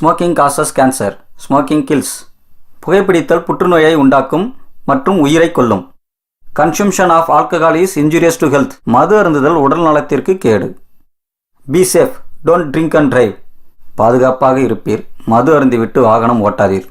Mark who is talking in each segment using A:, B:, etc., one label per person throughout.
A: Smoking causes cancer, smoking kills. புகைப்பிடித்தல் புற்றுநோயை உண்டாக்கும் மற்றும் உயிரை கொல்லும். Consumption of alcohol is injurious to health. மது அருந்துதல் உடல் நலத்திற்கு கேடு. Be safe, don't drink and drive. பாதுகாப்பாக இருப்பீர், மது அருந்திவிட்டு வாகனம் ஓட்டாதீர்.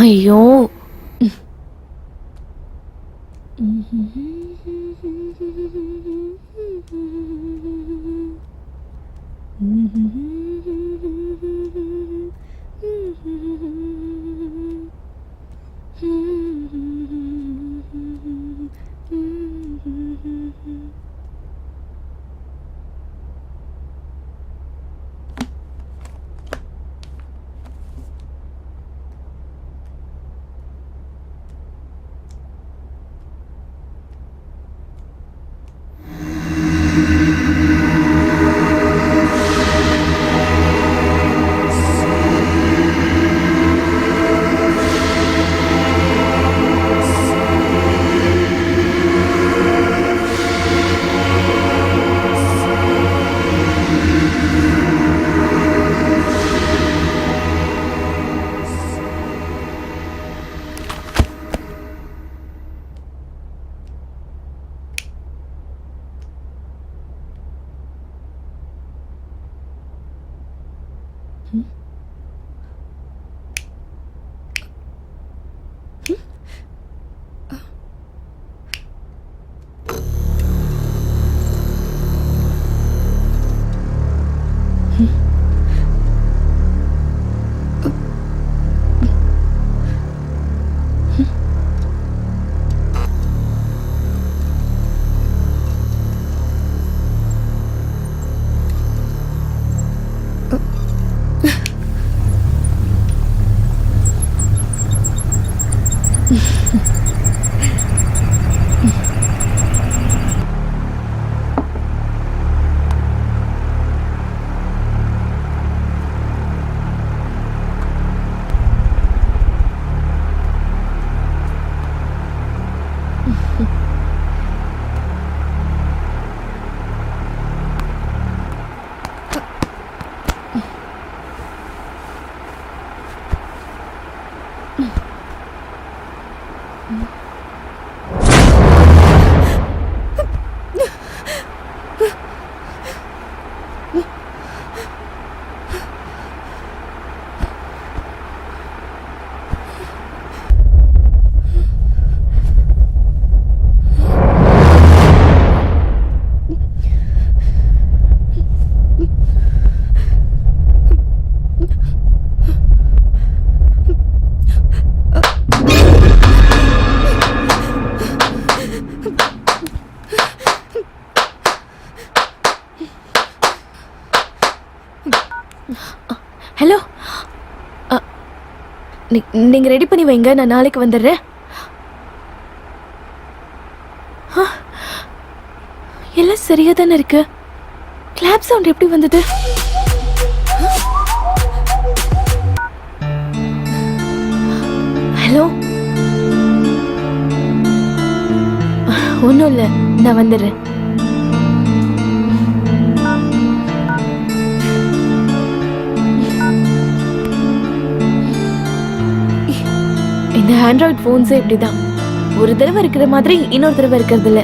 B: ஐயோ. ஹலோ, நீங்க ரெடி பண்ணி வைங்க, நான் நாளைக்கு வந்துடுறேன். எல்லாம் சரியா தானே இருக்கு. கிளாப் சவுண்ட் எப்படி வந்தது? ஹலோ, ஒன்றும் இல்லை, நான் வந்துடுறேன். இந்த ஆண்ட்ராய்ட் போன்ஸே இப்படிதான், ஒரு தடவை இருக்கிற மாதிரி இன்னொரு தடவை இருக்கிறது இல்ல.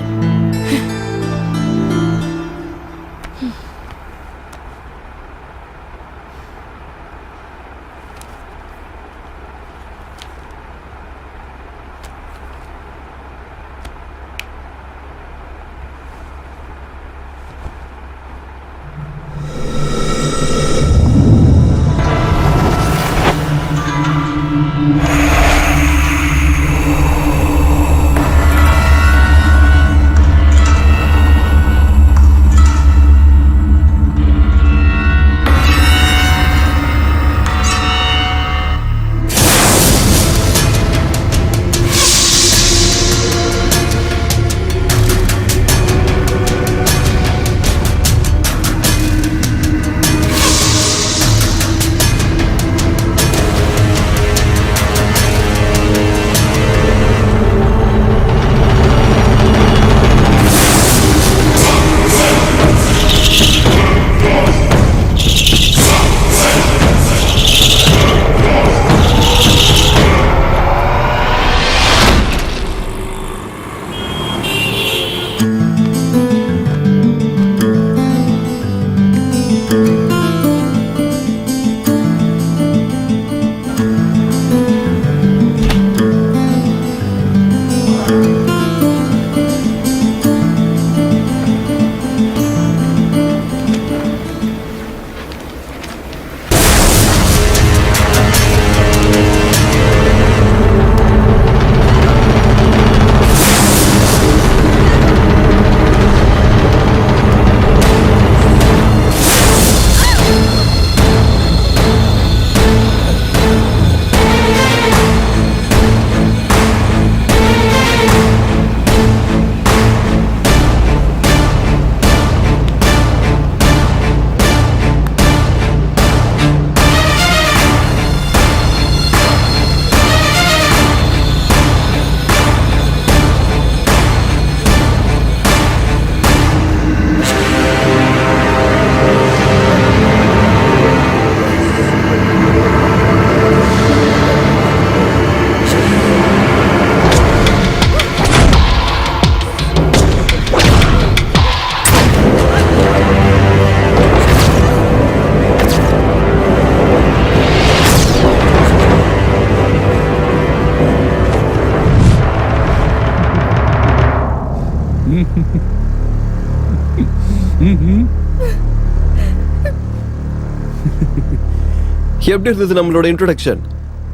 C: எப்படி இருந்தது நம்மளோட இன்ட்ரோடக்ஷன்?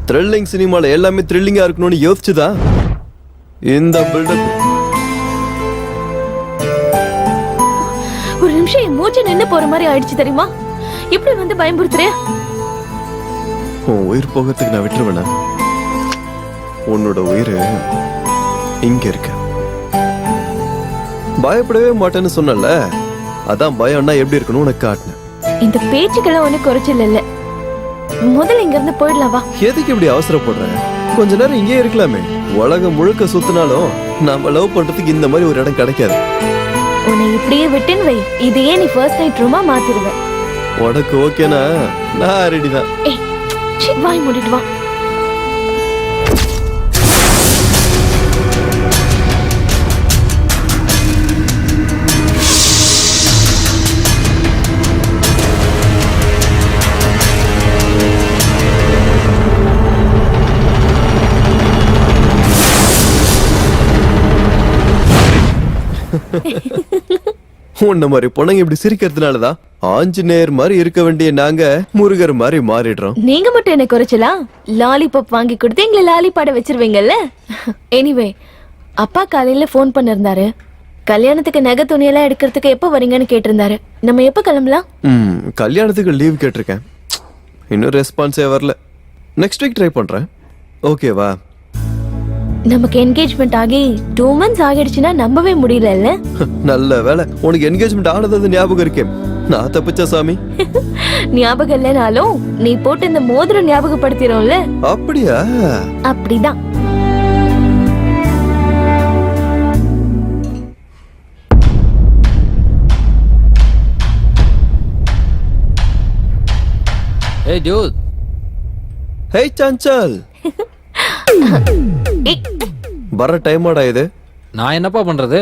C: த்ரில்லிங் சினிமால எல்லாமே த்ரில்லிங்கா இருக்கணும்னு யோசிச்சுதா இந்த பில்டப்.
B: ஒரு நிமிஷம் என் மூச்சு நின்னு போற மாதிரி ஆயிடுச்சு தெரியுமா? இப்படி வந்து பயமுறுத்துறே.
C: உன் உயிர் போகிறதுக்கு நான் விட்டுருவேனா? உன்னோட உயிர் இங்க இருக்கு. பயப்படவே மாட்டேன்னு சொன்னல, அதான் பயம்னா எப்படி இருக்கணும் உனக்கு காட்டினேன்.
B: இந்த பேச்சுக்கெல்லாம் ஒண்ணு குறைச்சல் இல்ல. முதல்ல இங்க இருந்து போயிடலாம் வா.
C: எதுக்கு இப்படி அவசரப்படுற? கொஞ்ச நேரம் இங்கே இருக்கலாமே. உலகம் முழுக்க சுத்தினாலும் நாம லவ் பண்றதுக்கு இந்த மாதிரி ஒரு இடம் கிடைக்காது.
B: உன்னை இப்படியே விட்டுன்னு வை, இதையே நீ ஃபர்ஸ்ட் நைட் ரூமா மாத்திடுவேன்.
C: உனக்கு ஓகேனா நான் ரெடி தான்.
B: ஏய், வாய் மூடிட்டு வா.
C: உன்ன மாதிரி பொண்ணுங்க இப்படி சிரிக்கிறதுனாலதான் ஆஞ்சநேயர் மாதிரி இருக்க வேண்டிய நாங்க முருகர் மாதிரி மாறிடுறோம்.
B: நீங்க மட்டும் என்ன குறைச்சலாம்? லாலிபாப் வாங்கி கொடுத்து எங்களை லாலி பாட வச்சிருவீங்கல்ல. எனிவே, அப்பா காலையில போன் பண்ணிருந்தாரு. கல்யாணத்துக்கு நகை துணியெல்லாம் எடுக்கிறதுக்கு எப்ப வரீங்கன்னு கேட்டிருந்தாரு. நம்ம எப்ப கிளம்பலாம்?
C: கல்யாணத்துக்கு லீவ் கேட்டிருக்கேன். இன்னும் ரெஸ்பான்ஸே வரல. நெக்ஸ்ட் வீக் ட்ரை பண்றேன். ஓகேவா?
B: நமக்கு என்கேஜ்மெண்ட் ஆகி 2 months ஆகிடுச்சுன்னா நம்பவே முடியல.
C: நல்ல வேலை உனக்கு என்கேஜ்மெண்ட் ஆனது ஞாபகம் இருக்கே. நான் தப்பிச்ச சாமி.
B: ஞாபகம் இல்லைனாலும் நீ போட்டு இந்த மோதிரம் ஞாபகப்படுத்திடும்ல.
C: அப்படியா?
B: அப்படிதான்.
D: Hey dude.
C: Hey சஞ்சல். வர டைம் ஆடா இது.
D: நான் என்னப்பா பண்றது?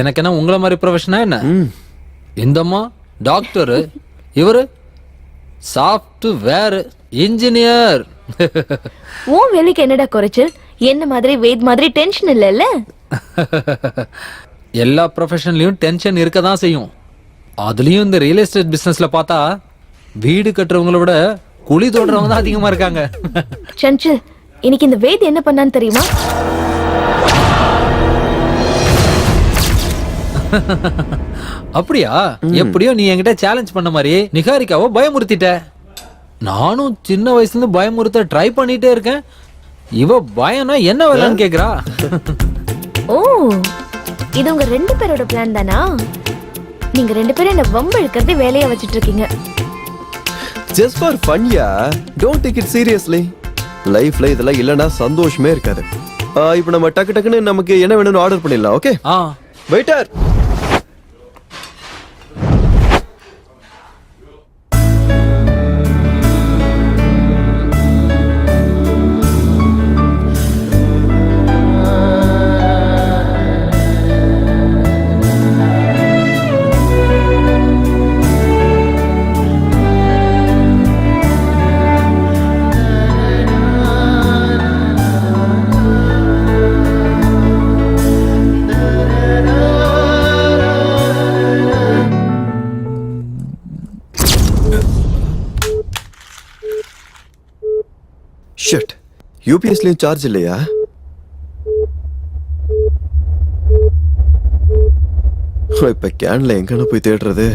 D: எனக்கு என்ன உங்கள மாதிரி ப்ரொஃபஷனா என்ன? இந்தம்மா டாக்டர், இவரு சாஃப்ட்வேர் இன்ஜினியர்.
B: உன் வேலைக்கு என்னடா குறைச்சல்? என்ன மாதிரி வேத் மாதிரி டென்ஷன் இல்லைல்ல?
D: எல்லா ப்ரொஃபஷன்லயும் டென்ஷன் இருக்க தான் செய்யும். அதுலயும் இந்த ரியல் எஸ்டேட் பிசினஸ்ல பார்த்தா வீடு கட்டுறவங்கள விட குழி தோடுறவங்க தான் அதிகமா இருக்காங்க.
B: சஞ்சல், இன்னைக்கு இந்த வேத் என்ன பண்ணான்னு தெரியுமா?
D: அப்படியா? எப்படியோ நீ என்கிட்ட சேலஞ்ச் பண்ண மாதிரி நிகாரிக்காவோ பயமுறுத்திட்ட. நானும் சின்ன வயசுல இருந்து பயமுறுத்த ட்ரை பண்ணிட்டே இருக்கேன். இவ பயம்னா என்ன வேலைன்னு கேக்குறா.
B: ஓ, இது உங்க 2 பேரோட பிளான் தானா? நீங்க 2 பேரும் என்ன வம்பு இழுக்கிறது வேலையா வச்சிட்டு இருக்கீங்க.
C: Just for fun yeah. Don't take it seriously. லைஃப்ல இதெல்லாம் இல்லனா சந்தோஷமே இருக்காது. இப்போ நம்ம டக்கு டக்குன்னு நமக்கு என்ன வேணும்னு ஆர்டர் பண்ணிடலாம். ஓகே? வெயிட்டர். ஷிட். யூபிஎஸ்லயும் சார்ஜ் இல்லையா? இப்ப கேன்ல எங்கன்னு போய் தேடுறது?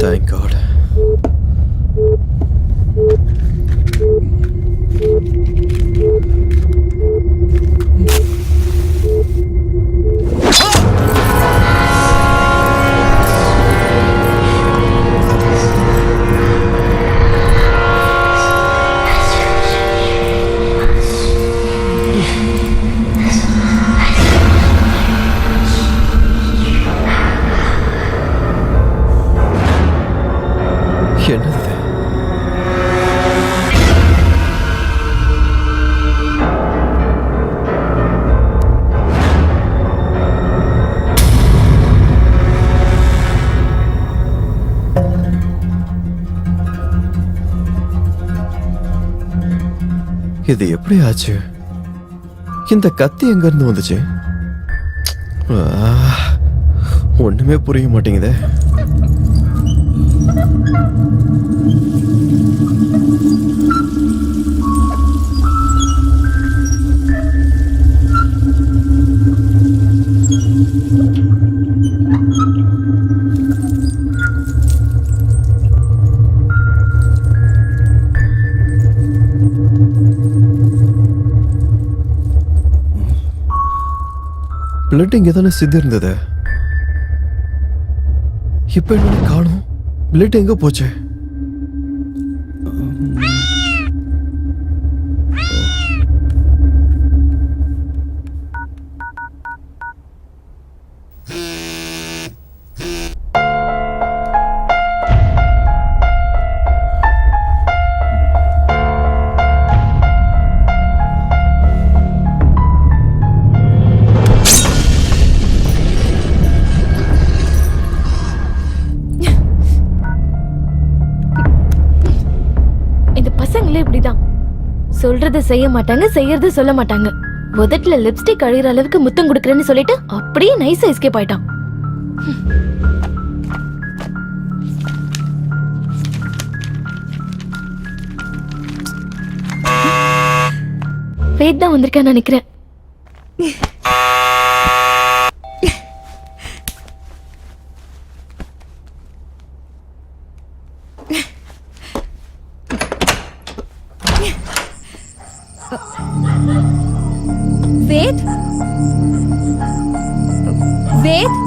C: Thank God. இது எப்படி ஆச்சு? இந்த கத்தி எங்க இருந்து வந்துச்சு? ஒண்ணுமே புரிய மாட்டேங்குதே. பிளட் இங்க தானே சிந்தி இருந்தது. இப்ப என்ன காணும்? பிளட் எங்க போச்சு?
B: இப்படிதான் சொல்றத செய்ய மாட்டாங்க, செய்யறத சொல்ல மாட்டாங்க. உதட்டுல லிப்ஸ்டிக் அழிகிற அளவுக்கு முத்தம் கொடுக்கறேன்னு சொல்லிட்டு அப்படியே நைஸா எஸ்கேப் ஆயிட்டான். வேத் தான் வந்திருக்கான்னு நினைக்கிறேன்.
E: வேத், வேத்,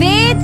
E: வேத்.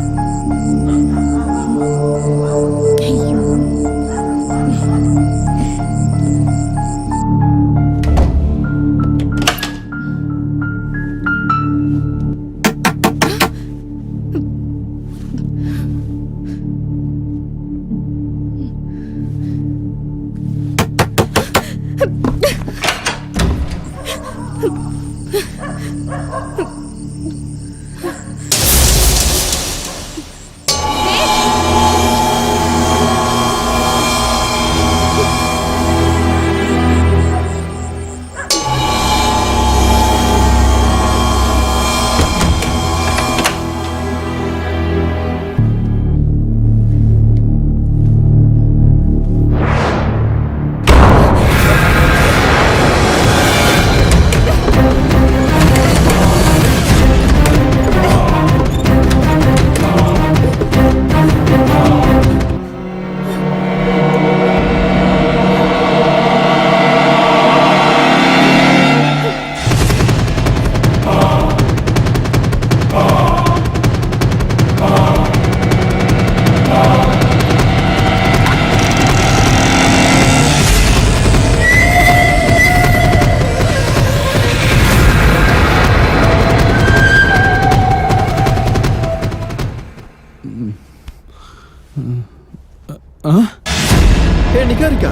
E: நிகாரிகா,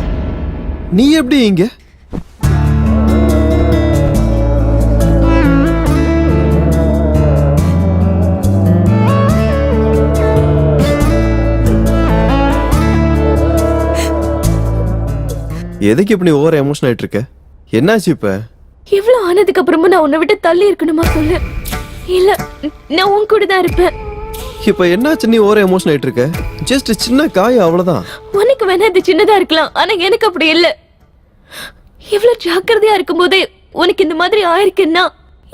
E: நீ எப்படி இங்க? எதுக்கு இப்படி ஓவர் எமோஷன் ஆயிட்டு இருக்க? என்னாச்சு இப்ப?
B: இவ்வளவு ஆனதுக்கு அப்புறமா நான் உன்னை விட்டு தள்ளி இருக்கணுமா சொல்லு? இல்ல, நான் உன் கூட தான் இருப்பேன்.
C: இப்ப என்னாச்சு நீ ஓவர் எமோஷன் ஆயிட்டு இருக்க? ஜஸ்ட் சின்ன காயம், அவ்வளவுதான்.
B: உனக்கு வேணா இது சின்னதா இருக்கலாம், ஆனா எனக்கு அப்படி இல்ல. இவ்வளவு ஜாக்கிரதையா இருக்கும் போதே உனக்கு இந்த மாதிரி ஆயிருக்குன்னா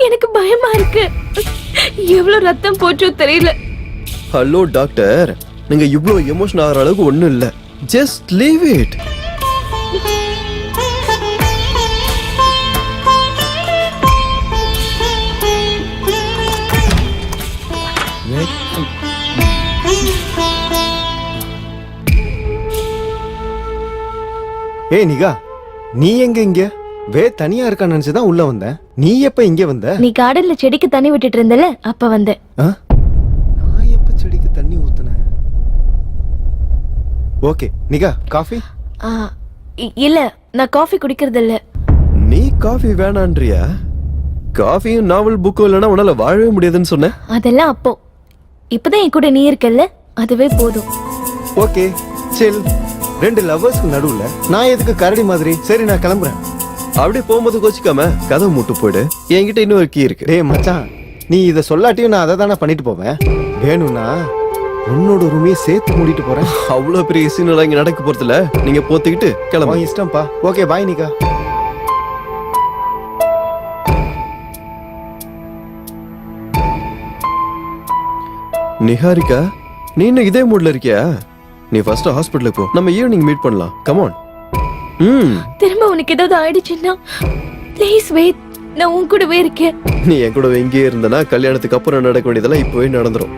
B: எனக்கு பயமா இருக்கு. எவ்வளவு ரத்தம் போச்சோ தெரியல.
C: ஹலோ டாக்டர், நீங்க இவ்வளவு எமோஷன் ஆகிற அளவுக்கு ஒண்ணும் இல்ல. Just leave it.
F: ஏய் நிகா, நீ எங்க இங்க? தனியா இருக்கான்னு நினைச்சுதான் உள்ள வந்தேன். நீ எப்ப இங்க வந்த?
B: நீ கார்டன்ல செடிக்கு தண்ணி விட்டுட்டு இருந்தல, அப்ப வந்தேன்.
F: நான் எப்ப செடிக்கு தண்ணி ஊத்துனேன்? Okay nikah, coffee?
B: இல்ல, நான் காஃபி குடிக்கிறது இல்ல.
C: நீ காஃபி வேணான்றியா? காஃபியும் நாவல் புக்கும் இல்லைன்னா உன்னால வாழவே முடியாதுன்னு சொன்ன.
B: அதெல்லாம் அப்போ. இப்பதான் என் கூட நீ இருக்கல்ல, அதுவே போதும்.
F: ஓகே, சில். 2 லவ்வர்ஸ்க்கு நடுவுல நான் எதுக்கு கரடி மாதிரி? சரி நான் கிளம்புறேன்.
C: அப்படியே போகும்போது கோச்சிக்காம கதவு மூட்டு போயிடு. என்கிட்ட இன்னொரு கீ இருக்கு.
F: டேய் மச்சான், நீ இதை சொல்லாட்டியும் நான் அதை தானே பண்ணிட்டு போவேன். வேணும்னா உன்னோட ரூமையே சேர்த்து மூடிட்டு போறேன்.
C: அவ்வளவு பெரிய சீன் இங்க நடக்க போறதுல நீங்க போத்திக்கிட்டு கிளம்ப.
F: உன் இஷ்டம்ப்பா. ஓகே பாய் நிக்கா.
C: நிஹாரிகா, நீ இன்னும் இதே மூட்ல இருக்கியா? நீ ஃபர்ஸ்ட் ஹாஸ்பிடலுக்கு போ. நம்ம ஈவினிங் மீட் பண்ணலாம். Come on.
B: திரும்ப உனக்கு ஏதாவது ஆயிடுச்சுன்னா ப்ளீஸ் வெயிட், நான் உன் கூடவே இருக்கேன்.
C: நீ என் கூட இங்கேயே இருந்தனா கல்யாணத்துக்கு அப்புறம் நடக்க வேண்டியதெல்லாம் இப்பவே நடந்துரும்.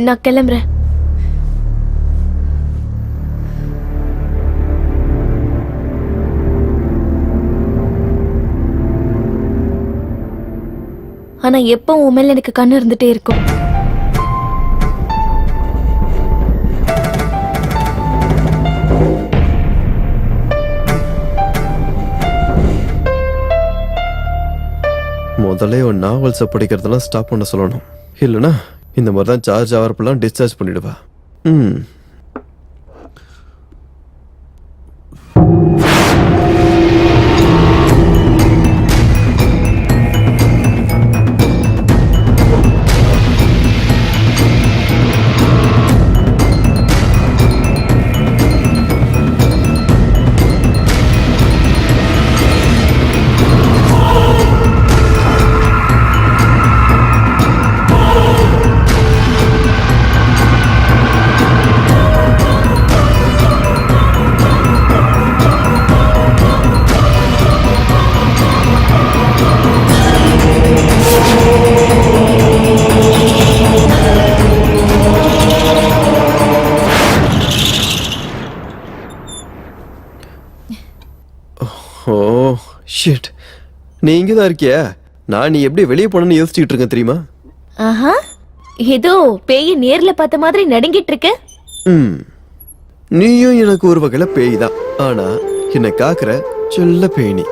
B: நான் கிளம்புறேன். ஆனா எப்போ உன் மேல எனக்கு கண்ணு இருந்துட்டே இருக்கும்.
C: முதல்ல ஒரு நாவல்ஸை படிக்கிறதெல்லாம் ஸ்டாப் பண்ண சொல்லணும். இல்லைனா இந்த மாதிரி தான் சார்ஜ் ஆகிறப்பெல்லாம் டிஸ்சார்ஜ் பண்ணிடுவா. ஓ ஷிட், நீ இங்கதான் இருக்கியா? நான் நீ எப்படி வெளியே போனன்னு யோசிச்சுட்டு இருக்கேன் தெரியுமா?
B: ஆஹா, ஏதோ பேய் நேர்ல பார்த்த மாதிரி நடுங்கிட்டு இருக்க.
C: நீயும் எனக்கு ஒரு வகையில பேய் தான். ஆனா என்னை காக்குற செல்ல பேய் நீ.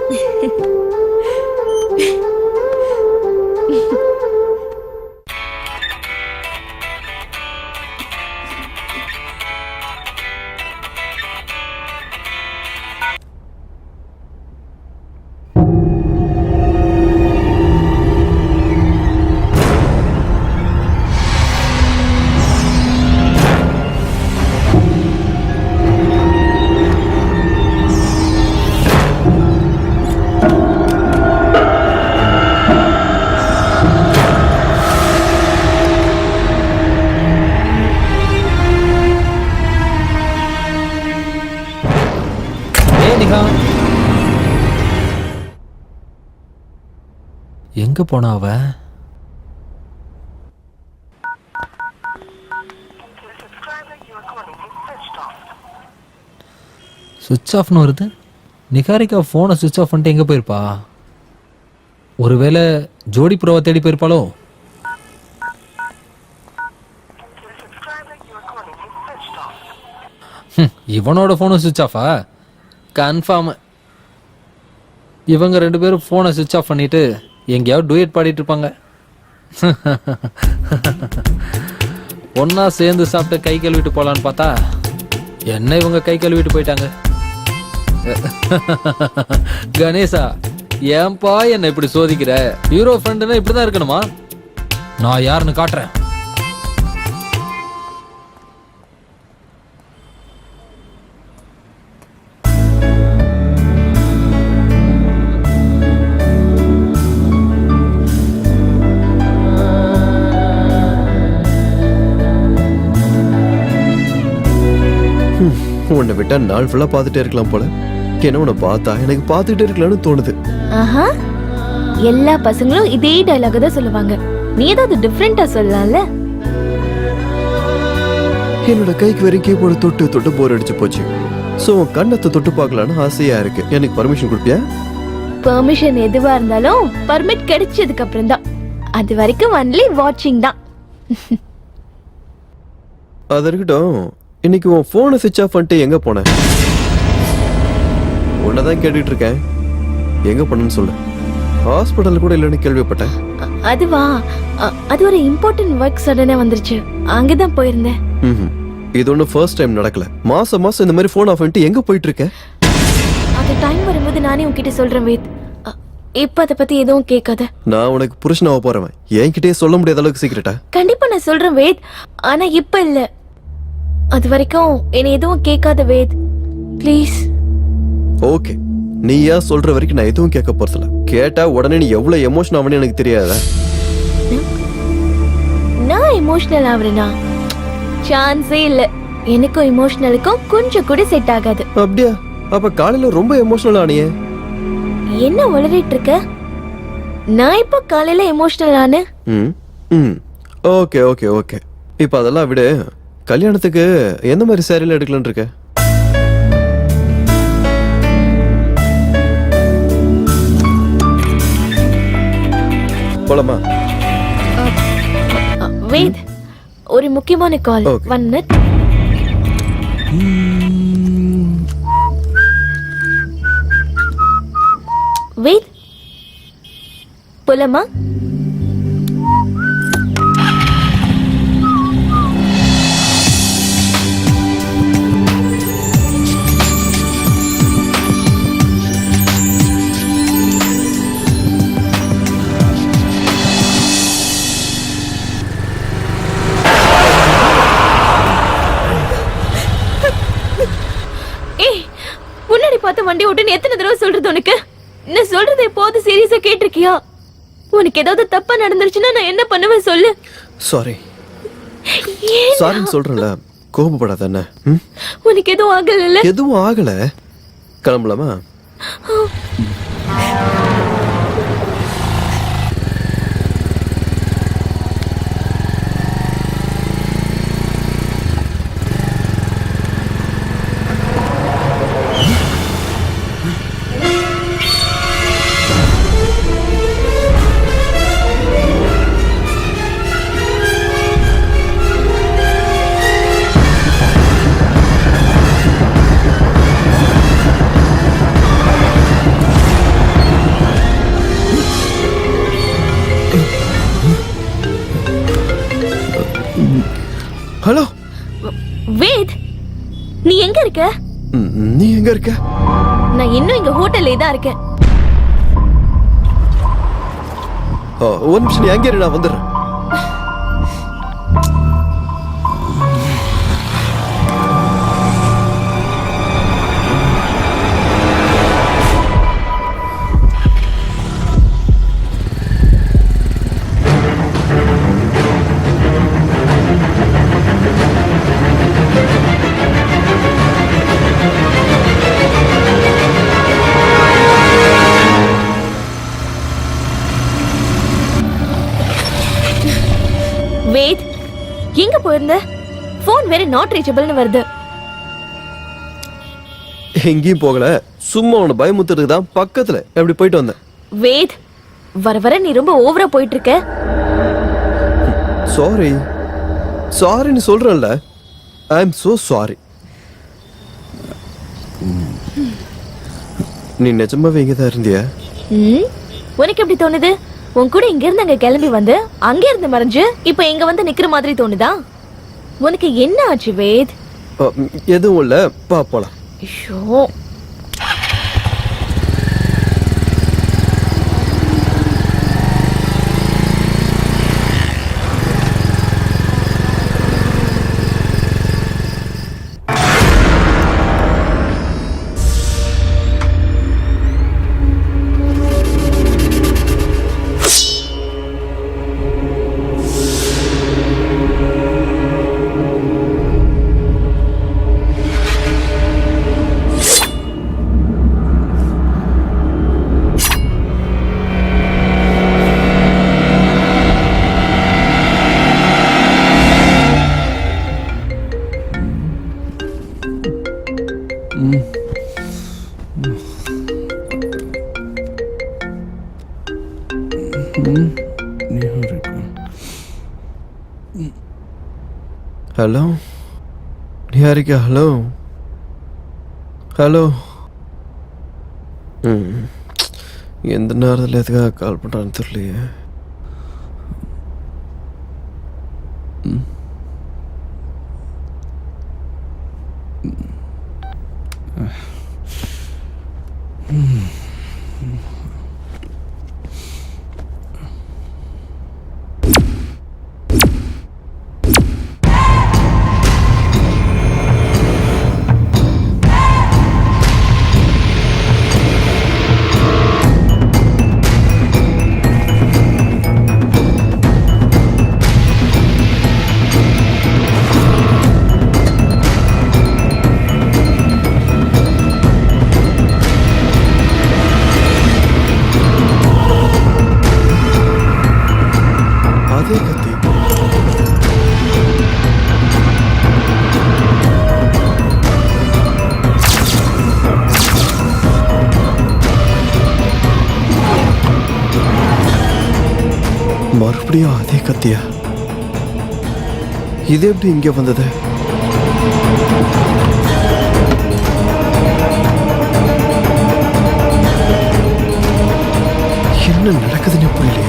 D: எங்க போனா அவ? சுவிட்ச் ஆஃப்னு வருது. நிகாரிகா போனை சுவிட்ச் ஆஃப் பண்ணிட்டு எங்க போயிருப்பா? ஒருவேளை ஜோடி புறாவை தேடி போயிருப்பாளோ? இவனோட போனும் சுவிட்ச் ஆஃபா? கன்ஃபார்ம் இவங்க 2 பேரும் போனை சுவிட்ச் ஆஃப் பண்ணிட்டு எங்கேயாவது டூயட் பாடிட்டு இருப்பாங்க. ஒன்னா சேர்ந்து சாப்பிட்டு கை கழுவிட்டு போலான்னு பார்த்தா என்ன இவங்க கை கழுவிட்டு போயிட்டாங்க. கணேசா, ஏன்பா என்ன இப்படி சோதிக்கிற? ஹீரோ ஃப்ரெண்டுன்னா இப்படிதான் இருக்கணுமா? நான் யாருன்னு காட்டுறேன்.
C: உன்னை விட்டா நாள் ஃபுல்லா பார்த்துட்டே இருக்கலாம் போல. என்ன உன்னை பார்த்தா எனக்கு பார்த்துட்டே இருக்கலாம்னு தோணுது.
B: ஆஹா, எல்லா பசங்களும் இதே டயலாக் தான் சொல்லுவாங்க. நீ ஏதாவது டிஃபரெண்டா சொல்லலாம்ல.
C: என்னோட கைக்கு வரைக்கும் கீபோர்டு தொட்டு தொட்டு போர் அடிச்சு போச்சு. சோ உன் கண்ணத்தை தொட்டு பார்க்கலான்னு ஆசையா இருக்கு. எனக்கு பர்மிஷன் கொடுப்பியா?
B: பெர்மிஷன் எதுவா இருந்தாலும் பர்மிட் கிடைச்சதுக்கு அப்புறம் தான். அது வரைக்கும் ஒன்லி வாட்சிங் தான்.
C: அது இருக்கட்டும். இன்னைக்கு உன் போனை சுவிட்ச் ஆஃப் பண்ணிட்டு எங்க போன? உன்னதான் கேட்டுட்டு இருக்கேன். எங்க போனன்னு சொல்லு. ஹாஸ்பிட்டல் கூட இல்லைன்னு கேள்விப்பட்டேன்.
B: அதுவா அது ஒரு இம்பார்ட்டன்ட் ஒர்க் சடனே வந்துருச்சு, அங்கதான் போயிருந்தேன்.
C: ம்ஹும். இது ஒன்றும் ஃபர்ஸ்ட் டைம் நடக்கல. மாசம் மாசம் இந்த மாதிரி ஃபோன் ஆஃப் பண்ணிட்டு எங்க போயிட்டு இருக்க?
B: அது டைம் வரும்போது நானே உன்கிட்ட சொல்றேன் வேத். இப்ப அதை பத்தி எதுவும் கேட்காத.
C: நான் உனக்கு புருஷனாவ போறவன், என்கிட்டயே சொல்ல முடியாத அளவுக்கு சீக்கிரட்டா?
B: கண்டிப்பா நான் சொல்றேன் வேத், ஆனா இப்ப இல்ல. அது வரைக்கும் என்ன எதுவும் கேட்காத வேத், ப்ளீஸ்.
C: ஓகே, நீயா சொல்ற வரைக்கும் நான் எதுவும் கேட்க போறதில்ல. கேட்டா உடனே நீ எவ்வளவு எமோஷன் ஆவன்னு எனக்கு தெரியாதா?
B: நான் எமோஷனல் ஆவறேனா? சான்ஸே இல்ல. எனக்கும் எமோஷனலுக்கும் கொஞ்சம் கூட செட் ஆகாது.
C: அப்படியா? அப்ப காலையில ரொம்ப எமோஷனல் ஆனியே.
B: என்ன உளறிட்டு இருக்க? நான் இப்ப காலையில எமோஷனல் ஆனு?
C: ஓகே ஓகே ஓகே, இப்ப அதெல்லாம் விடு. கல்யாணத்துக்கு எந்த மாதிரி சேரீல எடுக்கலாம்னு இருக்க? போலாமா?
B: வெயிட், ஒரு முக்கியமான கால்.
C: Okay.
B: 1 minute. வெயிட், போலாமா? முன்னாடி பார்த்த வண்டி ஓட்டுன்னு எத்தனை தடவை சொல்றது உனக்கு? நான் சொல்றது எப்போது சீரியஸா கேட்டிருக்கியா? உனக்கு ஏதாவது தப்பா நடந்துருச்சுன்னா நான் என்ன பண்ணுவேன் சொல்லு.
C: சாரி சாரின்னு சொல்றேன்ல, கோபப்படாத. என்ன
B: உனக்கு எதுவும் ஆகல?
C: எதுவும் ஆகல. கிளம்பலாமா? ஹலோ
B: வேத், நீ எங்க இருக்க?
C: நீ எங்க இருக்க?
B: நான் இன்னும் இங்க ஹோட்டல்லே தான் இருக்கேன்.
C: ஒரு நிமிஷம், நீ எங்க இரு, நான் வந்துடுறேன்.
B: வேத், எங்க போயிருந்த? போன் வேற நாட் ரீச்சபிள்னு வருது.
C: எங்கேயும் போகல, சும்மா உன்னை பயமுத்துறதுக்கு தான் பக்கத்துல எப்படி போயிட்டு வந்தேன்.
B: வேத், வர வர நீ ரொம்ப ஓவரா போயிட்டு இருக்க.
C: சாரி சாரின்னு சொல்றேன்ல. I am so sorry. நீ நிஜமாவே இங்க தான் இருந்தியா?
B: உனக்கு எப்படி தோணுது? உன் கூட இங்க இருந்து அங்க கிளம்பி வந்து அங்க இருந்து மறைஞ்சு இப்ப இங்க வந்து நிக்கிற மாதிரி தோணுதா? உனக்கு என்ன ஆச்சு வேத்?
C: எதுவும் இல்ல, பா போலாம்.
B: ஐயோ,
C: ஹலோ நிஹாரிகா, ஹலோ ஹலோ. எந்த நேரத்தில் எதுக்காக கால் பண்ணுறான்னு தெரியலையே. அதே கத்தி. மறுபடியும் அதே கத்தியா? இது எப்படி இங்க வந்தது? என்ன நடக்குதுன்னு புரியலையே.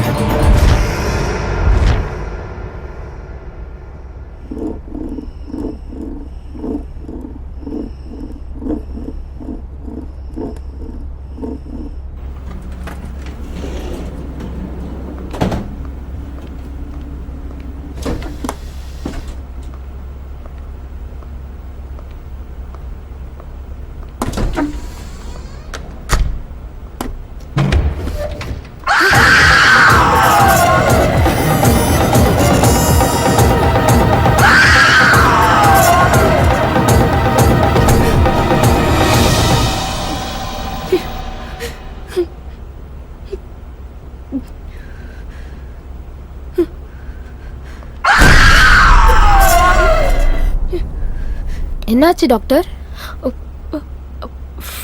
E: என்னாச்சு டாக்டர்?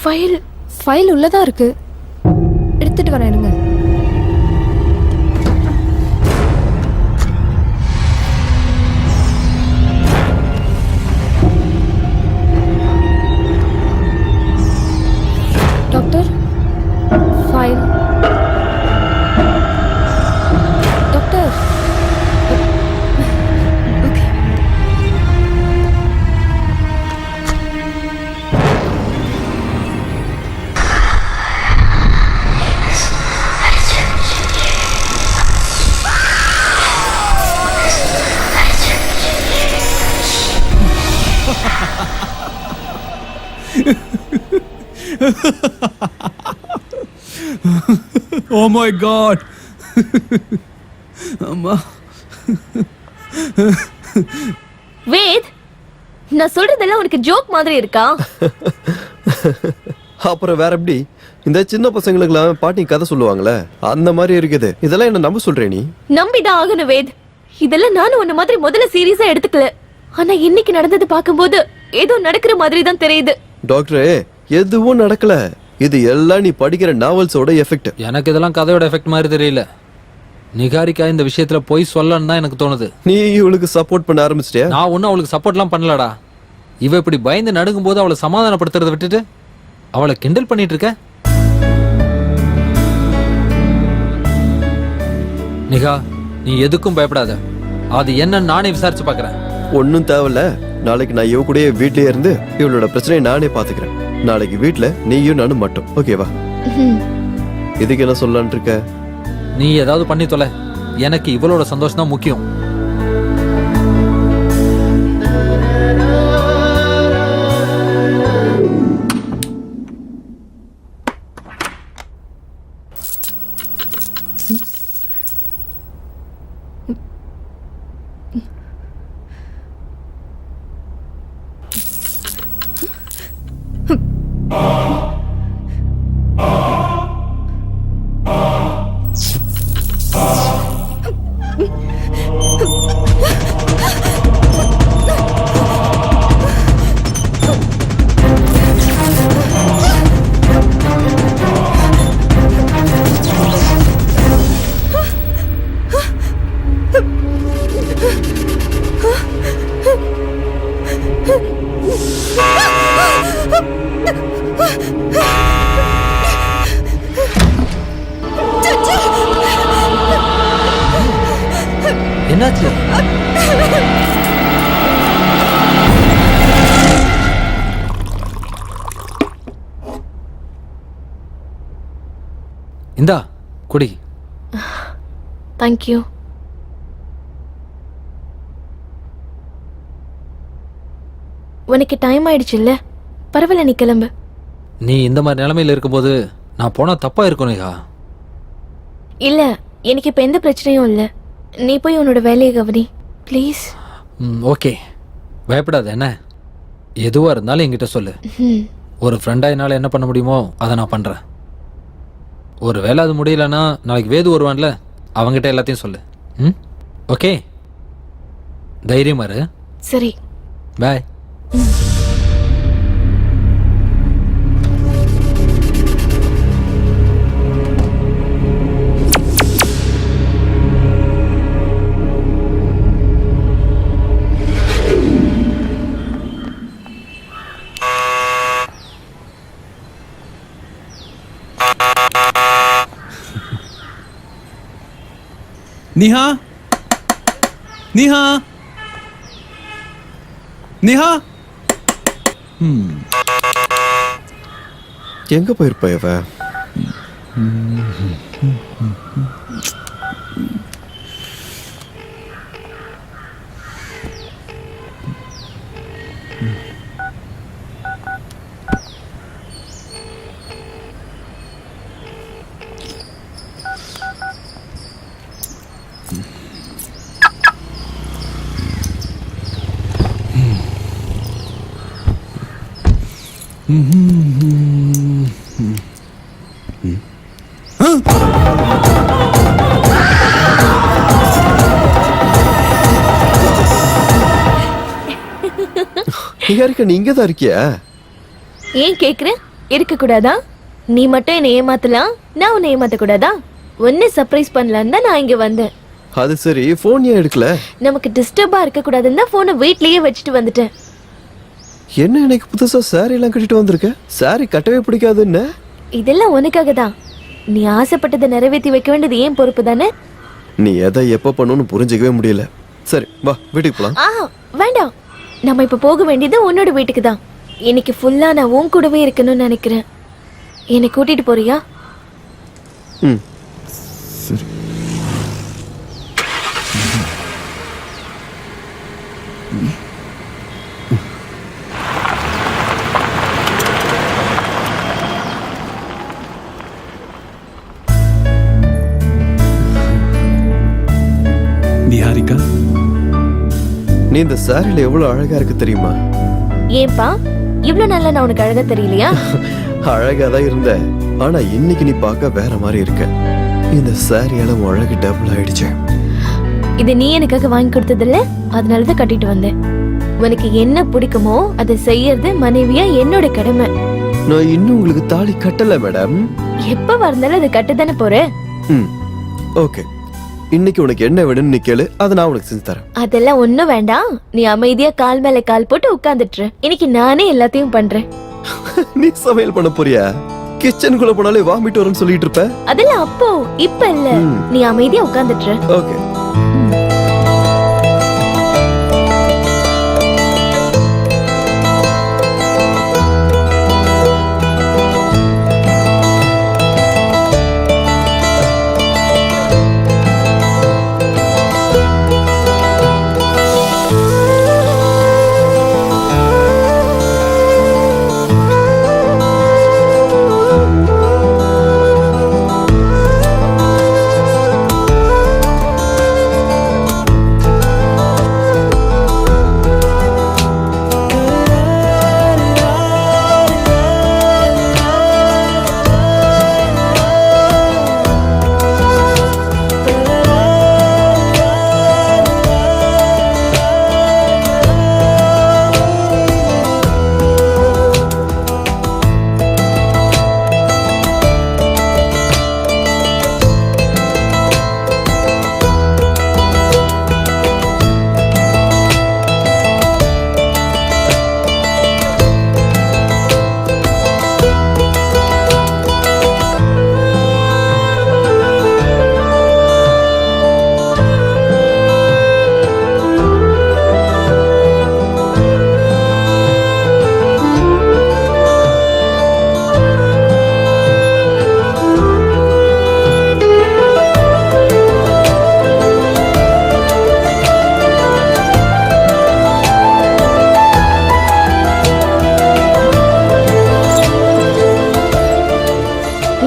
B: ஃபைல்
E: ஃபைல் உள்ளதா இருக்கு. எடுத்துட்டு வரேன் இருங்க. Doctor file. Doctor okay.
G: Oh my god. அம்மா.
B: வேத், நான் சொல்றதெல்லாம் உனக்கு ஜோக் மாதிரி இருக்கா?
C: அப்புறம் வேற எப்படி? இந்த சின்ன பசங்களுக்குலாம் பாட்டி கதை சொல்லுவாங்களே அந்த மாதிரி இருக்குது. இதெல்லாம் என்ன நம்ப சொல்றே நீ?
B: நம்பிதான் ஆகணும் வேத். இதெல்லாம் நானும் உன்ன மாதிரி முதல்ல சீரியஸா எடுத்துக்கல. ஆனா இன்னைக்கு நடந்தது பாக்கும்போது ஏதோ நடக்கிற மாதிரி தான் தெரியுது.
C: டாக்டரே, எதுவும் நடக்கல. இது எல்லாம் நீ படிக்கிற நாவல்ஸோட எஃபெக்ட்.
D: எனக்கு இதெல்லாம் கதையோட எஃபெக்ட் மாதிரி தெரியல. நிகாரிகா இந்த விஷயத்துல போய் சொல்லன்னு தான் எனக்கு தோணுது.
C: நீ இவளுக்கு சப்போர்ட் பண்ண ஆரம்பிச்சிட்டியா?
D: நான் ஒன்னும் அவளுக்கு சப்போர்ட்லாம் பண்ணலடா. இவ இப்படி பயந்து நடுங்கும் போது அவளை சமாதானப்படுத்துறதை விட்டுட்டு அவளை கிண்டல் பண்ணிட்டு இருக்க. நிகா, நீ எதுக்கும் பயப்படாத. அது என்னன்னு நானே விசாரிச்சு பாக்குறேன்.
C: ஒன்னும் தேவையில்ல. நாளைக்கு நான் இவ கூடயே வீட்லயே இருந்து இவளோட பிரச்சனையை நானே பாத்துக்கிறேன். நாளைக்கு வீட்ல நீயும் நானும் மட்டும். ஓகேவா? இதுக்கு என்ன சொல்லலான் இருக்க?
D: நீ ஏதாவது பண்ணி தொலை. எனக்கு இவளோட சந்தோஷம் தான் முக்கியம். என்னாச்சு? இந்தா குடி.
B: தேங்க்யூ. உனக்கு டைம் ஆயிடுச்சுல்ல, பரவாயில்ல, நீ கிளம்பு.
D: நீ இந்த மாதிரி நிலைமையில இருக்கும்போது நான் போனா தப்பா இருக்கும் நேஹா.
B: இல்ல, எனக்கு இப்ப எந்த பிரச்சனையும் இல்ல. நீ போய் உன்னோட வேலையை கவனி ப்ளீஸ்.
D: ஓகே, பயப்படாத. என்ன எதுவா இருந்தாலும் என்கிட்ட சொல்லு. ஒரு ஃப்ரெண்டா என்னால என்ன பண்ண முடியுமோ அதை நான் பண்றேன். ஒரு வேளை அது முடியலன்னா நாளைக்கு வேது வருவான்ல, அவங்கிட்ட எல்லாத்தையும் சொல்லு. ஓகே, தைரியமா இரு.
B: சரி,
D: பாய்.
G: நிஹா, நிஹா, நிஹா.
C: எங்க போயிருப்பா இவ? நிகாரிகா, நீ இங்கதான் இருக்கியா?
B: ஏன் கேக்குற? இருக்க கூடாதா? நீ மட்டும் என்னை ஏமாத்தலாம், நான் உன்னை ஏமாத்த கூடாதா? உன்னை சர்ப்ரைஸ் பண்ணலான்னு தான் நான் இங்க வந்தேன்.
C: அது சரி, போன் ஏன் எடுக்கல?
B: நமக்கு டிஸ்டர்பா இருக்க கூடாதுன்னு தான் போனை வீட்லயே வச்சுட்டு வந்துட்டேன்.
C: என்ன எனக்கு புதுசா சாரி எல்லாம் கட்டிட்டு வந்திருக்க? சாரி கட்டவே பிடிக்காதுன்னு.
B: இதெல்லாம் உனக்காக தான். நீ ஆசைப்பட்டதை நிறைவேற்றி வைக்க வேண்டியது ஏன் பொறுப்பு தானே?
C: நீ எதை எப்ப பண்ணணும்னு புரிஞ்சுக்கவே முடியல. சரி வா, வீட்டுக்கு போலாம்.
B: வேண்டாம், நம்ம இப்ப போக வேண்டியது உன்னோட வீட்டுக்கு தான். இன்னைக்கு ஃபுல்லா நான் உன் கூடவே இருக்கணும்னு நினைக்கிறேன். என்னை கூட்டிட்டு போறியா?
C: சரி.
G: நிஹாரிகா,
C: நீ இந்த சாரியில எவ்வளவு அழகா இருக்கு தெரியுமா?
B: ஏன்பா இவ்வளவு நல்லா நான் உனக்கு அழகா தெரியலையா?
C: அழகா தான் இருந்த, ஆனா இன்னைக்கு நீ பார்க்க வேற மாதிரி இருக்க. இந்த சாரியால உன் அழகு டபுள் ஆயிடுச்சு.
B: இது நீ எனக்காக வாங்கி கொடுத்ததில்ல, அதனாலதான் கட்டிட்டு வந்தேன். உனக்கு என்ன பிடிக்குமோ அதை செய்யறது மனைவியா என்னோட கடமை.
C: நான் இன்னும் உங்களுக்கு தாலி கட்டல மேடம்.
B: எப்ப வந்தாலும் அதை கட்டதானே போற.
C: ஓகே, இன்னைக்கு உனக்கு என்ன வேணும்னு நீ கேளு, அதை நான் உனக்கு செஞ்சு தரேன்.
B: அதெல்லாம் ஒண்ணும் வேண்டாம். நீ அமைதியா கால் மேல கால் போட்டு உட்கார்ந்துட்டு. இன்னைக்கு நானே எல்லாத்தையும் பண்றேன்.
C: நீ சமையல் பண்ண போறியா? கிச்சனுக்குள்ள போனாலே வாமிட் வரும்னு சொல்லிட்டு இருப்ப.
B: அதெல்லாம் அப்போ, இப்ப இல்ல. நீ அமைதியா உட்கார்ந்துட்டு.
C: ஓகே.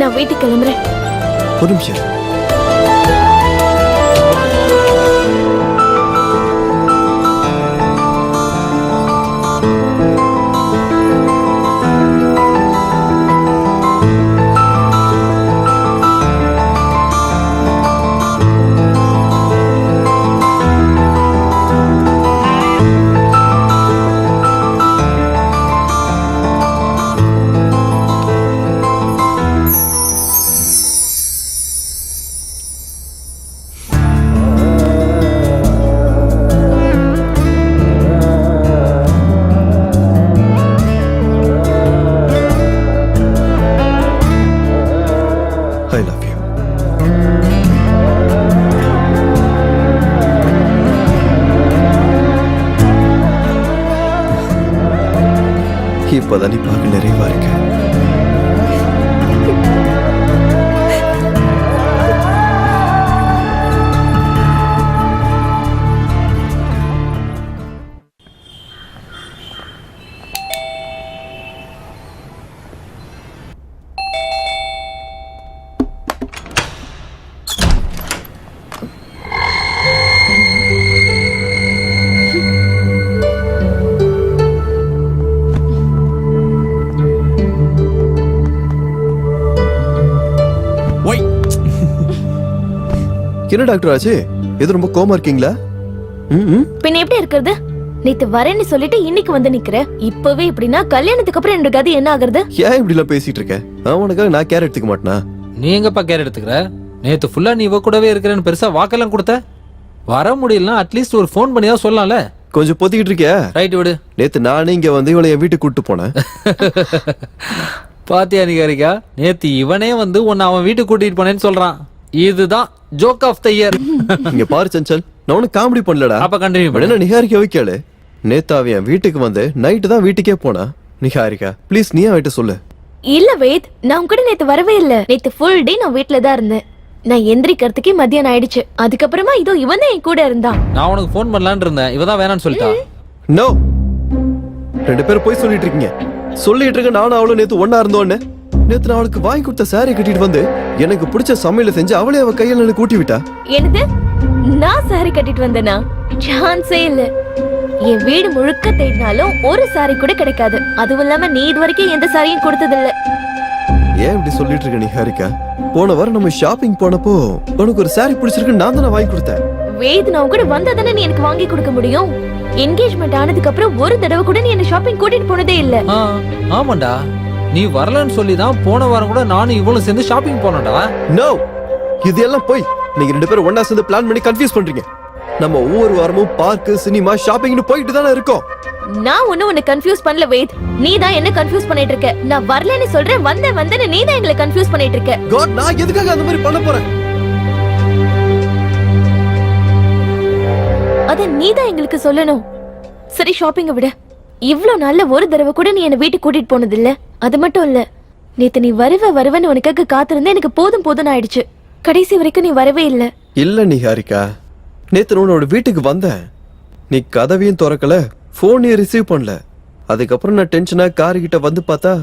B: நான் வீட்டுக்கு கிளம்புறேன்.
C: ஒரு நிமிஷம். I love you. இப்பதான் நீ பார்க்க நிறைவா இருக்க.
G: ஒய்
C: என்ன டாக்டர் ஆச்சு? எது ரொம்ப கோமா இருக்கீங்களா?
B: பின்ன எப்படி இருக்கிறது? நேத்து வரேன்னு சொல்லிட்டு இன்னைக்கு வந்து நிக்கிற. இப்பவே இப்படின்னா கல்யாணத்துக்கு அப்புறம் என்னோட கதி என்ன ஆகுறது?
C: ஏன் இப்படி எல்லாம் பேசிட்டு இருக்க? அவனுக்காக நான் கேர் எடுத்துக்க மாட்டேனா?
D: நீ எங்கப்பா கேர் எடுத்துக்கிற? நேத்து ஃபுல்லா நீ இவ கூடவே இருக்கிறேன்னு பெருசா வாக்கெல்லாம் கொடுத்த. வர முடியலன்னா அட்லீஸ்ட் ஒரு ஃபோன் பண்ணி தான் சொல்லலாம்ல.
C: கொஞ்சம் பொத்திக்கிட்டு இருக்கியா?
D: ரைட் விடு.
C: நேத்து நானே இங்க வந்து இவளை என் வீட்டுக்கு கூட்டு போனேன்.
D: பாத்தியா நிகாரிகா, நேத்து இவனே வந்து உன்னை அவன் வீட்டுக்கு கூட்டிட்டு போனேன்னு சொல்றான். இதுதான் ஜோக் ஆஃப் த இயர்.
C: இங்க பாரு சஞ்சல், நான் உனக்கு காமெடி பண்ணலடா.
D: அப்ப கண்டினியூ பண்ணு.
C: என்ன நிகாரிகா வைக்கல? நேத்து அவன் என் வீட்டுக்கு வந்து நைட்டு தான் வீட்டுக்கே போனா. நிகாரிகா ப்ளீஸ் நீ அவன்கிட்ட சொல்லு.
B: இல்ல வேத், நான் உன் கூட நேத்து வரவே இல்ல. நேத்து ஃபுல் டே நான் வீட்ல தான் இருந்தேன். நான் எந்திரிக்கிறதுக்கே மத்தியானம் ஆயிடுச்சு. அதுக்கப்புறமா இதோ இவன் தான் என் கூட இருந்தான்.
D: நான் உனக்கு ஃபோன் பண்ணலான்னு இருந்தேன், இவதான் வேணான்னு சொல்லிட்டா.
C: நோ, ரெண்டு பேரும் போய் சொல்லிட்டு இருக்கீங்க. சொல்லிட்டு இருக்க நானும் அவளும் நேத்து ஒன்னா இருந்தோன்னு. நேத்து நான் அவளுக்கு வாங்கி கொடுத்த சாரி கட்டிட்டு வந்து எனக்கு பிடிச்ச சமையல செஞ்சு அவளே அவ கையில எனக்கு கூட்டி விட்டா.
B: என்னது? நான் சாரி கட்டிட்டு வந்தேனா? சான்ஸே இல்ல. என் வீடு முழுக்க தேடினாலும் ஒரு சாரி கூட கிடைக்காது. அதுவும் இல்லாம நீ இது வரைக்கும் எந்த சாரியும் கொடுத்ததில்ல.
C: ஏன் இப்படி சொல்லிட்டு இருக்க நிகாரிகா? போன வாரம் நம்ம ஷாப்பிங் போனப்போ உனக்கு ஒரு சாரி பிடிச்சிருக்கு, நான் தானே வாங்கி கொடுத்தேன்.
B: வேத், நான் கூட வந்தா தானே நீ எனக்கு வாங்கி கொடுக்க முடியும். என்கேஜ்மெண்ட் ஆனதுக்கு அப்புறம் ஒரு தடவை கூட நீ என்ன ஷாப்பிங் கூட்டிட்டு போனதே இல்ல.
D: ஆமாண்டா, நீ வரலன்னு சொல்லி தான் போன வாரம் கூட நானும் இவளும் சேர்ந்து ஷாப்பிங் போனோம்டா.
C: நோ, இது எல்லாம் போய் நீங்க ரெண்டு பேரும் ஒண்ணா சேர்ந்து பிளான் பண்ணி கன்ஃபியூஸ் பண்றீங்க. நம்ம ஒவ்வொரு வாரமும் பார்க், சினிமா, ஷாப்பிங்னு போயிட்டு தானே இருக்கோம்.
B: நான் ஒன்னும் உன்னை கன்ஃபியூஸ் பண்ணல வேத். நீ தான் என்ன கன்ஃபியூஸ் பண்ணிட்டு இருக்க. நான் வரலன்னு சொல்றேன், வந்தேன்னு நீ தான் எங்களை கன்ஃபியூஸ் பண்ணிட்டு இருக்க.
C: காட், நான் எதுக்காக அந்த மாதிரி பண்ண போறேன்?
B: அத நீ தான் எங்களுக்கு சொல்லணும். சரி, ஷாப்பிங்க விட. இவ்ளோ நாள்ல ஒரு தடவை கூட நீ என்ன வீட்டுக்கு கூட்டிட்டு போனது இல்ல. அது மட்டும் இல்ல, நேத்து நீ வருவன்னு உனக்காக காத்திருந்தே எனக்கு போதும் ஆயிடுச்சு. கடைசி வரைக்கும் நீ வரவே இல்ல.
C: இல்ல நிகாரிகா, நேத்து உன்னோட வீட்டுக்கு வந்தேன். நீ கதவையும் திறக்கல, போனையும் ரிசீவ் பண்ணல. அதுக்கப்புறம் நான் டென்ஷனா காரு கிட்ட வந்து பார்த்தா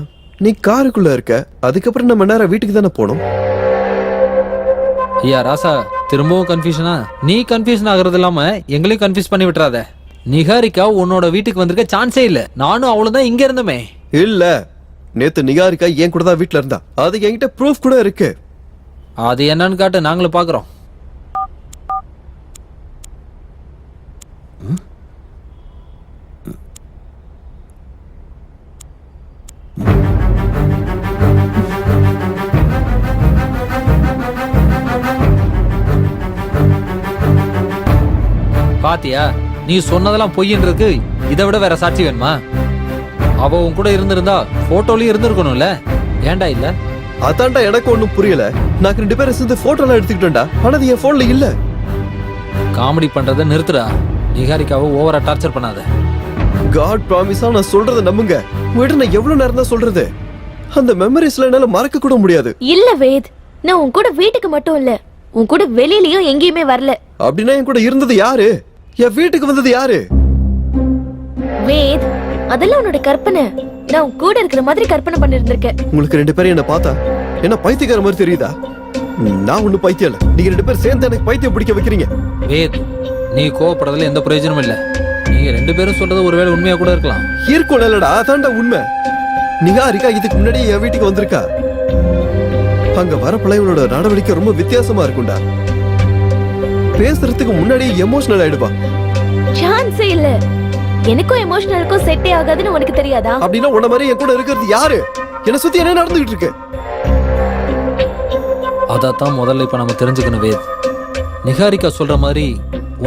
C: நீ காருக்குள்ள இருக்க. அதுக்கப்புறம் நம்ம நேரம் வீட்டுக்கு தானே போனோம்.
D: ஐயா ராசா, திரும்பவும் கன்ஃபியூஷனா? நீ கன்ஃபியூஷன் ஆகுறது இல்லாம எங்களையும் கன்ஃபியூஸ் பண்ணி விட்டுறாத. நிகாரிகா உன்னோட வீட்டுக்கு வந்திருக்க சான்ஸே இல்ல. நானும் அவளும் தான் இங்க இருந்தோமே.
C: இல்ல, நேத்து நிகாரிகா என் கூட தான் வீட்டுல இருந்தா. அது என்கிட்ட ப்ரூஃப் கூட இருக்கு.
D: அது என்னன்னு காட்டு, நாங்களும் பாக்குறோம். பாத்தியா, நீ சொன்னதெல்லாம் பொய்யின்றது. இதை விட வேற சாட்சி வேணுமா? அவ உன் கூட இருந்திருந்தா போட்டோலயும் இருந்திருக்கணும்ல. ஏன்டா இல்ல?
C: அதான்டா எனக்கு ஒண்ணும் புரியல. நான் ரெண்டு பேரும் சேர்ந்து போட்டோ எல்லாம் எடுத்துக்கிட்டேன்டா. ஆனா அது என் போன்ல இல்ல.
D: காமெடி பண்றத நிறுத்துடா. நிகாரிகாவை ஓவரா டார்ச்சர் பண்ணாத.
C: காட் ப்ராமிஸா நான் சொல்றத நம்புங்க. உங்ககிட்ட நான் எவ்வளவு நேரம் தான் சொல்றது? அந்த மெமரிஸ்ல என்னால மறக்க கூட முடியாது.
B: இல்ல வேத், நான் உன் கூட வீட்டுக்கு மட்டும் இல்ல, உன் கூட வெளியிலயும் எங்கேயுமே வரல.
C: அப்படின்னா என் கூட இருந்தது யாரு? என் வீட்டுக்கு வந்தது யாரு?
B: வேத், அதெல்லாம் உன்னோட கற்பனை. நான் உன் கூட இருக்கிற மாதிரி கற்பனை பண்ணிருந்திருக்கேன்.
C: உங்களுக்கு ரெண்டு பேரும் என்ன பார்த்தா என்ன பைத்தியக்கார மாதிரி தெரியுதா? நான் ஒண்ணு பைத்தியம் இல்ல. நீங்க 2 பேரும் சேர்ந்து எனக்கு பைத்தியம் பிடிக்க வைக்கிறீங்க.
D: வேத், நீ கோவப்படுறதுல எந்த பிரயோஜனமும் இல்ல. நீங்க 2 பேரும் சொல்றது ஒருவேளை உண்மையா கூட இருக்கலாம்.
C: இருக்கும் இல்லடா, அதான்டா உண்மை. நிகாரிகா இதுக்கு முன்னாடியே என் வீட்டுக்கு வந்திருக்கா. அங்க வர பிள்ளைகளோட நடவடிக்கை ரொம்ப வித்தியாசமா இருக்கும்டா. பேசுறதுக்கு முன்னாடி எமோஷனல் ஆயிடுவா.
B: சான்ஸே இல்ல. எனக்கும் எமோஷனலுக்கும் செட்டே ஆகாதுன்னு உனக்கு தெரியாதா?
C: அப்படின்னா உன்ன மாதிரி என் கூட இருக்கிறது யாரு? என்ன சுத்தி என்ன நடந்துகிட்டு இருக்கு?
D: அதைத்தான் முதல்ல இப்ப நம்ம தெரிஞ்சுக்கணும் வேத். நிகாரிகா சொல்ற மாதிரி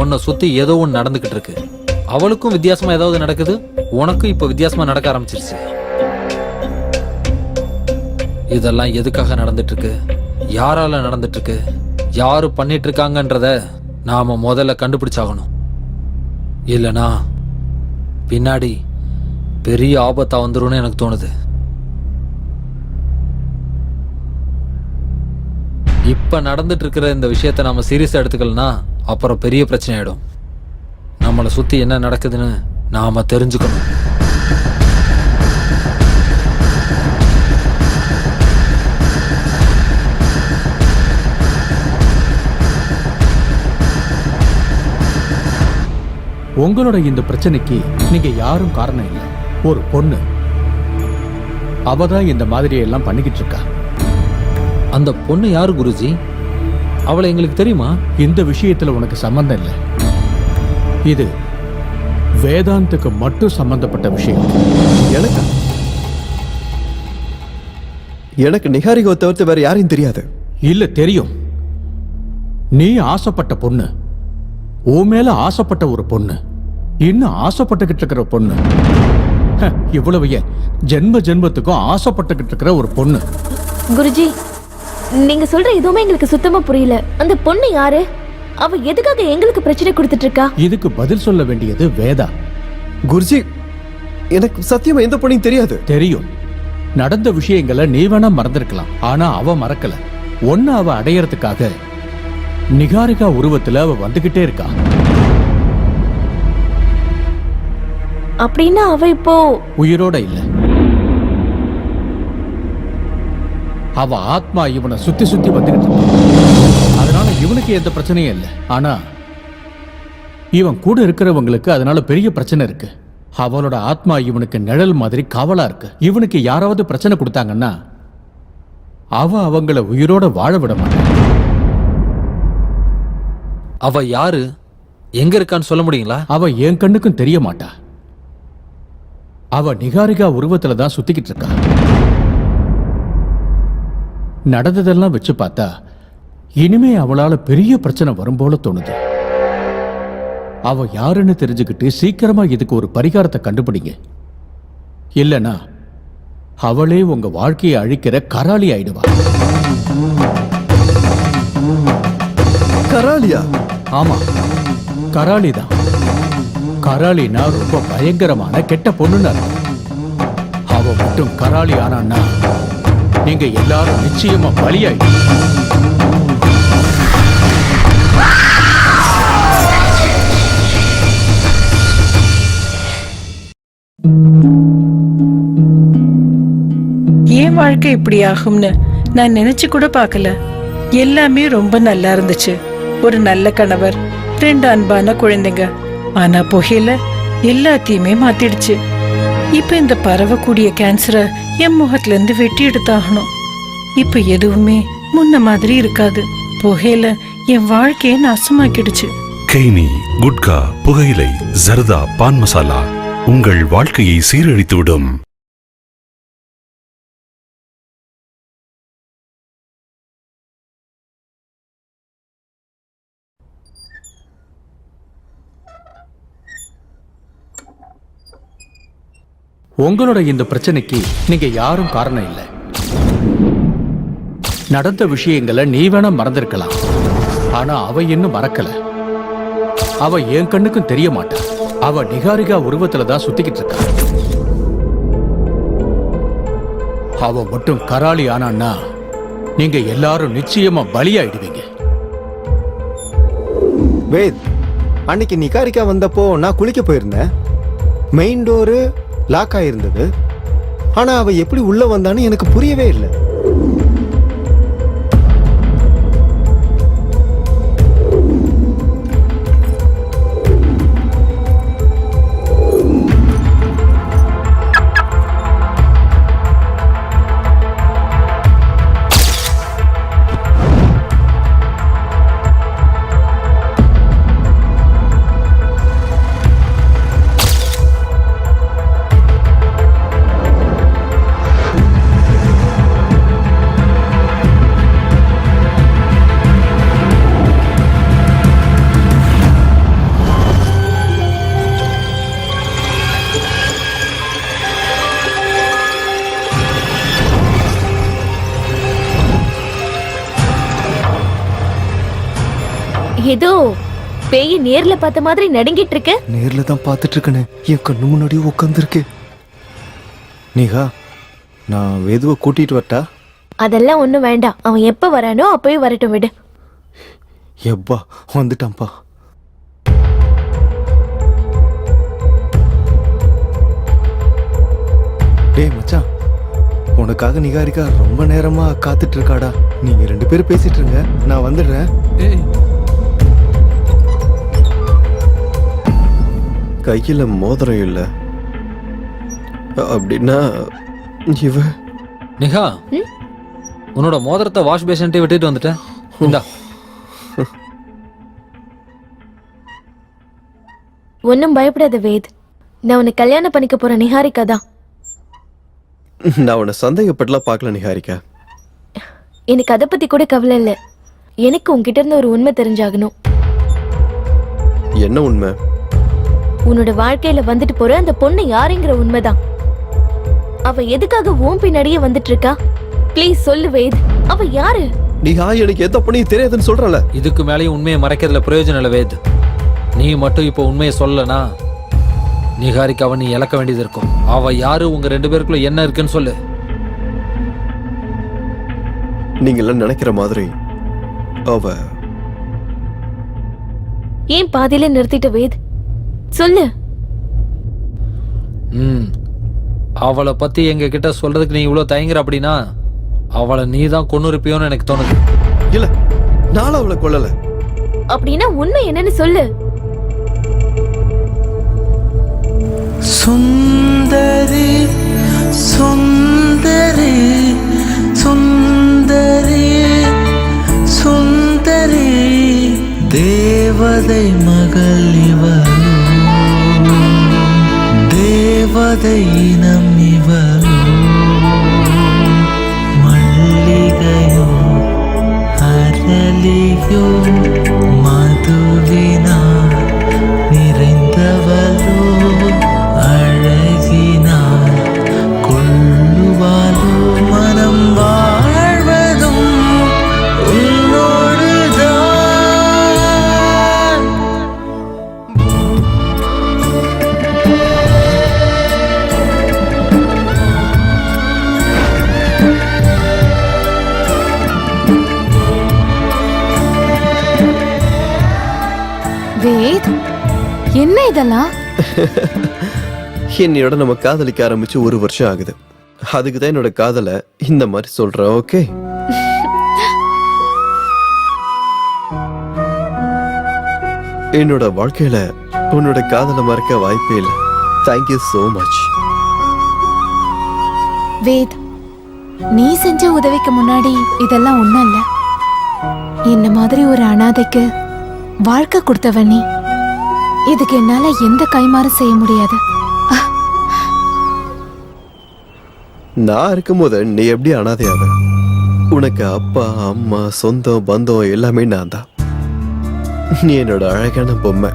D: உன்னை சுத்தி ஏதோ ஒன்று நடந்துகிட்டு இருக்கு. அவளுக்கும் வித்தியாசமா ஏதாவது நடக்குது, உனக்கும் இப்ப வித்தியாசமா நடக்க ஆரம்பிச்சிருச்சு. இதெல்லாம் எதுக்காக நடந்துட்டு இருக்கு, யாரால நடந்துட்டு இருக்கு, யாரு பண்ணிட்டு இருக்காங்கன்றத நாம முதல்ல கண்டுபிடிச்சாகணும். இல்லனா பின்னாடி பெரிய ஆபத்தா வந்துரும்னு எனக்கு தோணுது. இப்ப நடந்துட்டு இருக்கிற இந்த விஷயத்தை நாம சீரியஸா எடுத்துக்கலனா அப்புறம் பெரிய பிரச்சனை ஆயிடும். நம்மளை சுத்தி என்ன நடக்குதுன்னு நாம தெரிஞ்சுக்கணும்.
G: உங்களோட இந்த பிரச்சனைக்கு நீங்க யாரும் காரணம் இல்லை. ஒரு பொண்ணு, அவதான் இந்த மாதிரி எல்லாம் பண்ணிக்கிட்டு இருக்கா.
D: அந்த பொண்ணு யாரு குருஜி? அவளை எங்களுக்கு தெரியுமா?
G: இந்த விஷயத்துல உனக்கு சம்பந்தம் இல்லை. இது வேதாந்துக்கு மட்டும் சம்பந்தப்பட்ட விஷயம்.
C: எனக்கு நிகாரிகா தவிர்த்து வேற யாரையும் தெரியாது.
G: இல்ல, தெரியும். நீ ஆசைப்பட்ட பொண்ணு, உன் மேல ஆசைப்பட்ட ஒரு பொண்ணு, இன்னும் ஆசைப்பட்டுக்கிட்டு இருக்கிற பொண்ணு, இவ்வளவு ஏன் ஜென்ம ஜென்மத்துக்கும் ஆசைப்பட்டுக்கிட்டு இருக்கிற ஒரு பொண்ணு.
B: குருஜி, நீங்க சொல்ற எதுவுமே எங்களுக்கு சுத்தமா புரியல. அந்த பொண்ணு யாரு? அவ எதுக்காக எங்களுக்கு பிரச்சனை கொடுத்துட்டு இருக்கா?
G: இதுக்கு பதில் சொல்ல வேண்டியது வேதா.
C: குருஜி, எனக்கு சத்தியமா எந்த பொண்ணையும் தெரியாது.
G: தெரியும். நடந்த விஷயங்களை நீ வேணா மறந்திருக்கலாம், ஆனா அவ மறக்கல. ஒன்னு அவ அடையறதுக்காக நிகாரிகா உருவத்துல அவ வந்துகிட்டே இருக்கா.
B: அப்படின்னா அவ இப்போ
G: உயிரோட இல்ல. அவ ஆத்மா இவனை சுத்தி சுத்தி வந்துகிட்டு இருக்கு. அதனால இவனுக்கு எந்த பிரச்சனையும் இல்லை. ஆனா இவன் கூட இருக்கிறவங்களுக்கு அதனால பெரிய பிரச்சனை இருக்கு. அவளோட ஆத்மா இவனுக்கு நிழல் மாதிரி காவலா இருக்கு. இவனுக்கு யாராவது பிரச்சனை கொடுத்தாங்கன்னா அவங்கள உயிரோட வாழ விட மாட்டான்.
D: அவ யாரு, எங்க இருக்கான்னு சொல்ல முடியுங்களா?
G: அவ என் கண்ணுக்கும் தெரிய மாட்டா. அவ நிகாரிகா உருவத்துல தான் சுத்திக்கிட்டு இருக்கா. நடந்ததெல்லாம் வச்சு பார்த்தா இனிமே அவளால பெரிய பிரச்சனை வரும் போல தோணுது. அவ யாருன்னு தெரிஞ்சுக்கிட்டு சீக்கிரமா இதுக்கு ஒரு பரிகாரத்தை கண்டுபிடிங்க. இல்லனா அவளே உங்க வாழ்க்கையை அழிக்கிற கராளி ஆயிடுவா.
C: கராளியா?
G: ஆமா, கராளி தான். கராளினா ரொம்ப பயங்கரமான கெட்ட பொண்ணுன்னு அர்த்தம். அவ மட்டும் கராளி ஆனான்னா நீங்க எல்லாரும் நிச்சயமா பலியாயிடும்.
H: ஏன் வாழ்க்கை இப்படி ஆகும்னு நான் நினைச்சு கூட பார்க்கல. எல்லாமே ரொம்ப நல்லா இருந்துச்சு. ஒரு நல்ல கணவர், 2 அன்பான குழந்தைங்க. ஆனா புகையில எல்லாத்தையுமே மாத்திடுச்சு. இப்ப இந்த பரவக்கூடிய கேன்சரை என் முகத்துல இருந்து வெட்டி எடுத்தாகணும். இப்ப எதுவுமே முன்ன மாதிரி இருக்காது. புகையில என் வாழ்க்கையை நாசமாக்கிடுச்சு.
I: கெய்னி, குட்கா, புகையிலை, ஜர்தா, பான் மசாலா உங்கள் வாழ்க்கையை சீரழித்துவிடும்.
G: உங்களோட இந்த பிரச்சனைக்கு நீங்க யாரும் காரணம் இல்லை. நடந்த விஷயங்களை நீ வேணா மறந்திருக்கலாம், ஆனா அவ இன்னும் மறக்கல. அவ என் கண்ணுக்கும் தெரிய மாட்டா. அவ நிகாரிகா உருவத்துல தான் சுத்திக்கிட்டு இருக்கா. அவ மட்டும் கராளி ஆனான்னா நீங்க எல்லாரும் நிச்சயமா பலியாயிடுவீங்க.
F: வேத், அன்னைக்கு நிகாரிகா வந்தப்போ நான் குளிக்க போயிருந்தேன். மெயின் டோரு லாக் ஆயிருந்தது. ஆனா அவ எப்படி உள்ள வந்தான்னு எனக்கு புரியவே இல்லை.
B: ஏதோ பேய் நேர்ல பார்த்த மாதிரி நடுங்கிட்டு இருக்க.
F: நேர்ல தான் பார்த்துட்டு இருக்கேன்னு என் கண்ணு முன்னாடியே உட்காந்துருக்கு. நீகா, நான் வேதுவை கூட்டிட்டு வரட்டா?
B: அதெல்லாம் ஒண்ணும் வேண்டாம். அவன் எப்ப வரானோ அப்பவே வரட்டும், விடு.
F: எப்பா வந்துட்டான்ப்பா. டேய் மச்சான், உனக்காக நிகாரிகா ரொம்ப நேரமா காத்துட்டு இருக்காடா. நீங்க 2 பேரும் பேசிட்டு இருங்க, நான் வந்துடுறேன். கையில மோதிரம் இல்ல அப்படின்னா இவ
D: நிகா, உன்னோட மோதிரத்தை வாஷ் பேஷன்ட்டே விட்டுட்டு வந்துட்டேன். இந்தா.
B: ஒன்னும் பயப்படாத வேத். நான் உன்னை கல்யாணம் பண்ணிக்க போற நிஹாரிகா தான்.
C: நான் உன்னை சந்தேகப்பட்டலாம் பார்க்கல நிகாரிகா.
B: எனக்கு அதை பத்தி கூட கவலை இல்ல. எனக்கு உன்கிட்ட இருந்து ஒரு உண்மை தெரிஞ்சாகணும்.
C: என்ன உண்மை?
B: உன்னோட வாழ்க்கையில வந்துட்டு போற அந்த பொண்ணு யாருங்கிற உண்மைதான். அவ எதுக்காக உன் பின்னாடியே வந்துட்டு இருக்கா? ப்ளீஸ் சொல்லு வேத், அவ யாரு?
C: நிகா, எனக்கு எந்த பொண்ணையும் தெரியாதுன்னு சொல்றல.
D: இதுக்கு மேலேயும் உண்மையை மறைக்கிறதுல பிரயோஜனம் இல்லை வேத். நீ மட்டும் இப்போ உண்மையை சொல்லனா நிகாரிக்காவை நீ இழக்க வேண்டியது இருக்கும். அவ யாரு, உங்க 2 பேருக்குள்ள என்ன இருக்குன்னு சொல்லு.
C: நீங்க எல்லாம் நினைக்கிற மாதிரி அவ
B: ஏன் பாதியில நிறுத்திட்ட வேத்? சொல்லு.
D: அவளை பத்தி எங்க கிட்ட சொல்றதுக்கு நீ இவ்வளவு தயங்குற அப்படின்னா அவளை நீ தான் கொன்னுருப்பியோன்னு எனக்கு தோணுது.
C: இல்ல, நான் அவளை கொல்லல.
B: அப்படின்னா உண்மை என்னன்னு சொல்லு.
J: சுந்தரி சுந்தரி சுந்தரி சுந்தரி தேவதை மகள் இவளோ, தேவதை இனம் இவளோ, மல்லிகையோ அரளியோ மதுவினார் நிறைந்தவளோ, அழகினார் கொள்ளுவாளோ, மனம் வாழ்வதும் உன்னோடுதான்.
E: வேத், என்ன இதெல்லாம்?
C: என்னையோட நம்ம காதலிக்க ஆரம்பிச்சு 1 வருஷம் ஆகுது. அதுக்கு தான் என்னோட காதலை இந்த மாதிரி சொல்றேன். ஓகே, என்னோட வாழ்க்கையில உன்னோட காதலை மறக்க வாய்ப்பே இல்லை. Thank you so much.
E: வேத், நீ செஞ்ச உதவிக்கு முன்னாடி இதெல்லாம் ஒண்ணும் இல்ல. என்ன மாதிரி ஒரு அனாதைக்கு வாழ்க்கை கொடுத்தவன் நீ. இதுக்கு என்னால எந்த கைமாறும் செய்ய முடியாது.
C: நான் இருக்கும்போது நீ எப்படி அனாதையாவ? உனக்கு அப்பா அம்மா சொந்தம் பந்தம் எல்லாமே நான் தான். நீ என்னோட அழகான பொம்மை.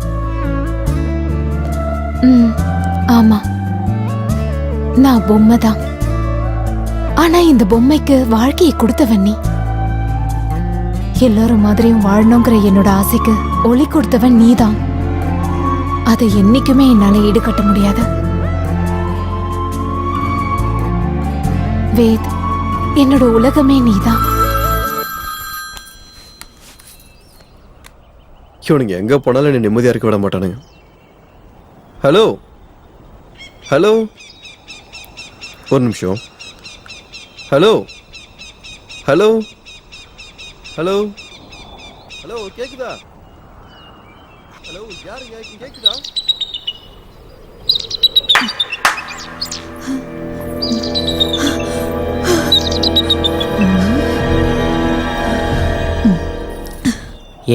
E: ஆமா, நான் பொம்மை தான். ஆனா இந்த பொம்மைக்கு வாழ்க்கையை கொடுத்தவன் நீ. எல்லாரும் மாதிரியும் வாழணுங்கிற என்னோட ஆசைக்கு ஒளி கொடுத்தவன் நீதான். அதை என்னைக்குமே என்னால ஈடுகட்ட முடியாது. வேத், என்னோட உலகமே நீதான்.
C: இவனுங்க எங்க போனாலும் என்ன நிம்மதியா இருக்க விட மாட்டானுங்க. ஹலோ ஹலோ, ஒரு நிமிஷம். ஹலோ ஹலோ ஹலோ ஹலோ, கேக்குதா? ஹலோ, யாருங்க கேக்குதா?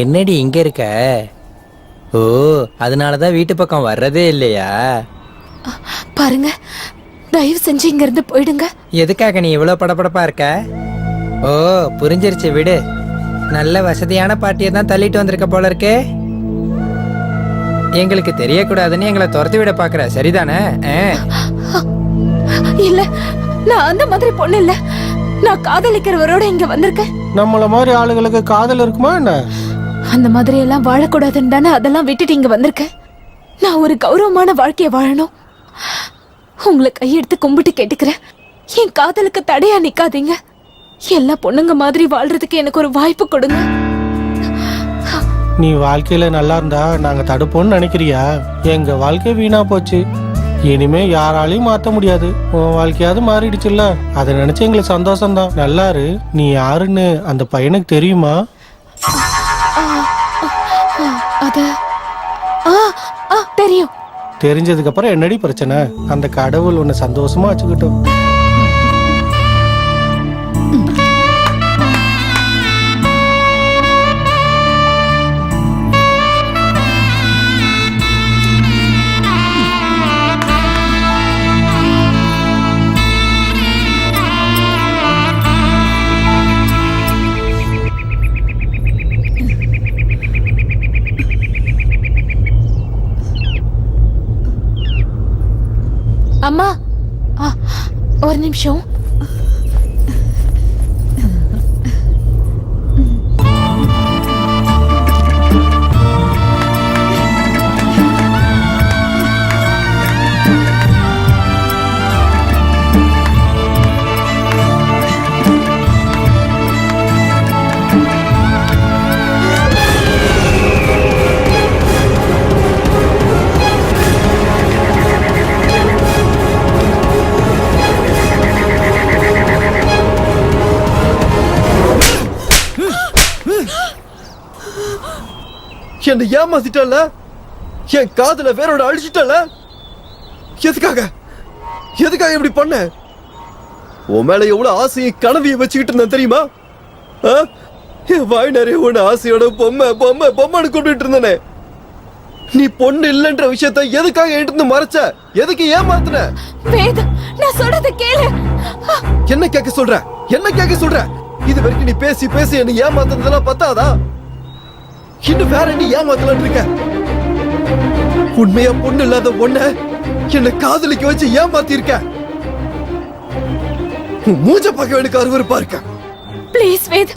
J: என்னடி இங்க இருக்க? ஓ, அதனாலதான் வீட்டு பக்கம் வர்றதே இல்லையா?
E: பாருங்க, தயவு செஞ்சு இங்க இருந்து போயிடுங்க.
J: எதுக்காக நீ இவ்வளவு படபடப்பா இருக்க? ஓ, புரிஞ்சிருச்சு, விடு. நல்ல வசதியான பாட்டியை தான் தள்ளிட்டு வந்திருக்க போல இருக்கே. எங்களுக்கு தெரியக்கூடாதுன்னு எங்களை துரத்தி விட பாக்குற, சரிதானே?
E: இல்ல, நான் அந்த மாதிரி பொண்ணு இல்ல. நான் காதலிக்கிறவரோட இங்க வந்திருக்கேன்.
F: நம்மள மாதிரி ஆளுங்களுக்கு காதல் இருக்குமா என்ன?
E: அந்த மாதிரி எல்லாம் வாழக்கூடாதுன்னு தானே அதெல்லாம் விட்டுட்டு இங்க வந்திருக்கேன். நான் ஒரு கௌரவமான வாழ்க்கைய வாழணும். உங்களை கையெடுத்து கும்பிட்டு கேட்டுக்கிறேன், என் காதலுக்கு தடையா நிக்காதீங்க. எல்லா பொண்ணுங்க மாதிரி வாழ்றதுக்கு எனக்கு ஒரு வாய்ப்பு கொடுங்க.
K: நீ வாழ்க்கையில நல்லா இருந்தா நாங்க தடுப்போம்னு நினைக்கிறியா? எங்க வாழ்க்கை வீணா போச்சு, இனிமே யாராலையும் மாத்த முடியாது. உன் வாழ்க்கையாவது மாறிடுச்சுல்ல, அதை நினைச்சு எங்களுக்கு சந்தோஷம்தான். நல்லாரு. நீ யாருன்னு அந்த பையனுக்கு தெரியுமா?
E: அது தெரியும்.
K: தெரிஞ்சதுக்கு அப்புறம் என்னடி பிரச்சனை? அந்த கடவுள் உன்னை சந்தோஷமா வச்சுக்கிட்டோம்.
E: அம்மா, ஒரு நிமிஷம்.
C: என்ன ஏமாத்திட்டல, என் காதல வேறோட அழிச்சிட்டல. எதுக்காக எதுக்காக இப்படி பண்ண? உன் மேல எவ்வளவு ஆசையும் கனவையும் வச்சுக்கிட்டு இருந்தேன் தெரியுமா? என் வாய் நிறைய உன்ன ஆசையோட பொம்மை பொம்மை பொம்மைன்னு கூப்பிட்டு இருந்தனே. நீ பொண்ணு இல்லைன்ற விஷயத்த எதுக்காக என்கிட்ட மறைச்ச? எதுக்கு ஏமாத்துன?
E: வேத், நான் சொல்றத கேளு.
C: என்ன கேட்க சொல்ற? என்ன கேட்க சொல்ற? இது வரைக்கும் நீ பேசி பேசி என்ன ஏமாத்துனதெல்லாம் பத்தாதா? இன்னும் வேற நீ ஏமாத்தலாம் இருக்க. உண்மையா பொண்ணு இல்லாத ஒண்ண என்ன காதலிக்க வச்சு ஏமாத்தி இருக்க. மூஞ்ச பார்க்க எனக்கு அருவருப்பா இருக்க.
E: ப்ளீஸ் வேத்,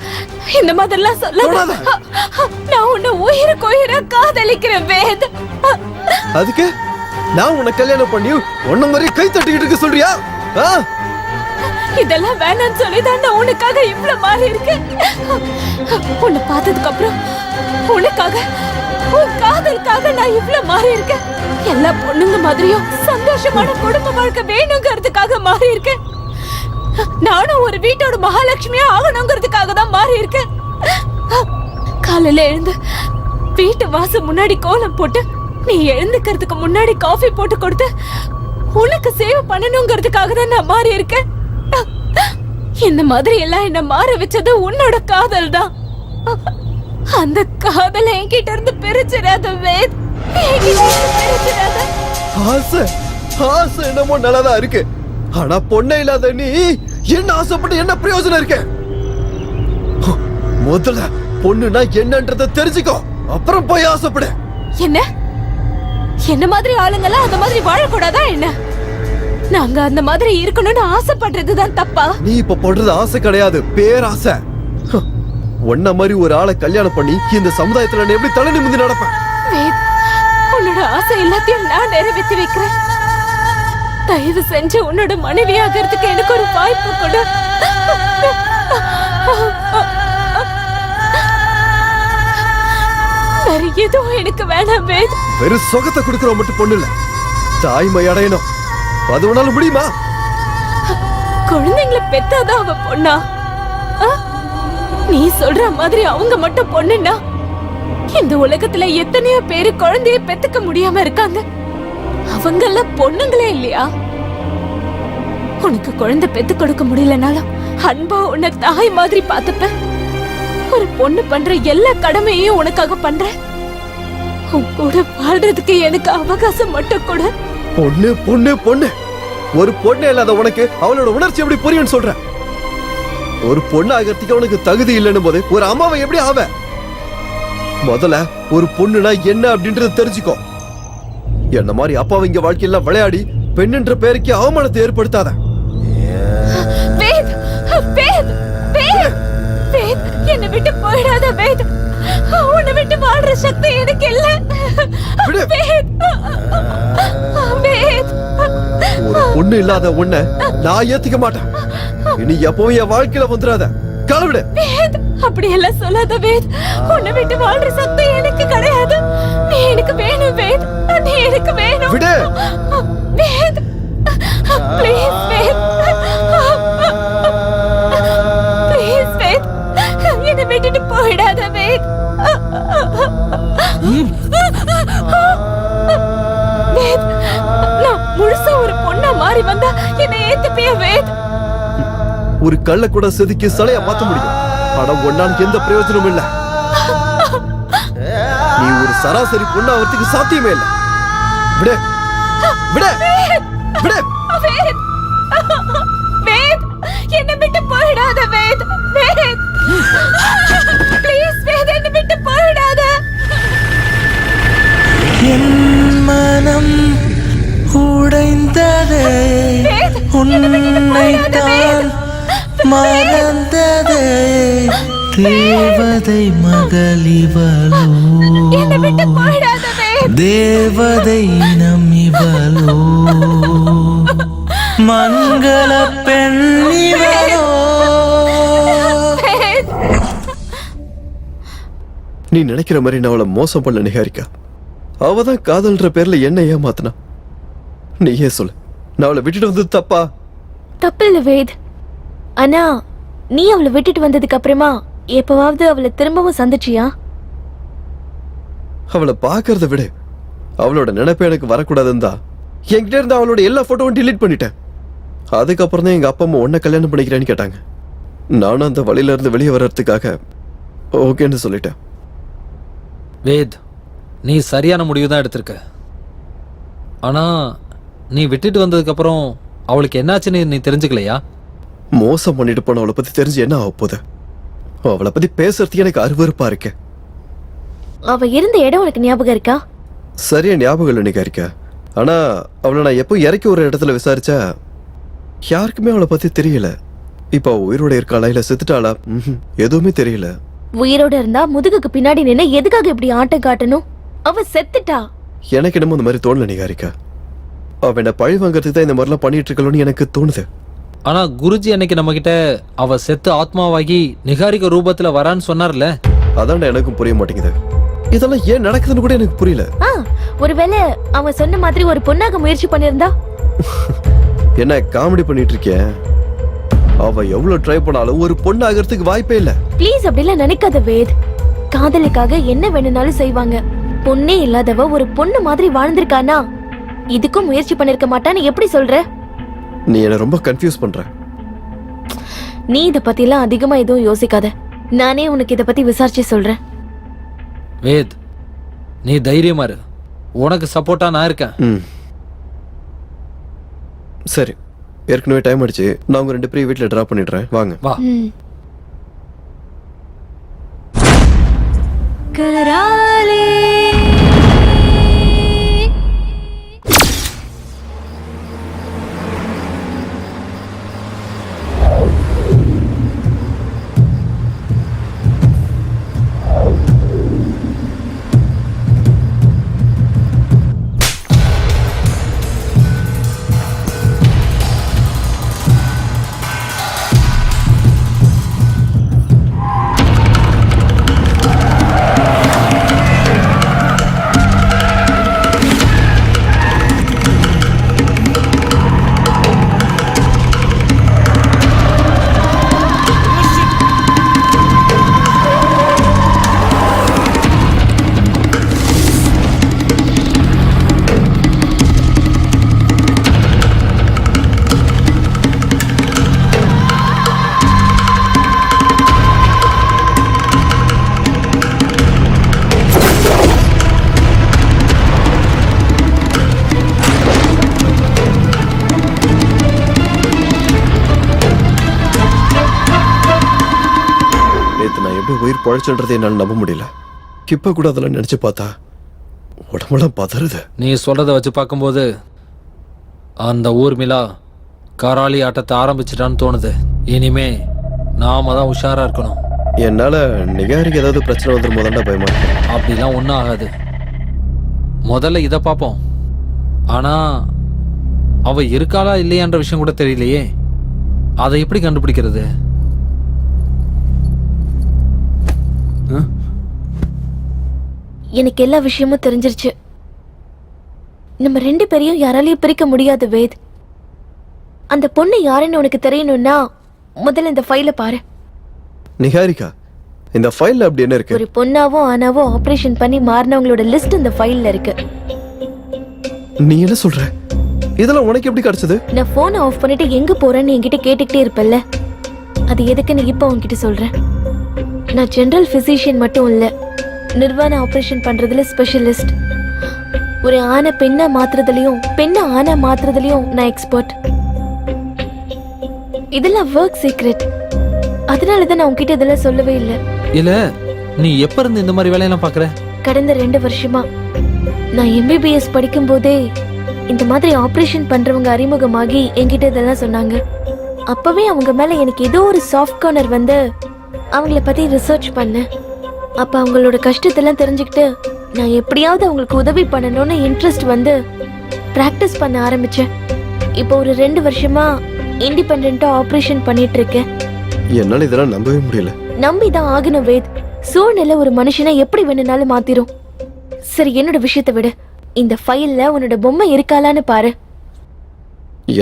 E: இந்த மாதிரிலாம் சொல்லாத. நான் உன்னை உயிருக்கு உயிரா காதலிக்கிறேன் வேத்.
C: அதுக்கு நான் உன்னை கல்யாணம் பண்ணி உன்ன மாதிரி கை தட்டிக்கிட்டு இருக்க சொல்றியா?
E: இதெல்லாம் வேணாம்னு சொல்லிதான் நான் உனக்காக இவ்வளவு மாறி இருக்கேன். உன்னை பார்த்ததுக்கு அப்புறம் உனக்காக, உன் காதலுக்காக நான் இவ்வளவு மாறி இருக்கேன். எல்லா பொண்ணுங்க மாதிரியும் சந்தோஷமான குடும்ப வாழ்க்கை வேணுங்கிறதுக்காக மாறி இருக்கேன். நானும் ஒரு வீட்டோட மகாலட்சுமியா ஆகணுங்கிறதுக்காக தான் மாறி இருக்கேன். காலையில எழுந்து வீட்டு வாசல் முன்னாடி கோலம் போட்டு, நீ எழுந்துக்கிறதுக்கு முன்னாடி காஃபி போட்டு கொடுத்து உனக்கு சேவை பண்ணணுங்கிறதுக்காக தான் நான் மாறி இருக்கேன். இந்த மாதிரி எல்லாம் என்ன மாற வச்சது உன்னோட காதல் தான். அந்த காதலை என்கிட்ட இருந்து பிரிச்சிடாத வேத், என்கிட்ட இருந்து பிரிச்சிடாத.
C: ஆசை ஆசை என்னமோ நல்லதா இருக்கு, ஆனா பொண்ணை இல்லாத நீ என்ன ஆசைப்பட்டு என்ன பிரயோஜனம் இருக்கு? முதல்ல பொண்ணுனா என்னன்றத தெரிஞ்சுக்கோ, அப்புறம் போய் ஆசைப்படு.
E: என்ன என்ன மாதிரி ஆளுங்கெல்லாம் அந்த மாதிரி வாழக்கூடாதா என்ன? நாங்க அந்த மாதிரி இருக்கணும்னு ஆசைப்படுறதுதான் தப்பா?
C: நீ இப்ப படுறது ஆசை கிடையாது, பேராசை. உன்ன மாதிரி ஒரு ஆளை கல்யாணம் பண்ணி இந்த சமுதாயத்துல நான் எப்படி தலை நிமிர்ந்து நடப்பேன்?
E: வேத், உன்னோட ஆசை எல்லாத்தையும் நான் நிறைவேற்றி வைக்கிறேன். தயவு செஞ்சு உன்னோட மனைவி ஆகிறதுக்கு எனக்கு ஒரு வாய்ப்பு கொடு. வேற எதுவும் எனக்கு வேணாம் வேத்.
C: வெறும் சொகத்தை கொடுக்கறவ மட்டும் பொண்ணு இல்ல, தாய்மை அடையணும். அது உன்னால முடியுமா?
E: குழந்தைங்களை பெத்தாதான் அவ பொண்ணா? நீ சொல்ற மாதிரி அவங்க மட்டும் பொண்ணுன்னா இந்த உலகத்துல எத்தனையோ பேரு குழந்தைய பெத்துக்க முடியாம இருக்காங்க. அவங்க எல்லாம் பொண்ணுங்களே இல்லையா? உனக்கு குழந்தை பெத்து கொடுக்க முடியலனாலும் அன்பா உன்னை தாய் மாதிரி பாத்துப்ப. ஒரு பொண்ணு பண்ற எல்லா கடமையையும் உனக்காக பண்றேன். உன் கூட வாழ்றதுக்கு எனக்கு அவகாசம் மட்டும் கூட.
C: பொண்ணு பொண்ணு பொண்ணு, ஒரு பொண்ணு இல்லாத உனக்கு அவளோட உணர்ச்சி எப்படி புரியும்னு சொல்ற? ஒரு பொண்ணு ஆகிறதுக்கு உனக்கு தகுதி இல்லைன்னு போது ஒரு அம்மாவை எப்படி ஆவ? முதல்ல ஒரு பொண்ணுனா என்ன அப்படின்றத தெரிஞ்சுக்கோ. என்ன மாதிரி அப்பாவிங்க வாழ்க்கையில விளையாடி பெண்ணுன்ற பேருக்கு அவமானத்தை ஏற்படுத்தாத.
E: வேத், வேத், வேத், வேத், என்னை விட்டு போயிடாத வேத். உன்னை விட்டு
B: வாழ்ற சக்தி எனக்கு இல்ல.
C: விடு.
B: வேத். வேத்.
C: ஒரு பொண்ணு இல்லாத உன்னை நான் ஏத்துக்க மாட்டேன். இனி எப்பவும் என் வாழ்க்கையில வந்துடாத. கிளம்பிடு.
B: வேத், அப்படி எல்லாம் சொல்லாத வேத். உன்னை விட்டு வாழ்ற சக்தி எனக்கு கிடையாது. நீ எனக்கு வேணும் வேத். நீ எனக்கு வேணும்.
C: விடு.
B: வேத், ப்ளீஸ் வேத். ப்ளீஸ் வேத், என்னை விட்டுட்டு போயிடாத வேத். வேத், நான் முழுசா ஒரு பொண்ணா மாறி வந்தா என்னை ஏத்துப்பியா வேத்?
C: ஒரு கல்ல கூட செதுக்கி சிலையா மாத்த முடியும். ஆனா ஒன்னால எந்த பிரயோஜனமும் இல்ல. நீ ஒரு சராசரி பொண்ணாவதுக்கு சாத்தியமே இல்ல. விடு. விடு. விடு.
B: வேத், வேத், என்னை விட்டு போயிடாத வேத். வேத், ப்ளீஸ் வேத், என்னை விட்டு போயிடாத.
L: என் மனம் உடைந்ததே, உன்னைத்தான் மறந்ததே, தேவதை மகளிவளோ,
B: என்னை விட்டு போயிடாத வேத்.
L: தேவதை இனம் இவளோ, மங்கள பெண் இவளோ.
B: வேத்,
C: நீ நினைக்கிற மாதிரி நான் அவளை மோசம் பண்ண நிகாரிக்கா. அவதான் காதல்ன்ற பேர்ல என்ன ஏமாத்தினா. நீயே சொல்லு, நான் அவளை விட்டுட்டு வந்தது தப்பா?
B: தப்பில்ல வேத். ஆனா நீ அவளை விட்டுட்டு வந்ததுக்கு அப்புறமா எப்பவாவது அவளை திரும்பவும் சந்திச்சியா?
C: அவளை பாக்குறத விட அவளோட நினைப்பு எனக்கு வரக்கூடாதுன்னு தான் என்கிட்ட இருந்து அவளோட எல்லா போட்டோவும் டிலீட் பண்ணிட்டேன். அதுக்கப்புறம் தான் எங்க அப்பா அம்மா உன்னை கல்யாணம் பண்ணிக்கிறேன்னு கேட்டாங்க. நானும் அந்த வழியில இருந்து வெளியே வர்றதுக்காக ஓகேன்னு சொல்லிட்டேன்.
D: வேத், நீ சரியான முடிவு தான் எடுத்திருக்க. ஆனா நீ விட்டுட்டு வந்ததுக்கு அப்புறம் அவளுக்கு என்னாச்சுன்னு நீ தெரிஞ்சுக்கலையா?
C: மோசம் பண்ணிட்டு போன அவளை பத்தி தெரிஞ்சு என்ன ஆக போகுது? அவளை பத்தி பேசுறதுக்கு எனக்கு அருவருப்பா இருக்கு.
B: அவ இருந்த இடம் உனக்கு ஞாபகம் இருக்கா?
C: சரியா ஞாபகம் இல்லை நிகாரிக்கா. ஆனா அவளை நான் எப்போ இறக்கி ஒரு இடத்துல விசாரிச்சா யாருக்குமே அவளை பத்தி தெரியல. இப்ப அவ உயிரோட இருக்காளா இல்ல செத்துட்டாளா எதுவுமே தெரியல.
B: உயிரோட இருந்தா முதுகுக்கு பின்னாடி நின்னு எதுக்காக இப்படி ஆட்டம் காட்டணும்? அவ செத்துட்டா.
C: எனக்கு என்னமோ இந்த மாதிரி தோணல நிகாரிக்கா. அவ என்ன பழி வாங்கறதுக்கு தான் இந்த மாதிரிலாம் பண்ணிட்டு இருக்கலன்னு எனக்கு தோணுது.
D: ஆனா குருஜி அன்னைக்கு நம்ம கிட்ட அவ செத்து ஆத்மாவாகி நிகாரிக ரூபத்துல வரான்னு சொன்னார்ல.
C: அதான்டா எனக்கும் புரிய மாட்டேங்குது. இதெல்லாம் ஏன் நடக்குதுன்னு கூட எனக்கு புரியல.
B: ஒருவேளை அவன் சொன்ன மாதிரி ஒரு பொண்ணாக முயற்சி பண்ணிருந்தா?
C: என்ன காமெடி பண்ணிட்டு இருக்கேன்? அவ எவ்வளவு ட்ரை பண்ணாலும் ஒரு பொண்ணு ஆகிறதுக்கு வாய்ப்பே இல்ல.
B: ப்ளீஸ் அப்படிலாம் நினைக்காத வேத். காதலுக்காக என்ன வேணும்னாலும் செய்வாங்க. பொண்ணே இல்லாதவ ஒரு பொண்ணு மாதிரி வாழ்ந்திருக்கானா இதுக்கும் முயற்சி பண்ணிருக்க மாட்டான்னு எப்படி சொல்ற?
C: நீ என்ன ரொம்ப கன்ஃபியூஸ் பண்ற.
B: நீ இத பத்தி எல்லாம் அதிகமா எதுவும் யோசிக்காத. நானே உனக்கு இத பத்தி விசாரிச்சு சொல்றேன்.
D: வேத், நீ தைரியமா இரு. உனக்கு சப்போர்ட்டா நான் இருக்கேன்.
C: சரி, ஏற்கனவே டைம் ஆயிடுச்சு. நான் உங்க ரெண்டு பேரும் வீட்டுல டிராப் பண்ணிடுறேன். வாங்க.
D: வா.
B: கராலே
C: உயிர் பழச்சுன்றதை என்னால் நம்ப முடியல. இப்ப கூட அதெல்லாம் நினைச்சு பார்த்தா உடம்பெல்லாம் பதறுது.
D: நீ சொல்றத வச்சு பார்க்கும்போது அந்த ஊர்மிளா கராளி ஆட்டத்தை ஆரம்பிச்சிட்டான்னு தோணுது. இனிமே நாம தான் உஷாரா இருக்கணும்.
C: என்னால நிகாரிக்கு ஏதாவது பிரச்சனை வந்துடும் தான்டா பயமா இருக்கு.
D: அப்படிலாம் ஒன்றும் ஆகாது. முதல்ல இதை பார்ப்போம். ஆனா அவ இருக்காளா இல்லையான்ற விஷயம் கூட தெரியலையே, அதை எப்படி கண்டுபிடிக்கிறது?
B: எனக்கு எல்லா விஷயமும் தெரிஞ்சிருச்சு. நம்ம 2 பேரையும் யாராலையும் பிரிக்க முடியாது வேத். அந்த பொண்ணு யாருன்னு உனக்கு தெரியணும்னா முதல்ல இந்த ஃபைலை பாரு.
C: நிகாரிகா, இந்த ஃபைல்ல அப்படி என்ன இருக்கு?
B: ஒரு பொண்ணாவோ ஆனாவோ ஆபரேஷன் பண்ணி மாறினவங்களோட லிஸ்ட் இந்த ஃபைல்ல இருக்கு.
C: நீ என்ன சொல்ற? இதெல்லாம் உனக்கு எப்படி கிடைச்சது?
B: நான் போனை ஆஃப் பண்ணிட்டு எங்க போறேன்னு என்கிட்ட கேட்டுக்கிட்டே இருப்பல்ல, அது எதுக்குன்னு இப்போ உன்கிட்ட சொல்றேன். நான் ஜெனரல் பிசிஷியன் மட்டும் இல்ல, நிர்வாண ஆபரேஷன் பண்றதுல ஸ்பெஷலிஸ்ட். ஒரு ஆணை பெண்ணா மாத்துறதுலயும் பெண்ணை ஆணா மாத்துறதுலயும் நான் எக்ஸ்பர்ட். இதெல்லாம் ஒர்க் சீக்ரெட். அதனாலதான் நான் உன்கிட்ட இதெல்லாம் சொல்லவே இல்லை.
D: இல்ல, நீ எப்ப இருந்து இந்த மாதிரி வேலையெல்லாம் பாக்குற?
B: கடந்த 2 வருஷமா. நான் எம்பிபிஎஸ் படிக்கும் போதே இந்த மாதிரி ஆபரேஷன் பண்றவங்க அறிமுகமாகி என்கிட்ட இதெல்லாம் சொன்னாங்க. அப்பவே அவங்க மேல எனக்கு ஏதோ ஒரு சாஃப்ட் கார்னர் வந்து அவங்கள பத்தி ரிசர்ச் பண்ணேன். அப்ப அவங்களோட கஷ்டத்தெல்லாம் தெரிஞ்சுக்கிட்டு நான் எப்படியாவது அவங்களுக்கு உதவி பண்ணணும்னு இன்ட்ரெஸ்ட் வந்து பிராக்டிஸ் பண்ண ஆரம்பிச்சேன். இப்போ ஒரு 2 வருஷமா இண்டிபெண்டா ஆபரேஷன் பண்ணிட்டு இருக்கேன்.
C: என்னால இதெல்லாம் நம்பவே முடியல.
B: நம்பிதான் ஆகணும் வேத். சூழ்நிலை ஒரு மனுஷனை எப்படி வேணும்னாலும் மாத்திரும். சரி, என்னோட விஷயத்தை விட இந்த ஃபைல்ல உன்னோட பொம்மை இருக்காளான்னு பாரு.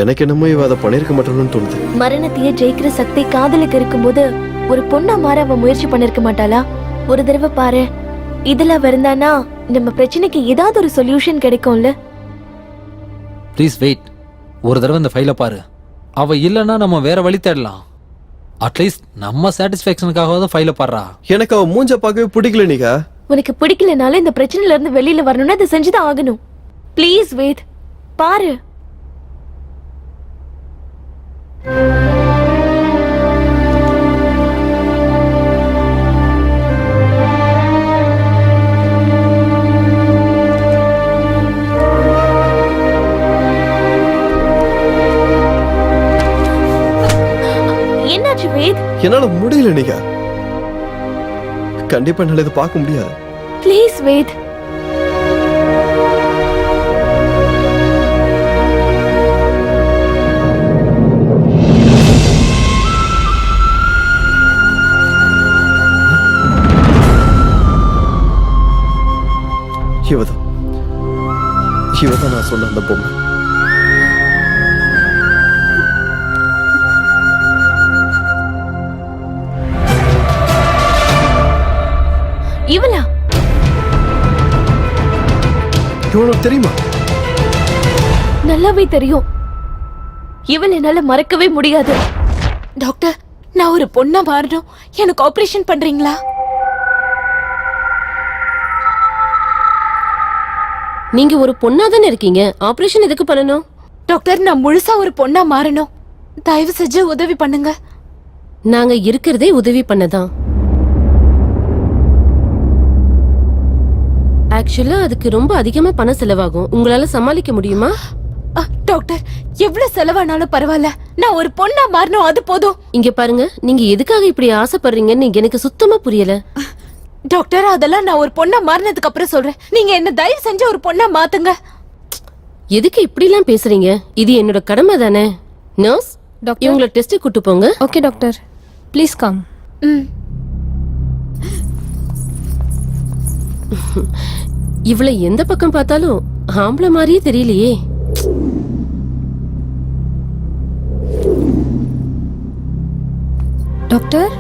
C: எனக்கு என்னமோ இவ அதை பண்ணிருக்க மாட்டான்னு தோணுது.
B: மரணத்தையே ஜெயிக்கிற சக்தி காதலுக்கு இருக்கும்போது ஒரு பொண்ணா மாற அவ முயற்சி பண்ணிருக்க மாட்டாளா? ஒரு தடவை பாரு. இதெல்லாம் வருந்தானா நம்ம பிரச்சனைக்கு ஏதாவது ஒரு சொல்யூஷன் கிடைக்கும்ல.
D: Please wait. ஒரு தடவை இந்த ஃபைலை பாரு. அவ இல்லைன்னா நம்ம வேற வழி தேடலாம். அட்லீஸ்ட் நம்ம சாட்டிஸ்ஃபேக்ஷனுக்காக ஃபைலை பாடுறா.
C: எனக்கு அவ மூஞ்ச பார்க்கவே பிடிக்கல நிகா.
B: உனக்கு பிடிக்கலனால இந்த பிரச்சனையில இருந்து வெளியில வரணும்னா அதை செஞ்சுதான் ஆகணும். ப்ளீஸ் வெயிட், பாரு. என்னாச்சு வேத்?
C: என்னால முடியல நிகா. கண்டிப்பா என்னால இதை பார்க்க முடியாது.
B: ப்ளீஸ் வேத்.
C: இவதான் நான் சொன்ன அந்த பொம்மை.
B: இவளா?
C: இவனுக்கு தெரியுமா?
B: நல்லாவே தெரியும். இவள் என்னால மறக்கவே முடியாது.
E: டாக்டர், நான் ஒரு பொண்ணா மாறணும். எனக்கு ஆபரேஷன் பண்றீங்களா?
M: நீங்க ஒரு பொண்ணா தானே இருக்கீங்க, ஆபரேஷன் எதுக்கு பண்ணணும்?
E: டாக்டர், நான் முழுசா ஒரு பொண்ணா மாறணும். தயவு செஞ்சு உதவி பண்ணுங்க.
M: நாங்க இருக்கிறதே உதவி பண்ணதான். ஆக்சுவலா அதுக்கு ரொம்ப அதிகமா பணம் செலவாகும். உங்களால சமாளிக்க முடியுமா?
E: டாக்டர், எவ்வளவு செலவானாலும் பரவாயில்ல, நான் ஒரு பொண்ணா மாறணும், அது போதும்.
M: இங்க பாருங்க, நீங்க எதுக்காக இப்படி ஆசைப்படுறீங்கன்னு எனக்கு சுத்தமா புரியல.
E: டாக்டர், அதெல்லாம் நான் ஒரு பொண்ணா மாறினதுக்கு அப்புறம் சொல்றேன். நீங்க என்ன தயவு செஞ்சு ஒரு பொண்ணா மாத்துங்க.
M: எதுக்கு இப்படி எல்லாம் பேசுறீங்க? இது என்னோட கடமை தானே. நர்ஸ், இவங்கள டெஸ்ட் கூட்டு போங்க.
E: Okay doctor, please come.
M: இவளை எந்த பக்கம் பார்த்தாலும் ஆம்பளை மாதிரியே தெரியலையே.
E: டாக்டர்.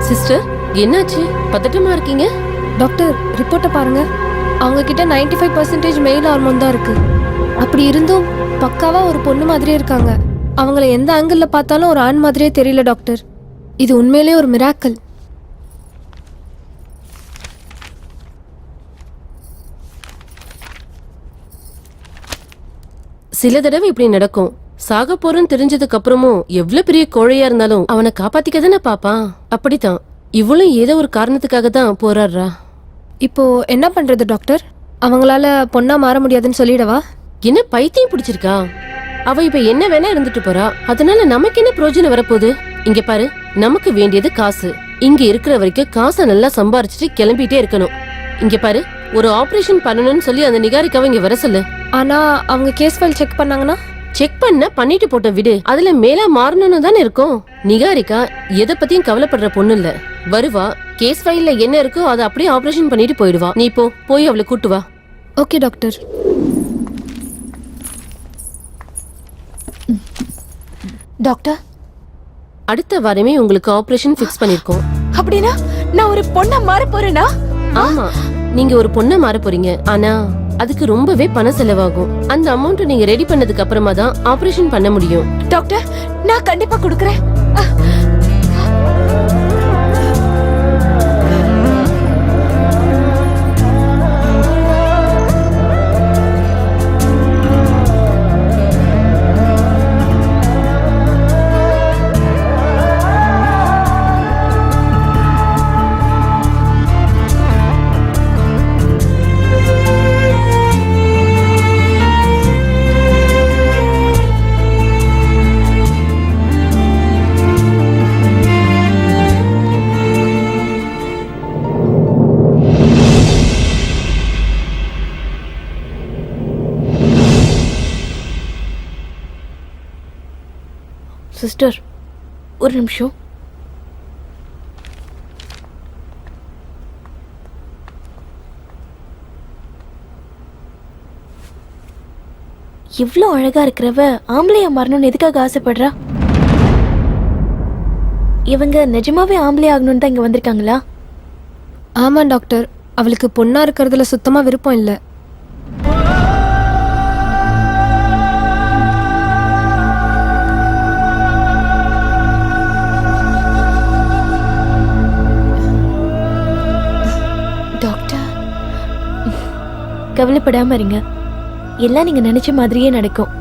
M: சிஸ்டர், என்னாச்சு? பதட்டமா இருக்கீங்க?
E: டாக்டர், ரிப்போர்ட்டை பாருங்க. அவங்க கிட்ட 95% மெயில் ஹார்மோன் தான் இருக்கு. அப்படி இருந்தும் பக்காவா ஒரு பொண்ணு மாதிரியே இருக்காங்க. அவங்கள எந்த ஆங்கிள் பார்த்தாலும் ஒரு ஆண் மாதிரியே தெரியல டாக்டர். இது உண்மையிலேயே ஒரு மிராக்கல்.
M: சில தடவை இப்படி நடக்கும். சாக போறன்னு தெரிஞ்சதுக்கு அப்புறமும் எவ்வளவு பெரிய கோழையா இருந்தாலும் அவனை காப்பாத்திக்க தானே பாப்பான். அப்படித்தான் இவளும் ஏதோ ஒரு காரணத்துக்காக தான் போராடுறா.
E: இப்போ என்ன பண்றது டாக்டர்? அவங்களால பொண்ணா மாற முடியாதுன்னு சொல்லிடவா?
M: என்ன பைத்தியம் பிடிச்சிருக்கா? அவ இப்ப என்ன வேணா இருந்துட்டு போறா. அதனால நமக்கு என்ன பிரயோஜனம் வரப்போகுது? இங்க பாரு, நமக்கு வேண்டியது காசு. இங்க இருக்கிற வரைக்கும் காசை நல்லா சம்பாரிச்சுட்டு கிளம்பிட்டே இருக்கணும். இங்க பாரு, ஒரு ஆபரேஷன் பண்ணணும்னு சொல்லி அந்த நிகாரிக்காவை இங்க வர சொல்லு.
E: ஆனா அவங்க கேஸ் ஃபைல் செக் பண்ணாங்கன்னா?
M: செக் பண்ண பண்ணிட்டு போட்ட விடு, அதுல மேலா மாறணும்னு தானே இருக்கும். நிகாரிகா எதை பத்தியும் கவலைப்படுற பொண்ணு இல்ல. வருவா, கேஸ் ஃபைல்ல என்ன இருக்கோ அதை அப்படியே ஆபரேஷன் பண்ணிட்டு போயிடுவா. நீ போய் அவளை கூட்டு வா.
E: Okay doctor. டாக்டர்,
M: அடுத்த வாரமே உங்களுக்கு ஆபரேஷன் ஃபிக்ஸ் பண்ணிருக்கோம்.
E: அப்படின்னா நான் ஒரு பொண்ணா மாற போறேனா?
M: ஆமா, நீங்க ஒரு பொண்ணை மாற போறீங்க. ஆனா அதுக்கு ரொம்பவே பணம் செலவாகும். அந்த அமௌண்ட் நீங்க ரெடி பண்ணதுக்கு அப்புறமா தான் ஆபரேஷன் பண்ண முடியும்.
E: டாக்டர், நான் கண்டிப்பா கொடுக்கறேன்.
B: சிஸ்டர், ஒரு நிமிஷம். இவ்ளோ அழகா இருக்கிறவ ஆம்பளையா மாறணும்னு எதுக்காக ஆசைப்படுறா? இவங்க நிஜமாவே ஆம்பளை ஆகணும்னு தான் இங்க வந்திருக்காங்களா?
E: ஆமா டாக்டர், அவளுக்கு பொண்ணா இருக்கிறதுல சுத்தமா விருப்பம் இல்ல.
B: கவலைப்படாம இருங்க, எல்லாம் நீங்க நினைச்ச மாதிரியே நடக்கும்.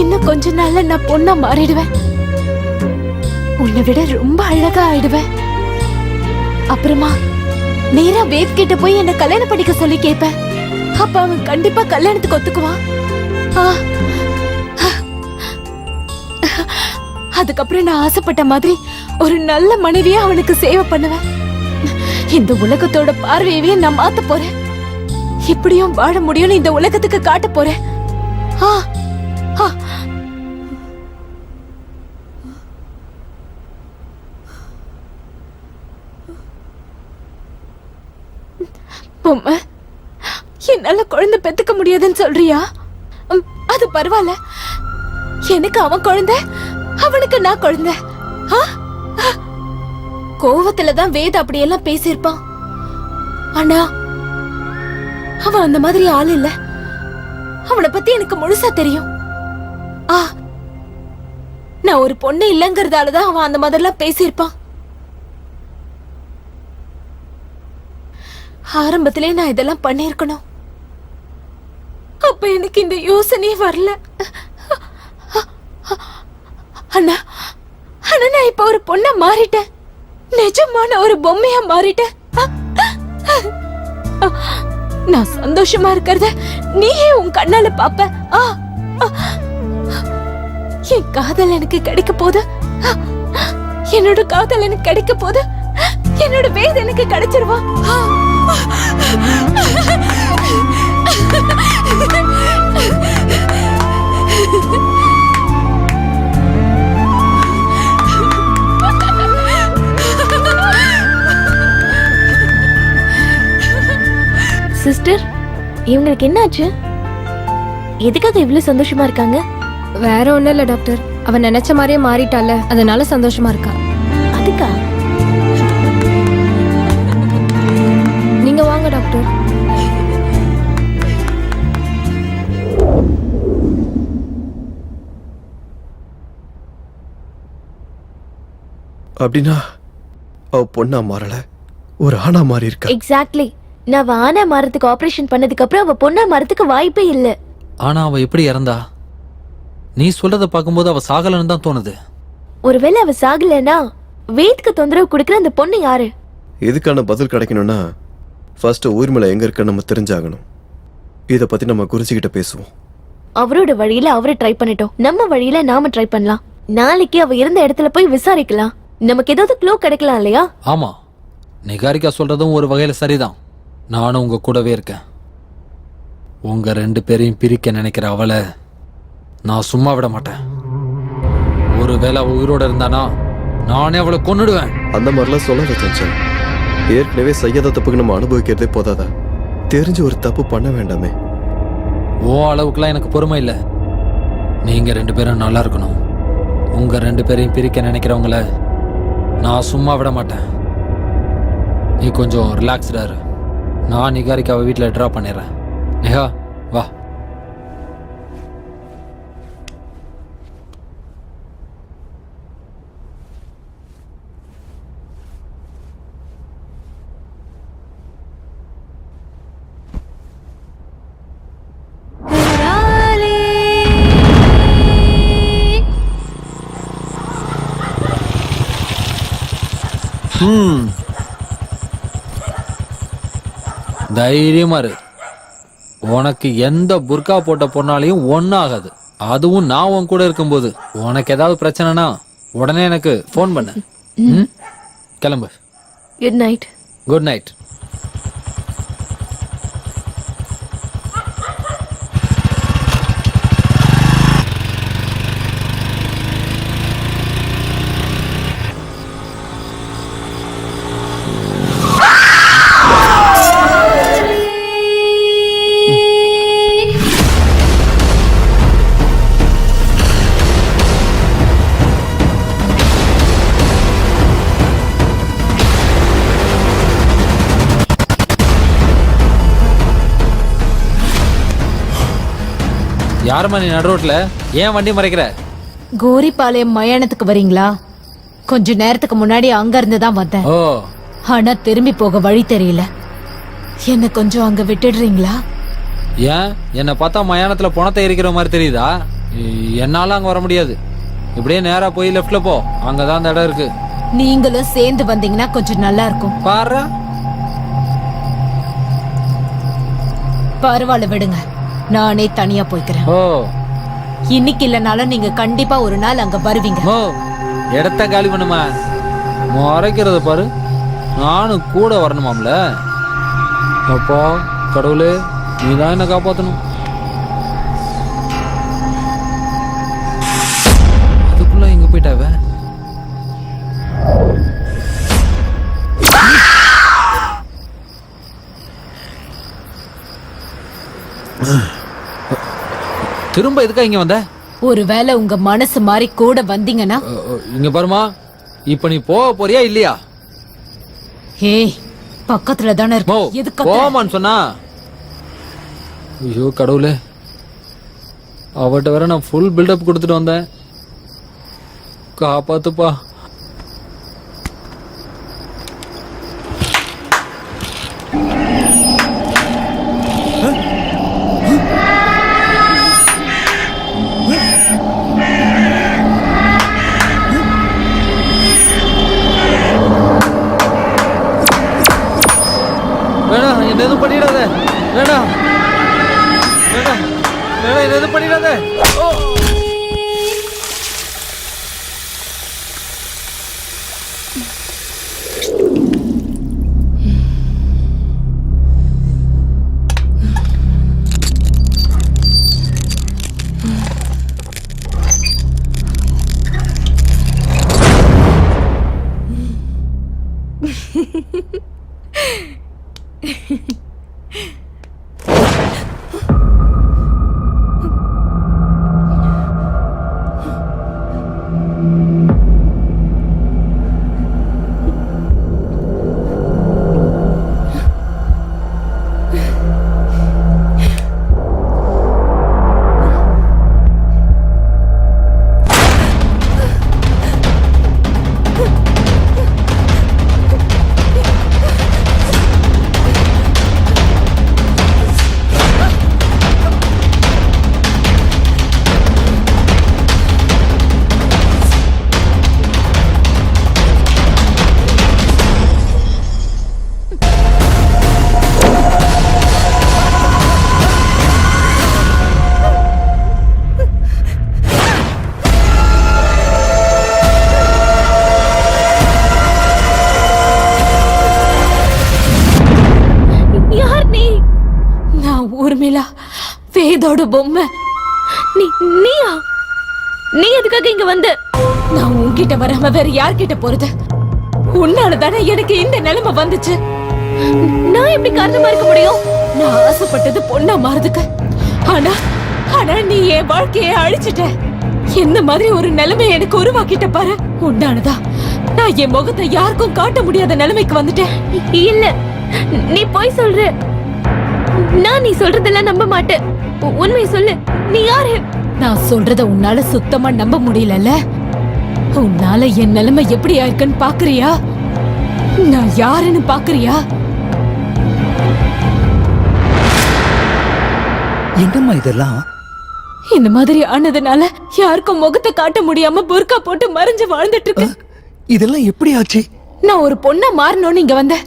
B: இன்னும் கொஞ்ச நாள்ல நான் பொண்ணா மாறிடுவேன். உன்னை விட ரொம்ப அழகா ஆயிடுவேன். அப்புறமா நேரா வேத் கிட்ட போய் என்ன கல்யாணம் பண்ணிக்க சொல்லி கேட்பேன். அப்ப அவன் கண்டிப்பா கல்யாணத்துக்கு ஒத்துக்குவான். அதுக்கப்புறம் நான் ஆசைப்பட்ட மாதிரி ஒரு நல்ல மனைவியா அவனுக்கு சேவை பண்ணுவேன். இந்த உலகத்தோட பார்வையவே நான் மாத்த போறேன். இப்படியும் வாழ முடியும்னு இந்த உலகத்துக்கு காட்ட போறேன். என்னால குழந்தை பெத்துக்க முடியாதுன்னு சொல்றியா? அது பரவாயில்ல, எனக்கு அவன் குழந்தை, அவனுக்கு நான் குழந்தை. கோவத்துலதான் வேத அப்படியெல்லாம் பேசியிருப்பான். ஆனா அவன் அந்த மாதிரி ஆள் இல்ல. அவனை பத்தி எனக்கு முழுசா தெரியும். நான் ஒரு பொண்ணு இல்லங்கிறதாலதான் அவன் அந்த மாதிரிலாம் பேசியிருப்பான். ஆரம்பத்திலே நான் இதெல்லாம் பண்ணிருக்கணும். அப்ப எனக்கு இந்த யோசனையே வரல. அண்ணா, ஆனா நான் இப்ப ஒரு பொண்ணா மாறிட்டேன். நிஜமான ஒரு பொம்மையா மாறிட்டேன். நான் சந்தோஷமா இருக்கிறத நீயே உன் கண்ணால பாப்ப. என் காதல் எனக்கு கிடைக்க போது, என்னோட காதல் எனக்கு கிடைக்க போது, என்னோட வேத எனக்கு கிடைச்சிருவா. சிஸ்டர், இவங்களுக்கு என்னாச்சு? எதுக்காக இவ்வளவு சந்தோஷமா இருக்காங்க?
E: வேற ஒண்ணும் இல்ல டாக்டர், அவன் நினைச்ச மாதிரியே மாறிட்டால, அதனால சந்தோஷமா இருக்கா.
B: அதுக்கா?
E: நீங்க வாங்க டாக்டர்.
C: அப்படின்னா அவ பொண்ணா மாறல, ஒரு ஆணா மாறி இருக்கா.
B: எக்ஸாக்ட்லி. நான் ஆனா மாறதுக்கு ஆபரேஷன் பண்ணதுக்கு அப்புறம் அவ பொண்ணா மாறதுக்கு வாய்ப்பே இல்ல.
D: ஆனா அவ எப்படி இறந்தா? நீ சொல்றத பார்க்கும்போது அவ சாகலன்னு தான் தோணுது.
B: ஒருவேளை அவ சாகலனா வேத்க்கு தொந்தரவு கொடுக்கற அந்த பொண்ணு யாரு?
C: இதுக்கான பதில் கிடைக்கணும்னா ஃபர்ஸ்ட் உயிர்மலை எங்க இருக்குன்னு நம்ம தெரிஞ்சாகணும். இத பத்தி நம்ம குருஜிகிட்ட பேசுவோம்.
B: அவரோட வழியில அவரை ட்ரை பண்ணிட்டோம், நம்ம வழியில நாம ட்ரை பண்ணலாம். நாளைக்கு அவ இருந்த இடத்துல போய் விசாரிக்கலாம், நமக்கு ஏதாவது க்ளூ கிடைக்கலாம் இல்லையா?
D: ஆமா, நிகாரிகா சொல்றதும் ஒரு வகையில சரிதான். நானும் உங்க கூடவே இருக்கேன். உங்க 2 பேரையும் பிரிக்க நினைக்கிற அவளை நான் சும்மா விட மாட்டேன். ஒருவேளை அவ உயிரோட இருந்தானா நானே அவளை கொன்னுடுவேன்.
C: அந்த மாதிரிலாம் சொல்லாத சஞ்சய். ஏற்கனவே செய்யாத தப்புக்கு நம்ம அனுபவிக்கிறதே போதாதா? தெரிஞ்சு ஒரு தப்பு பண்ண வேண்டாமே.
D: ஓ அளவுக்குலாம் எனக்கு பொறுமை இல்லை. நீங்க 2 பேரும் நல்லா இருக்கணும். உங்க 2 பேரையும் பிரிக்க நினைக்கிறவங்கள நான் சும்மா விட மாட்டேன். நீ கொஞ்சம் ரிலாக்ஸ்டா இரு. நான் நிகாரிக்காவை வீட்டில் ட்ராப் பண்ணிடுறேன். நிகா வா. தைரியமா இரு. உனக்கு எந்த புர்கா போட்ட பொண்ணாலையும் ஒன்னும் ஆகாது. அதுவும் நான் உன் கூட இருக்கும்போது. உனக்கு ஏதாவது பிரச்சனைனா உடனே எனக்கு ஃபோன் பண்ணு. கிளம்பு.
B: Good night.
D: Good night. யாருமா நீ நடு ரோட்ல? ஏன் வண்டி மறைக்கிற?
E: கோரிப்பாளையம் மயானத்துக்கு வரீங்களா? கொஞ்ச நேரத்துக்கு முன்னாடி அங்க இருந்து தான் வந்தேன்.
D: ஓ,
E: ஆனா திரும்பி போக வழி தெரியல. என்ன கொஞ்சம் அங்க விட்டுடுறீங்களா?
D: ஏன் என்ன பார்த்தா மயானத்துல பணத்தை எரிக்கிற மாதிரி தெரியுதா? என்னால அங்க வர முடியாது. இப்படியே நேரா போய் லெஃப்ட்ல போ, அங்கதான் அந்த இடம் இருக்கு.
E: நீங்களும் சேர்ந்து வந்தீங்கன்னா கொஞ்சம் நல்லா இருக்கும்.
D: பாரு,
E: பரவாயில்ல விடுங்க, நானே தனியா போய்க்கிறேன்.
D: ஓ
E: இன்னைக்கு இல்லனாலும் நீங்க கண்டிப்பா ஒரு நாள் அங்க வருவீங்க.
D: ஓ, இடத்த காலி பண்ணுமா? மறைக்கிறத பாரு. நானும் கூட வரணுமாம்ல. அப்பா கடவுளே, நீதான் என்ன காப்பாத்தணும். அதுக்குள்ள எங்க போயிட்டாவ? திரும்ப எதுக்கா இங்க வந்த?
E: ஒருவேளை உங்க மனசு மாறி கூட வந்தீங்கன்னா.
D: இங்க பாருமா, இப்ப நீ போக போறியா இல்லையா?
E: ஏய், பக்கத்துல தானே இருக்கு, எதுக்கு
D: போமான்னு சொன்னா? ஐயோ கடவுளே, அவட்ட வேற நான் ஃபுல் பில்டப் கொடுத்துட்டு வந்தேன். காப்பாத்துப்பா. வேணாம், என்ன எதுவும் பண்ணிடாத. வேணாம் வேணாம் வேணாம், என்ன எதுவும் பண்ணிடாத. ஓ,
B: வேதோட பொம்மை. நீயா? நீ எதுக்காக இங்க வந்த? நான் உன்கிட்ட வராம வேற யார்கிட்ட போறது? உன்னாலதானே எனக்கு இந்த நிலைமை வந்துச்சு. நான் எப்படி காரணமா இருக்க முடியும்? நான் ஆசைப்பட்டது பொண்ணா மாறதுக்கு. ஆனா நீ என் வாழ்க்கையை அழிச்சிட்ட. என்ன மாதிரி ஒரு நிலைமை எனக்கு உருவாக்கிட்ட பாரு. உன்னாலதான் நான் என் முகத்தை யாருக்கும் காட்ட முடியாத நிலைமைக்கு வந்துட்டேன். இல்ல, நீ போய் சொல்ற. நான் நீ சொல்றதெல்லாம் நம்ப மாட்டேன். உண்மையை சொல்லு, நீ யாரு? நான் சொல்றத உன்னால சுத்தமா நம்ப முடியலல்ல. உன்னால என் நிலைமை எப்படி ஆயிருக்குன்னு பாக்குறியா? நான் யாருன்னு பாக்குறியா?
N: என்னம்மா இதெல்லாம்?
B: இந்த மாதிரி ஆனதுனால யாருக்கும் முகத்தை காட்ட முடியாம புர்கா போட்டு மறைஞ்சு வாழ்ந்துட்டு இருக்கு.
N: இதெல்லாம் எப்படி ஆச்சு?
B: நான் ஒரு பொண்ணா மாறணும்னு இங்க வந்தேன்.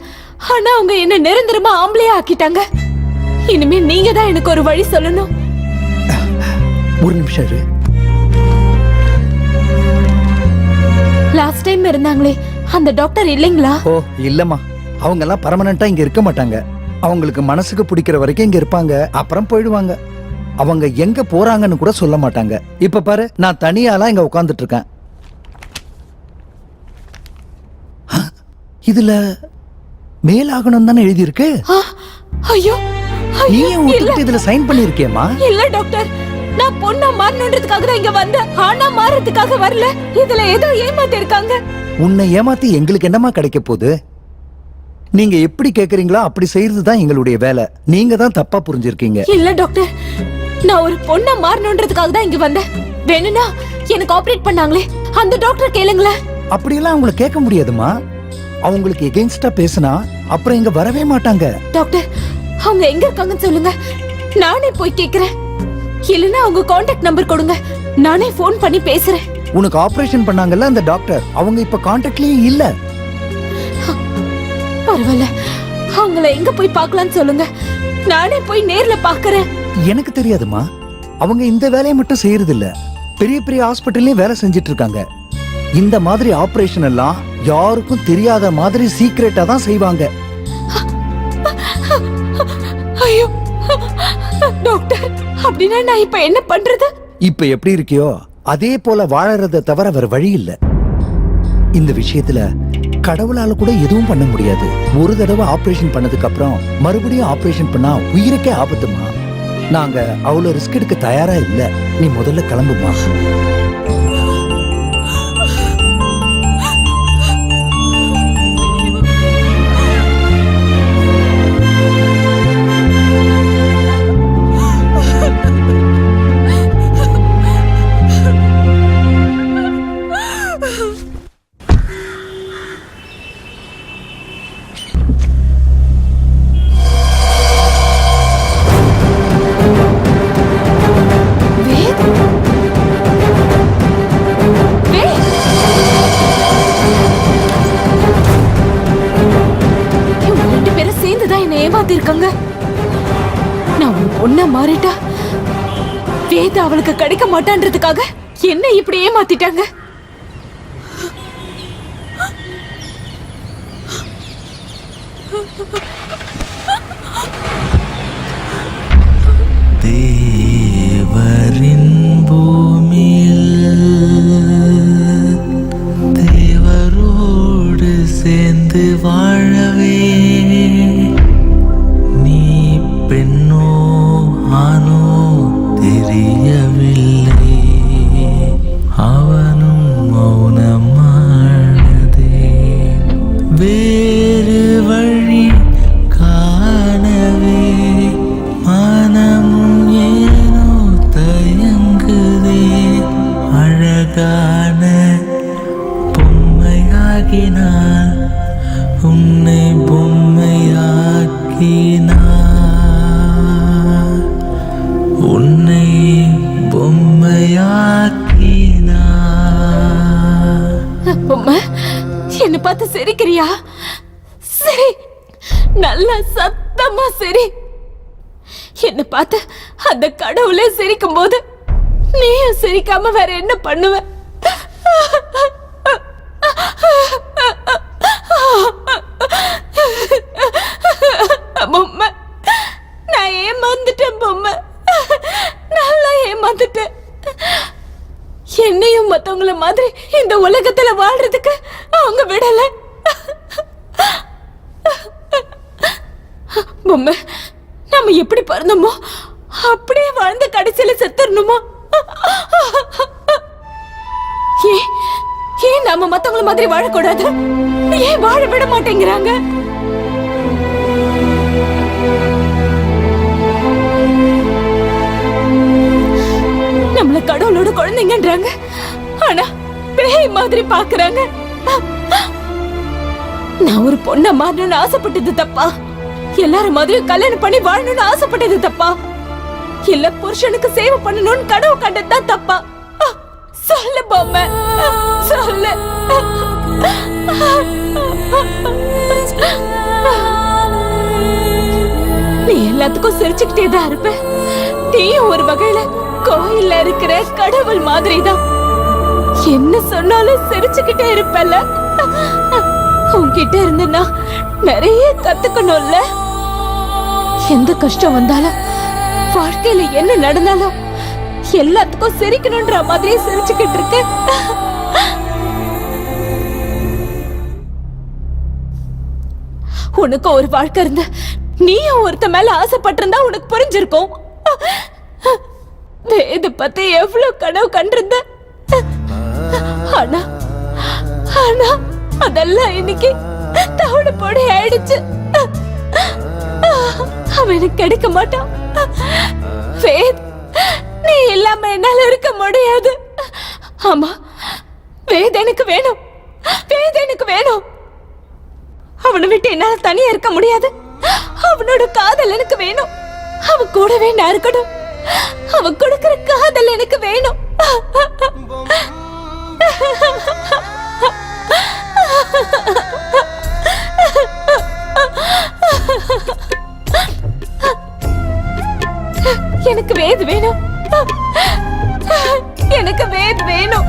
B: ஆனா அவங்க என்ன நிரந்தரமா ஆம்பளையா ஆக்கிட்டாங்க. இனிமே நீங்க தான் எனக்கு ஒரு வழி சொல்லணும்.
N: ஒரு நிமிஷம் இரு.
B: லாஸ்ட் டைம் இருந்தாங்களே அந்த டாக்டர் இல்லைங்களா?
N: ஓ இல்லம்மா, அவங்க எல்லாம் பர்மனண்டா இங்க இருக்க மாட்டாங்க. அவங்களுக்கு மனசுக்கு பிடிக்கிற வரைக்கும் இங்க இருப்பாங்க, அப்புறம் போயிடுவாங்க. அவங்க எங்க போறாங்கன்னு கூட சொல்ல மாட்டாங்க. இப்ப பாரு, நான் தனியாலாம் இங்க உட்கார்ந்துட்டு இருக்கேன். இதுல மேலாகணும் தானே எழுதி இருக்கு.
B: ஐயோ,
N: நீ ஒத்துக்கிட்டு இதுல சைன் பண்ணிருக்கேமா?
B: இல்ல டாக்டர், நான் பொண்ணா மாறணுன்றதுக்காக தான் இங்க வந்தேன். ஆனா மாறதுக்காக வரல. இதுல ஏதோ ஏமாத்தி இருக்காங்க.
N: உன்னை ஏமாத்தி எங்களுக்கு என்னமா கிடைக்க போகுது? நீங்க எப்படி கேக்குறீங்களோ அப்படி செய்யறது தான் எங்களுடைய வேலை. நீங்க தான் தப்பா புரிஞ்சிருக்கீங்க.
B: இல்ல டாக்டர், நான் ஒரு பொண்ணா மாறணுன்றதுக்காக தான் இங்க வந்தேன். வேணும்னா எனக்கு ஆபரேட் பண்ணாங்களே அந்த டாக்டர் கேளுங்களேன்.
N: அப்படியெல்லாம் அவங்கள கேட்க முடியாதுமா. அவங்களுக்கு எகெயின்ஸ்டா பேசினா அப்புறம் இங்க வரவே மாட்டாங்க.
B: டாக்டர், அவங்க எங்க இருக்காங்கன்னு சொல்லுங்க, நானே போய் கேக்குறேன். இல்லனா அவங்க கான்டாக்ட் நம்பர் கொடுங்க, நானே போன் பண்ணி பேசுறேன்.
N: உனக்கு ஆபரேஷன் பண்ணாங்கல்ல அந்த டாக்டர், அவங்க இப்ப கான்டாக்ட்லயே இல்ல.
B: பரவாயில்ல, அவங்கள எங்க போய் பார்க்கலாம்னு சொல்லுங்க, நானே போய் நேர்ல பாக்குறேன்.
N: எனக்கு தெரியாதுமா, அவங்க இந்த வேலையை மட்டும் செய்யறது இல்ல, பெரிய பெரிய ஹாஸ்பிட்டல்லயும் வேலை செஞ்சிட்டு இருக்காங்க. இந்த மாதிரி ஆபரேஷன் எல்லாம் யாருக்கும் தெரியாத மாதிரி சீக்ரெட்டா தான் செய்வாங்க.
B: ஐயோ டாக்டர், அப்படின்னா நான் இப்ப என்ன பண்றது?
N: இப்ப எப்படி இருக்கியோ அதே போல வாழறத தவிர வேற வழி இல்ல. இந்த விஷயத்துல கடவுளால கூட எதுவும் பண்ண முடியாது. ஒரு தடவை ஆபரேஷன் பண்ணதுக்கு அப்புறம் மறுபடியும் ஆபரேஷன் பண்ணா உயிருக்கே ஆபத்துமா. நாங்க அவ்வளவு ரிஸ்க் எடுக்க தயாரா இல்ல. நீ முதல்ல கிளம்புமா.
B: நான் ஒரு பொண்ணா மாறிட்டா வேத அவளுக்கு கிடைக்க மாட்டான்றதுக்காக என்ன இப்படி ஏமாத்திட்டாங்க.
L: தேவரின் பூமியில் தேவரோடு சேர்ந்து வாழவே நீ பெண்ணோ ஆனோ தெரியவில்லை. அவனும் மௌனமானதே. வேறு வழி காணவே மனமும் ஏனோ தயங்குதே. அழகான பொம்மையாகினான் உன்னை பொம்மையாக்கினான் உன்னை பொம்மையாக்கினான்.
B: பொம்மை, என்ன பார்த்து சிரிக்கிறியா? சரி, நல்லா சத்தமா சரி. என்ன பார்த்து அந்த கடவுளே சிரிக்கும் போது நீயும் சிரிக்காம வேற என்ன பண்ணுவ? பொம்மை, நான் ஏமாந்துட்டேன் பொம்மை. இந்த உலகத்துல வாழ்றதுக்கு அவங்க விடல. பொம்மை, நம்ம எப்படி பிறந்தோமோ அப்படியே வாழ்ந்த கடைசியில செத்துறணுமா? ஏன் நாம மத்தவங்கள மாதிரி வாழக்கூடாது? ஏன் வாழ விட மாட்டேங்கிறாங்க? நம்மள கடவுளோட குழந்தைங்கன்றாங்க, ஆனா பேய் மாதிரி பாக்குறாங்க. நான் ஒரு பொண்ண மாறணும்னு ஆசைப்பட்டது தப்பா? எல்லாரும் மாதிரியும் கல்யாணம் பண்ணி வாழணும்னு ஆசைப்பட்டது தப்பா? இல்ல புருஷனுக்கு சேவை பண்ணணும்னு கனவு கண்டதுதான் தப்பா? சொல்லு பொம்மை, சொல்லு. நீ எல்லாத்துக்கும் சிரிச்சுக்கிட்டே தான் இருப்ப. நீயும் ஒரு வகையில கோயில்ல இருக்கிற கடவுள் மாதிரிதான். என்ன சொன்னாலும் சிரிச்சுக்கிட்டே இருப்பல்ல. உன்கிட்ட இருந்து நான் நிறைய கத்துக்கணும்ல. எந்த கஷ்டம் வந்தாலும் வாழ்க்கையில என்ன நடந்தாலும் எல்லாத்துக்கும் சிரிக்கணும்ன்ற மாதிரியே சிரிச்சுக்கிட்டு இருக்க. உனக்கு ஒரு வாழ்க்கை இருந்த நீயும் ஒருத்த மேல ஆசைப்பட்டிருந்தா உனக்கு புரிஞ்சிருக்கும். இத பத்தி எவ்வளவு கனவு கண்டிருந்த. ஆனா ஆனா அதெல்லாம் இன்னைக்கு தவிட பொடி ஆயிடுச்சு. அவன் எனக்கு கிடைக்க மாட்டான். வேத், நீ இல்லாம என்னால இருக்க முடியாது. ஆமா, வேத் எனக்கு வேணும். வேத் எனக்கு வேணும். அவனை விட்டு என்னால தனியா இருக்க முடியாது. அவனோட காதல் எனக்கு வேணும். அவன் கூடவே நான் இருக்கணும். அவன் கொடுக்கிற காதல் எனக்கு வேணும். எனக்கு வேத் வேணும். எனக்கு வேத் வேணும்.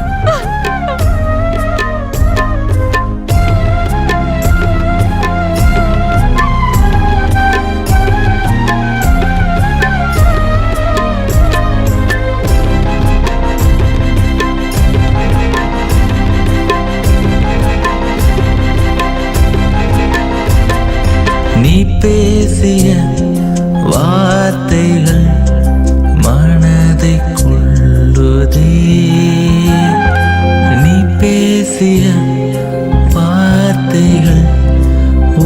L: நீ பேசிய வார்த்தைகள் மனதை கொள்ளுதே. நீ பேசிய வார்த்தைகள்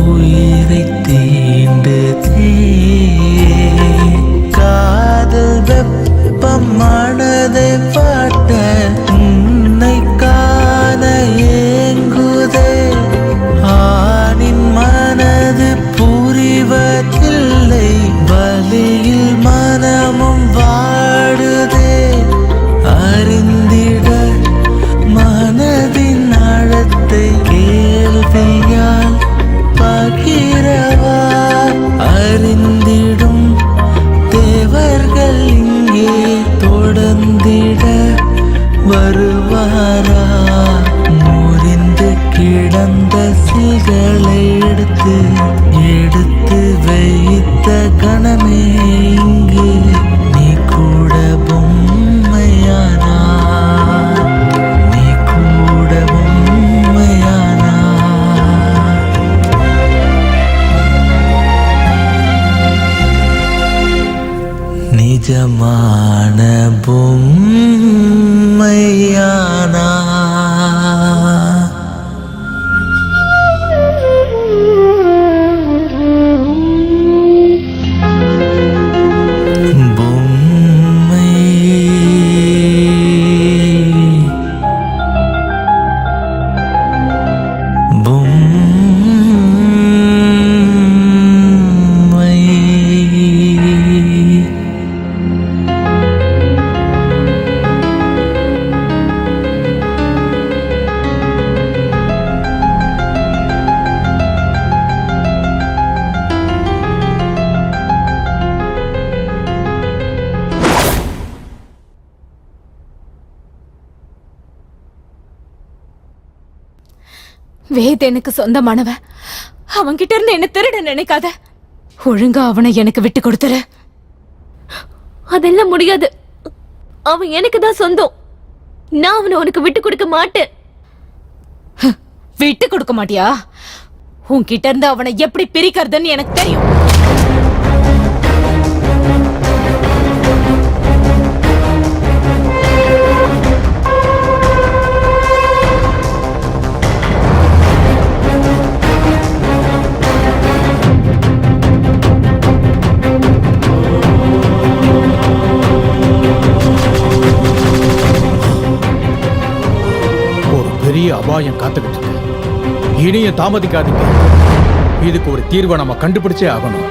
L: உயிரை தீண்டுதே. காதல் வெப்பம் மனதை பாட்ட உன்னை காண ஏங்குதே. ஆணின் மனது புரிவதில்லை, வலியில் மனமும் வாடுதே. அறிந்திட மனதின் ஆழத்தை கேள்வியால் பகிரவா. அறிந்திடும் தேவர்கள் இங்கே தொடர்ந்திட வருவாரா. முறிந்து கிடந்த சில்களை எடுத்து எடுத்து வைத்த கணமே இங்கு நீ கூட பொம்மையானா. நீ கூட பொம்மையானா. நிஜமான பொம்மையானா.
B: வேத் எனக்கு சொந்தமானவன். அவன்கிட்ட இருந்து என்ன திருட நினைக்காத. ஒழுங்கா அவனை எனக்கு விட்டு கொடுத்துரு.
M: அதெல்லாம் முடியாது. அவன் எனக்கு தான் சொந்தம். நான் அவனை உனக்கு விட்டு கொடுக்க மாட்டேன்.
E: விட்டு கொடுக்க மாட்டியா? உன்கிட்ட இருந்து அவனை எப்படி பிரிக்கிறதுன்னு எனக்கு தெரியும்.
G: ஒரு பெரிய அபாயம் காத்துக்கிட்டு இருக்கு. இனியும் தாமதிக்காதீங்க. இதுக்கு ஒரு தீர்வை நம்ம கண்டுபிடிச்சே ஆகணும்.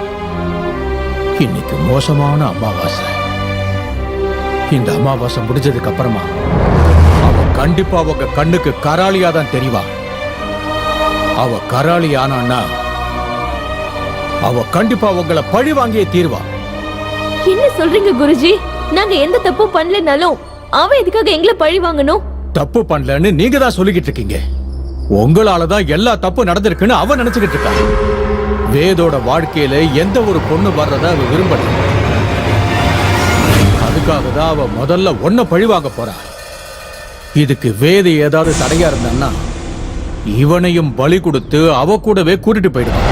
G: இன்னைக்கு மோசமான அமாவாசை. இந்த அமாவாசை முடிஞ்சதுக்கு அப்புறமா அவ கண்டிப்பா உங்க கண்ணுக்கு கராளியா தான் தெரிவா. அவ கராளி ஆனான்னா அவ கண்டிப்பா உங்களை பழி வாங்கியே தீர்வா.
B: என்ன சொல்றீங்க குருஜி? நாங்க எந்த தப்பும் பண்ணலனாலும் அவ எதுக்காக எங்களை பழி வாங்கணும்?
G: தப்பு பண்ணலன்னு நீங்க தான் சொல்லிக்கிட்டு இருக்கீங்க. உங்களாலதான் எல்லா தப்பு நடந்திருக்குன்னு அவ நினைச்சுக்கிட்டு இருக்கா. வேதோட வாழ்க்கையில எந்த ஒரு பொண்ணு வர்றத அவ விரும்பல. அதுக்காக தான் அவ முதல்ல ஒன்ன பழிவாங்க போறா. இதுக்கு வேத ஏதாவது தடையா இருந்தான்னா இவனையும் பலி கொடுத்து அவ கூடவே கூட்டிட்டு போயிடுவான்.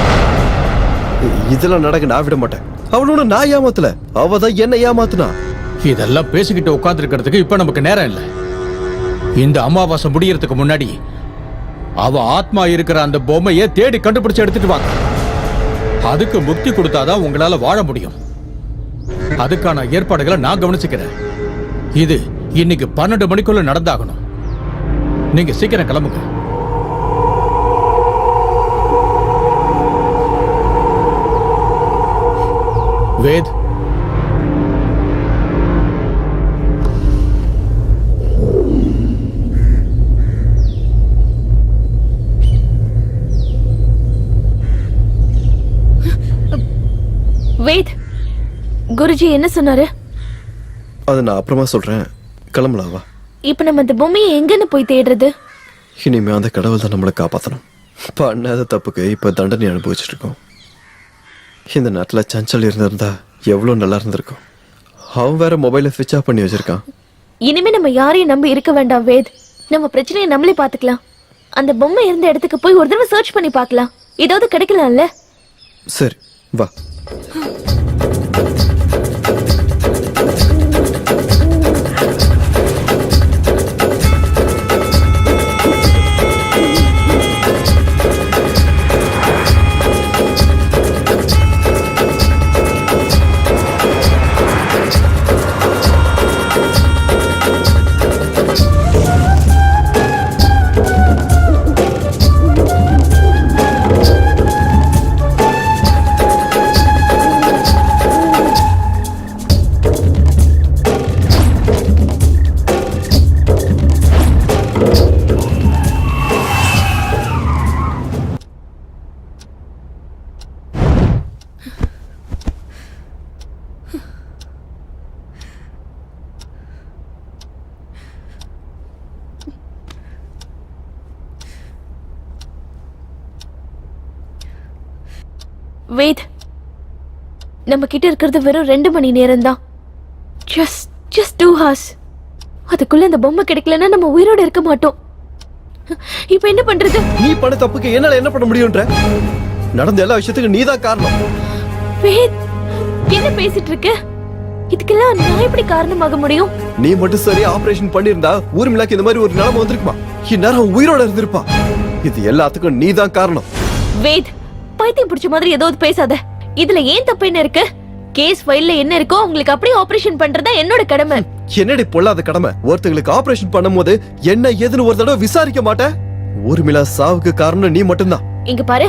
C: இதெல்லாம் நடக்க நான் விட மாட்டேன். அவளோட நான் ஏமாத்தல, அவதான் என்ன ஏமாத்துனா.
G: இதெல்லாம் பேசிக்கிட்டு உட்கார்ந்து இருக்கிறதுக்கு இப்ப நமக்கு நேரம் இல்லை. இந்த அமாவாசை முடியறதுக்கு முன்னாடி அவ ஆத்மா இருக்கிற அந்த பொம்மையை தேடி கண்டுபிடிச்சு எடுத்துட்டு வாங்க. அதுக்கு முக்தி கொடுத்தாதான் உங்களால வாழ முடியும். அதுக்கான ஏற்பாடுகளை நான் கவனிச்சுக்கிறேன். இது இன்னைக்கு 12 மணிக்குள்ள நடந்தாகணும். நீங்க சீக்கிரம் கிளம்புங்க. வேத்,
B: வெயிட், குருஜி என்ன சொன்னாரு?
C: அதை நான் அப்புறமா சொல்றேன். கிளம்பலாவா?
B: இப்ப நம்ம அந்த பொம்மையை எங்கன்னு போய் தேடுறது?
C: இனிமே அந்த கடவுள் தான் நம்மளை காப்பாற்றணும். பண்ணாத தப்புக்கு இப்ப தண்டனை அனுபவிச்சுட்டு இருக்கோம். இந்த நேரத்தில் சஞ்சல் இருந்திருந்தா எவ்வளோ நல்லா இருந்திருக்கும். அவன் வேற மொபைலை ஸ்விட்ச் ஆஃப் பண்ணி வச்சிருக்கான்.
B: இனிமே நம்ம யாரையும் நம்பி இருக்க வேண்டாம் வேத். நம்ம பிரச்சனையை நம்மளே பாத்துக்கலாம். அந்த பொம்மை இருந்த இடத்துக்கு போய் ஒரு தடவை சர்ச் பண்ணி பார்க்கலாம். ஏதாவது கிடைக்கலாம்ல?
C: சரி வா.
B: வெயிட், நம்ம கிட்ட இருக்கிறது வெறும் 2 மணி நேரம் தான். just 2 hours. அதுக்குள்ள அந்த பொம்மை கிடைக்கலன்னா நம்ம உயிரோட இருக்க மாட்டோம். இப்போ என்ன பண்றது?
C: நீ பண்ண தப்புக்கு என்னால என்ன பண்ண முடியும்ன்ற? நடந்த எல்லா விஷயத்துக்கும் நீதான் காரணம்.
B: வெயிட், என்ன பேசிட்டு இருக்க? இதுக்கெல்லாம் நான் எப்படி காரணமாக முடியும்?
C: நீ மட்டும் சரியா ஆபரேஷன் பண்ணிருந்தா ஊர்மிளாக்கு இந்த மாதிரி ஒரு நிலைமை வந்திருக்குமா? இந்நேரம் உயிரோட இருந்திருப்பா. இது எல்லாத்துக்கும் நீதான் காரணம்.
B: வெயிட், பைத்தியம் பிடிச்ச மாதிரி ஏதாவது பேசாத. இதுல ஏன் தப்பு என்ன இருக்கு? கேஸ் ஃபைல்ல என்ன இருக்கோ உங்களுக்கு அப்படியே ஆபரேஷன் பண்றதா என்னோட கடமை.
C: என்னடி பொல்லாத கடமை? ஒருத்தங்களுக்கு ஆபரேஷன் பண்ணும்போது என்ன ஏதுன்னு ஒரு தடவை விசாரிக்க மாட்டேன்? ஊர்மிளா சாவுக்கு காரணம் நீ மட்டும்தான்.
B: இங்க பாரு,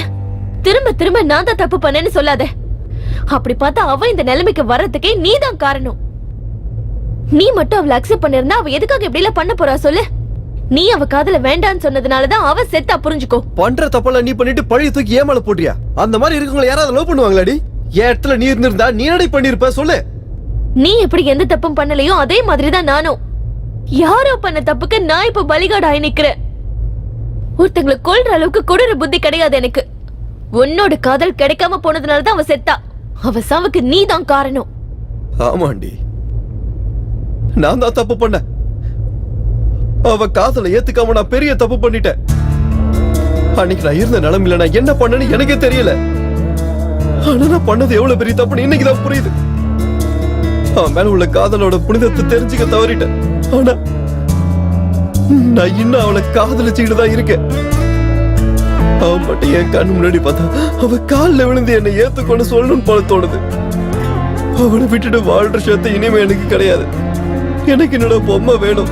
B: திரும்ப திரும்ப நான் தான் தப்பு பண்ணேன்னு சொல்லாத. அப்படி பார்த்தா அவ இந்த நிலைமைக்கு வர்றதுக்கே நீ தான் காரணம். நீ மட்டும் அவளை அக்செப்ட் பண்ணிருந்தா அவ எதுக்காக இப்படி எல்லாம் பண்ண போறா சொல்லு? நீ அவ காதல வேண்டான்னு சொன்னதுனாலதான் அவ செத்தா, புரிஞ்சுக்கோ.
C: பண்ற தப்பெல்லாம் நீ பண்ணிட்டு பழைய தூக்கி ஏமால போட்டியா? அந்த மாதிரி இருக்கவங்களை யாராவது லவ் பண்ணுவாங்களாடி? என் இடத்துல நீ இருந்திருந்தா நீ என்னடி பண்ணிருப்ப சொல்லு?
B: நீ எப்படி எந்த தப்பும் பண்ணலையோ அதே மாதிரிதான் நானும். யாரோ பண்ண தப்புக்கு நான் இப்ப பலிகாடு ஆகி நிக்கிறேன். ஒருத்தங்களை கொல்ற அளவுக்கு கொடூர புத்தி கிடையாது எனக்கு. உன்னோட காதல் கிடைக்காம போனதுனாலதான் அவ செத்தா. அவ சாவுக்கு நீ தான் காரணம்.
C: ஆமாண்டி, நான் தான் தப்பு பண்ண. அவ காதலை ஏத்துக்காம நான் பெரிய தப்பு பண்ணிட்டேன். அன்னைக்கு நான் இருந்த நிலைமையில நான் என்ன பண்ணேன்னு எனக்கே தெரியல. ஆனா நான் பண்ணது எவ்வளவு பெரிய தப்புன்னு இன்னைக்குதான் புரியுது. அவன் மேல உள்ள காதலோட புனிதத்தை தெரிஞ்சுக்க தவறிட்டேன். ஆனா நான் இன்னும் அவளை காதலிச்சுக்கிட்டு தான் இருக்கேன். அவன் மட்டும் என் கண்ணு முன்னாடி பார்த்தா அவ காலில் விழுந்து என்னை ஏத்துக்கொண்டு சொல்லணும்னு போல தோணுது. அவளை விட்டுட்டு வாழ்ற சத்து இனிமே எனக்கு கிடையாது. எனக்கு என்னோட பொம்மை வேணும்.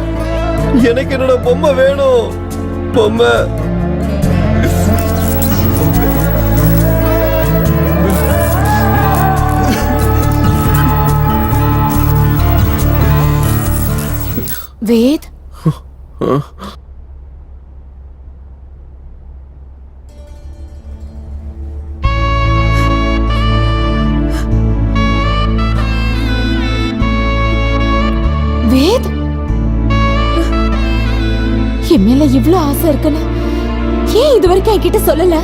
C: எனக்கு என்னோட பொம்மை வேணும். பொம்மை.
E: வேத், வேத், என் மேல இவ்ளோ ஆசை இருக்குன்னு ஏன் இது வரைக்கும் என்கிட்ட சொல்லல?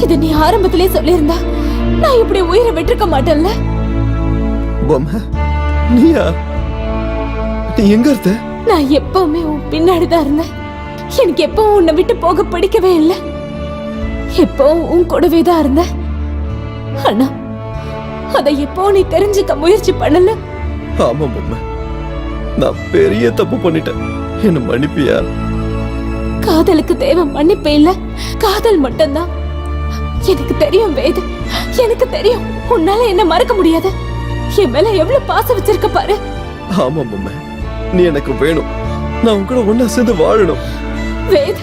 E: இத நீ ஆரம்பத்திலே சொல்லியிருந்தா நான் இப்படி உயிரை விட்டுருக்க மாட்டேன்ல.
C: பொம்மை, நீயா? நீ எங்க இருந்த?
E: நான் எப்பவுமே உன் பின்னாடிதான் இருந்தேன். எனக்கு எப்பவும் உன்னை விட்டு போக பிடிக்கவே இல்லை. எப்பவும் உன் கூடவே தான் இருந்தேன். ஆனா அதை எப்போ நீ தெரிஞ்சுக்க முயற்சி பண்ணல.
C: ஆமா பொம்மை, நான் பெரிய தப்பு பண்ணிட்டேன். என்ன மன்னிப்பியா?
E: காதலுக்கு தேவை மன்னிப்பு இல்ல, காதல் மட்டும்தான். எனக்கு தெரியும் வேத, எனக்கு தெரியும் உன்னால என்ன மறக்க முடியாது. என் மேல எவ்வளவு பாசம் வச்சிருக்க பாரு.
C: ஆமா பொம்மை, நீ எனக்கு வேணும். நான் உன் கூட ஒன்னா சேர்ந்து வாழணும்.
E: வேத்,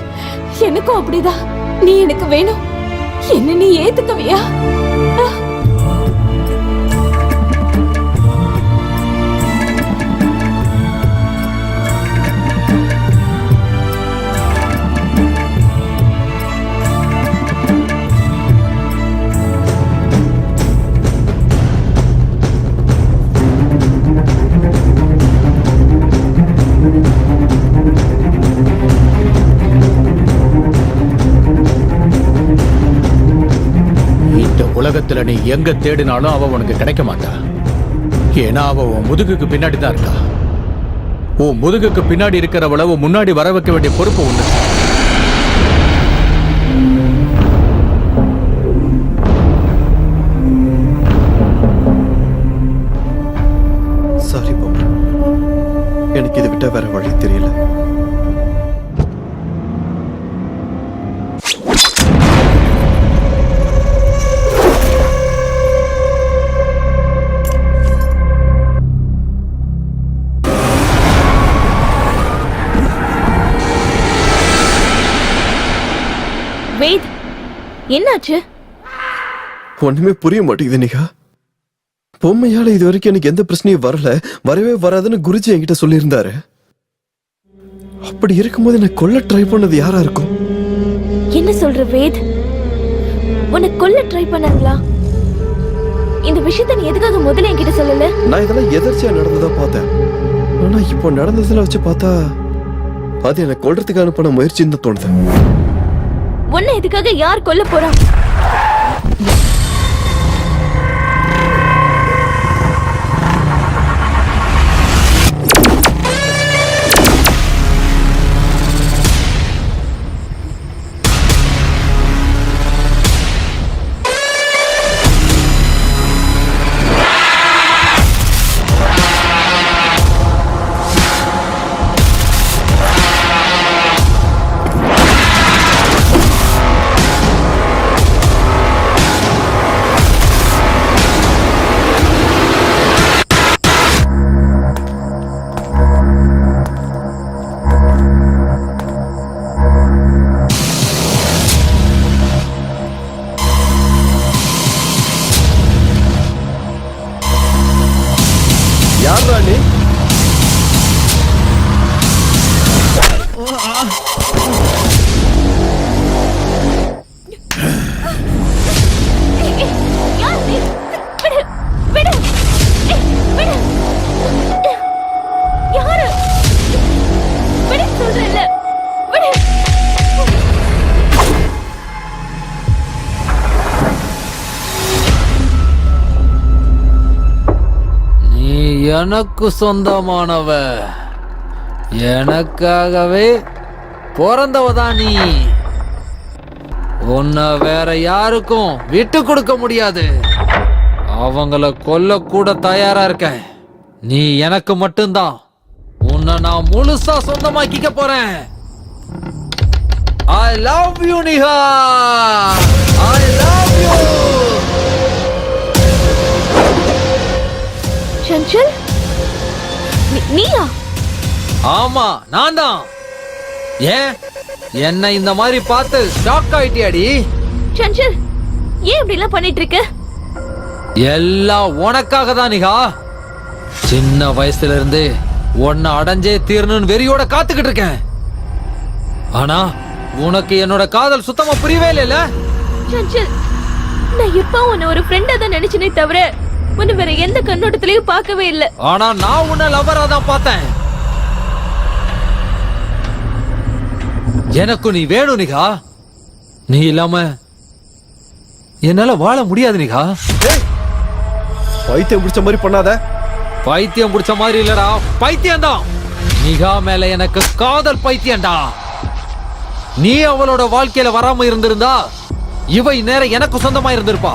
E: எனக்கும் அப்படிதான். நீ எனக்கு வேணும். என்ன நீ ஏத்துக்கவியா?
G: உலகத்துல நீ எங்க தேடினாலும் அவ உனக்கு கிடைக்க மாட்டா. ஏன்னா அவ உன் முதுகுக்கு பின்னாடி தான் இருக்கா. உன் முதுகுக்கு பின்னாடி இருக்கிறவள உன் முன்னாடி வர வைக்க வேண்டிய பொறுப்பு உண்டு.
C: சாரி பொம்மை, எனக்கு இதை விட்டா வேற வழி தெரியல.
B: வேத், என்னாச்சு?
C: ஒண்ணுமே புரிய மாட்டேங்குது நிகா. பொம்மையால இது வரைக்கும் எனக்கு எந்த பிரச்சனையும் வரவே வராதுன்னு குருஜி என்கிட்ட சொல்லியிருந்தாரு. அப்படி இருக்கும்போது என்ன கொல்ல ட்ரை பண்ணது யாரா இருக்கும்?
B: என்ன சொல்ற வேத்? உன்னை கொல்ல ட்ரை பண்ணாங்களா? இந்த விஷயத்தை நீ எதுக்காக முதல்ல என்கிட்ட சொல்லல?
C: நான் இதெல்லாம் எதர்ச்சியா நடந்ததா பார்த்தேன். ஆனா இப்போ நடந்ததுல வச்சு பார்த்தா அது என்ன கொல்றதுக்கு அனுப்பின முயற்சின்னு தோணுது.
B: உன்னை இதுக்காக யார் கொல்ல போறா?
C: யாரா நீ?
D: எனக்கு சொந்தமானவ, எனக்காகவே பிறந்தவதான் நீ. உன்னை வேற யாருக்கும் விட்டு கொடுக்க முடியாது. அவங்கள கொல்ல கூட தயாரா இருக்கேன். நீ எனக்கு மட்டும்தான். உன்னை நான் முழுசா சொந்தமாக்கிக்க போறேன். I love you, Niha. I love you.
B: Chanchal, நீயா?
D: ஆமா, நான் தான். ஏன் என்ன இந்த மாதிரி பார்த்து ஷாக் ஆயிட்டியாடி?
B: சஞ்சல், ஏன் இப்படி எல்லாம் பண்ணிட்டு இருக்க?
D: எல்லாம் உனக்காக தான் நிகா. சின்ன வயசுல இருந்து உன்னை அடைஞ்சே தீரணும்னு வெறியோட காத்துக்கிட்டு இருக்கேன். ஆனா உனக்கு என்னோட காதல் சுத்தமா புரியவே இல்லைல.
B: சஞ்சல், நான் எப்ப உன்னை ஒரு ஃப்ரெண்டா தான் நினைச்சனே தவிர உன்னை வேற எந்த கண்ணோட்டத்திலயும் பார்க்கவே இல்ல.
D: ஆனா நான் உன்னை லவ்வரா தான் பார்த்தேன். எனக்கு நீ வேணும் நிகா. நீ இல்லாம என்னால வாழ முடியாது நிகா.
C: பைத்தியம் பிடிச்ச மாதிரி பண்ணாத.
D: பைத்தியம் பிடிச்ச மாதிரி இல்லடா, பைத்தியம் தான். நிகா மேல எனக்கு காதல் பைத்தியம்டா. நீ அவளோட வாழ்க்கையில வராம இருந்திருந்தா இவ நேரம் எனக்கு சொந்தமா இருந்திருப்பா.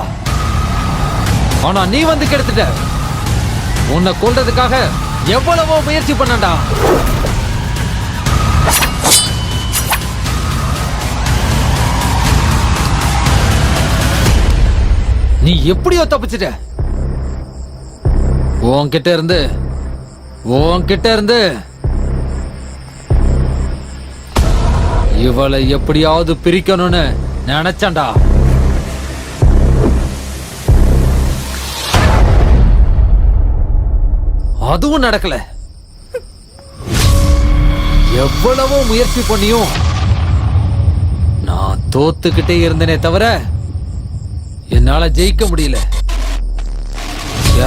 D: ஆனா நீ வந்து கெடுத்துட்ட. உன்னை கொல்றதுக்காக எவ்வளவோ முயற்சி பண்ணடா. நீ எப்படியோ தப்பிச்சிட்ட. உன்கிட்ட இருந்து இவளை எப்படியாவது பிரிக்கணும்னு நினைச்சண்டா. அதுவும் நடக்கல. எவ்வளவோ முயற்சி பண்ணியும் நான் தோத்துக்கிட்டே இருந்தேனே தவிர என்னால ஜெயிக்க முடியல.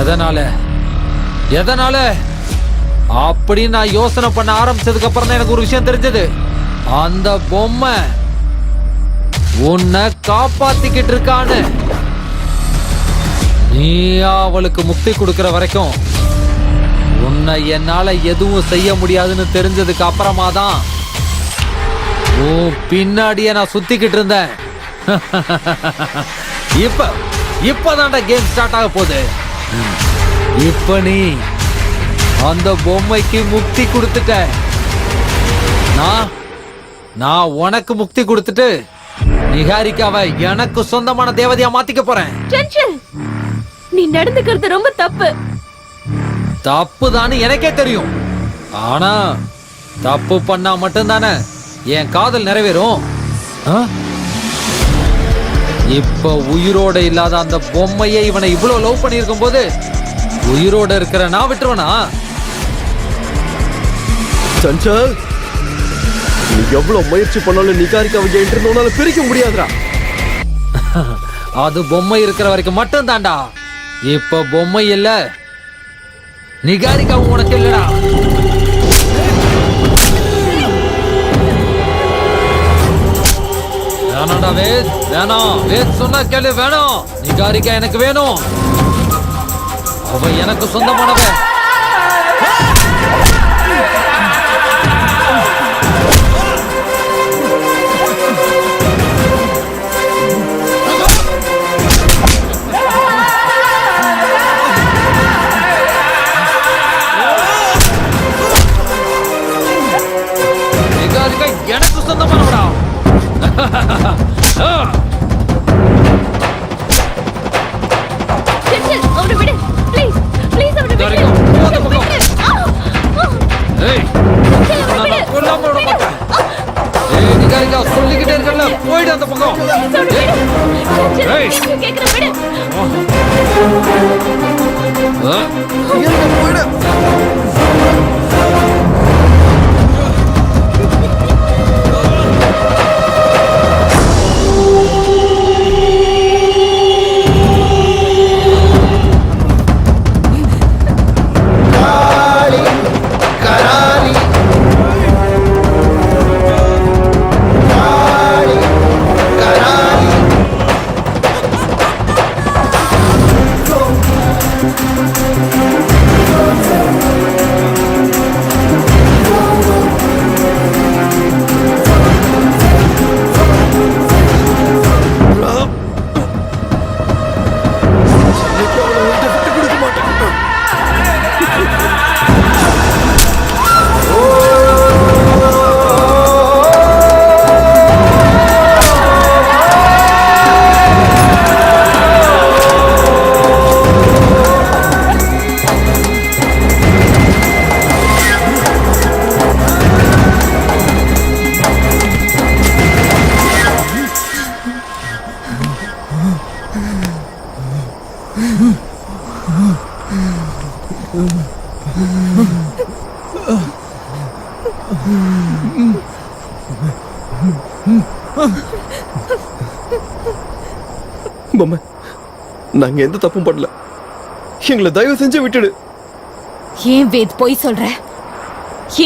D: எதனால அப்படின்னு நான் யோசனை பண்ண ஆரம்பிச்சதுக்கு அப்புறம் தான் எனக்கு ஒரு விஷயம் தெரிஞ்சது. அந்த பொம்மை உன்னை காப்பாத்திக்கிட்டு இருக்கான்னு. நீ அவளுக்கு முக்தி கொடுக்கிற வரைக்கும் உன்னை என்னால எதுவும் செய்ய முடியாதுன்னு தெரிஞ்சதுக்கு அப்புறமா தான் உன் பின்னாடியே நான் சுத்திக்கிட்டு இருந்தேன். இப்பதான்டா கேம் ஸ்டார்ட் ஆக போகுது. இப்ப நீ அந்த பொம்மைக்கு முக்தி கொடுத்துட்ட. நான் உனக்கு முக்தி கொடுத்துட்டு நிகாரிக்காவை எனக்கு சொந்தமான தேவதையா மாத்திக்க போறேன்.
B: சஞ்சல், நீ நடந்துக்கிறது ரொம்ப தப்பு.
D: தப்புதான்னு எனக்கே தெரியும். ஆனா தப்பு பண்ணா மட்டும்தானே என் காதல் நிறைவேறும். இப்ப உயிரோட இல்லாத அந்த பொம்மையை இவனை இவ்வளவு லவ் பண்ணிருக்கும் போது உயிரோட இருக்கிற நான் விட்டுருவனா?
C: சஞ்சல், நீ எவ்வளவு முயற்சி பண்ணாலும் நிகாரிக்காவை என்கிட்ட இருந்தோனால பிரிக்க முடியாதுடா.
D: அது பொம்மை இருக்கிற வரைக்கும் மட்டும் தான்டா. இப்ப பொம்மை இல்ல, நிகாரிக்காவும் உனக்கு இல்லடா. வேணாம்டா வேத், வேணாம். வேத் சொன்னா கேளு, வேணாம். நிகாரிக்கா எனக்கு வேணும். அவ எனக்கு சொந்தமானவ. நிகாரிக்கா எனக்கு சொந்தமானவடா.
B: சஞ்சல், அவனை விடு. ப்ளீஸ் ப்ளீஸ் அவனை விடு.
D: ஏய், நான் கொல்லாம விட மாட்டேன். ஏய் நிகாரிக்கா, சொல்லிக்கிட்டே இருக்கல, போயிடு அந்த பக்கம். ஏய்,
B: கேக்குற விடு.
C: போயிடு. பொம்மை, நாங்க எந்த தப்பும் பண்ணல. எங்களை தயவு செஞ்சு விட்டுடு.
E: ஏன் வேத் பொய் சொல்ற?